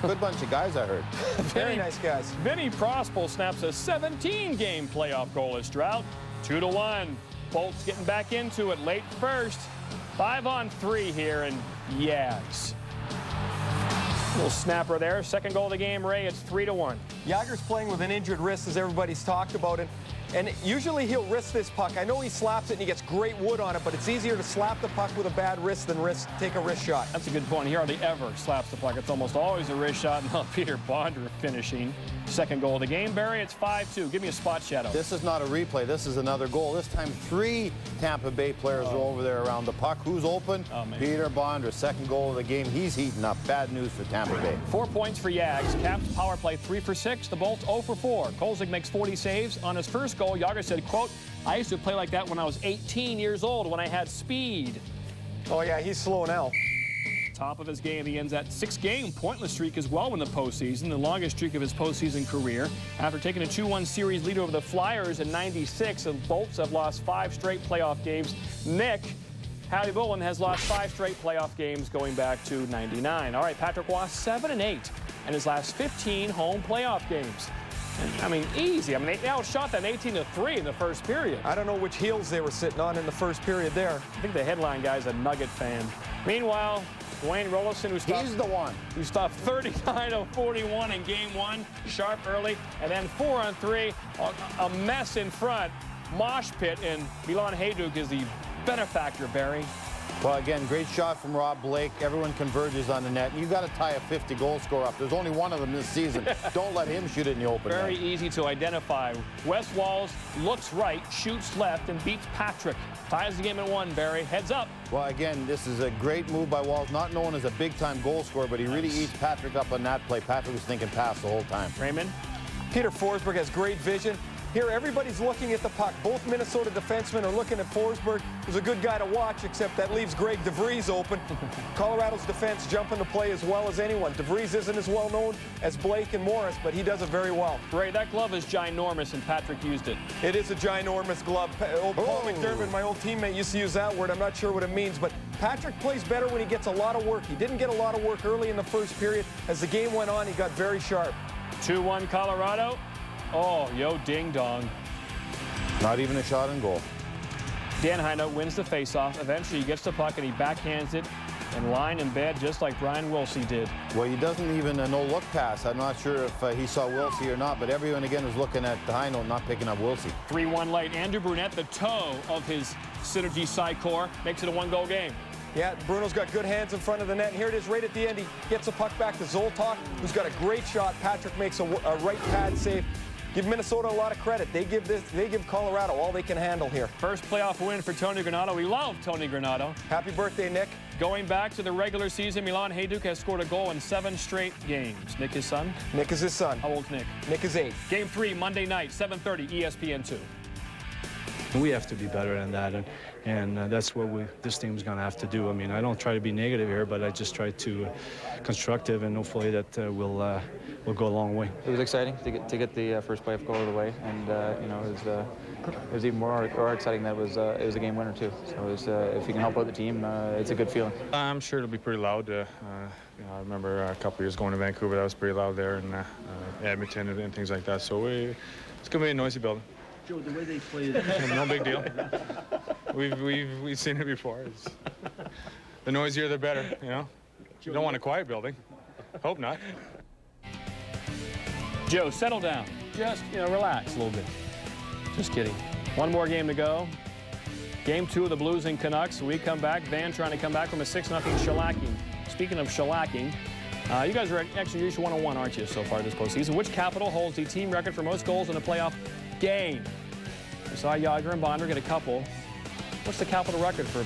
Good bunch of guys, I heard. Very nice guys. Vinny Prospel snaps a 17-game playoff goalless drought. 2-1. Bolts getting back into it late first. 5-on-3 here, and Yags. Little snapper there. Second goal of the game, Ray. It's 3-1. Jágr's playing with an injured wrist, as everybody's talked about it. And usually he'll wrist this puck. I know he slaps it and he gets great wood on it, but it's easier to slap the puck with a bad wrist than take a wrist shot. That's a good point. He hardly ever slaps the puck. It's almost always a wrist shot. Now Peter Bondra finishing. Second goal of the game, Barry. It's 5-2. Give me a spot shadow. This is not a replay. This is another goal. This time 3 Tampa Bay players are over there around the puck. Who's open? Peter Bondra. Second goal of the game. He's heating up. Bad news for Tampa Bay. 4 points for Yags. Caps power play 3 for 6. The Bolts 0 for 4. Kolzig makes 40 saves. On his first goal, Jágr said, quote, "I used to play like that when I was 18 years old when I had speed." Oh, yeah, he's slow now. Top of his game, he ends that 6-game pointless streak as well in the postseason, the longest streak of his postseason career. After taking a 2-1 series lead over the Flyers in '96, the Bolts have lost 5 straight playoff games. Nick Howie Bullen has lost 5 straight playoff games going back to '99. All right, Patrick Roy 7-8 in his last 15 home playoff games. I mean, easy. I mean, they outshot them 18-3 in the first period. I don't know which heels they were sitting on in the first period there. I think the headline guy's a Nugget fan. Meanwhile, Dwayne Rollison, who stopped 39 of 41 in Game 1, sharp early, and then 4-on-3, a mess in front. Mosh pit, and Milan Hajduk is the benefactor, Barry. Well, again, great shot from Rob Blake. Everyone converges on the net. You've got to tie a 50-goal score up. There's only one of them this season. Don't let him shoot it in the open. Very easy to identify. Wes Walz looks right, shoots left, and beats Patrick. Ties the game at 1, Barry. Heads up. Well, again, this is a great move by Walz. Not known as a big-time goal scorer, but he really eats Patrick up on that play. Patrick was thinking pass the whole time. Raymond? Peter Forsberg has great vision. Here, everybody's looking at the puck. Both Minnesota defensemen are looking at Forsberg, who's a good guy to watch, except that leaves Greg DeVries open. Colorado's defense jump into play as well as anyone. DeVries isn't as well known as Blake and Morris, but he does it very well. Ray, that glove is ginormous, and Patrick used it. It is a ginormous glove. Paul McDermott, my old teammate, used to use that word. I'm not sure what it means, but Patrick plays better when he gets a lot of work. He didn't get a lot of work early in the first period. As the game went on, he got very sharp. 2-1 Colorado. Oh, yo, ding-dong. Not even a shot on goal. Dan Heino wins the faceoff. Eventually, he gets the puck, and he backhands it and line in bed just like Brian Wilsey did. Well, he doesn't even a no-look pass. I'm not sure if he saw Wilsey or not, but everyone, again, was looking at Heino, not picking up Wilsey. 3-1 late. Andrew Brunette, the toe of his Synergy Psychor, makes it a 1-goal game. Yeah, Bruno's got good hands in front of the net. And here it is right at the end. He gets the puck back to Zoltok, who's got a great shot. Patrick makes a right pad save. give Minnesota a lot of credit. They give Colorado all they can handle here. First playoff win for Tony Granato. We love Tony Granato. Happy birthday, Nick. Going back to the regular season, Milan Hajduk has scored a goal in 7 straight games. Nick, his son? Nick is his son. How old's Nick? Nick is 8. Game 3, Monday night, 7:30, ESPN2. We have to be better than that, and that's what this team's going to have to do. I mean, I don't try to be negative here, but I just try to constructive, and hopefully that will go a long way. It was exciting to get the first playoff goal of the way, and you know, it was even more exciting that it was a game winner too. So it was, if you can help out the team, it's a good feeling. I'm sure it'll be pretty loud. You know, I remember a couple years going to Vancouver, that was pretty loud there, and Edmonton and things like that. So it's going to be a noisy building. Joe, the way they played, no big deal. We've seen it before. The noisier, the better. You know, you don't want a quiet building. Hope not. Joe, settle down. Just relax a little bit. Just kidding. One more game to go. Game 2 of the Blues and Canucks. We come back. Van trying to come back from a 6-0 shellacking. Speaking of shellacking, you guys are actually usually 1-1, aren't you, so far this postseason? Which capital holds the team record for most goals in a playoff game? We saw Yager and Bonder get a couple. What's the capital record for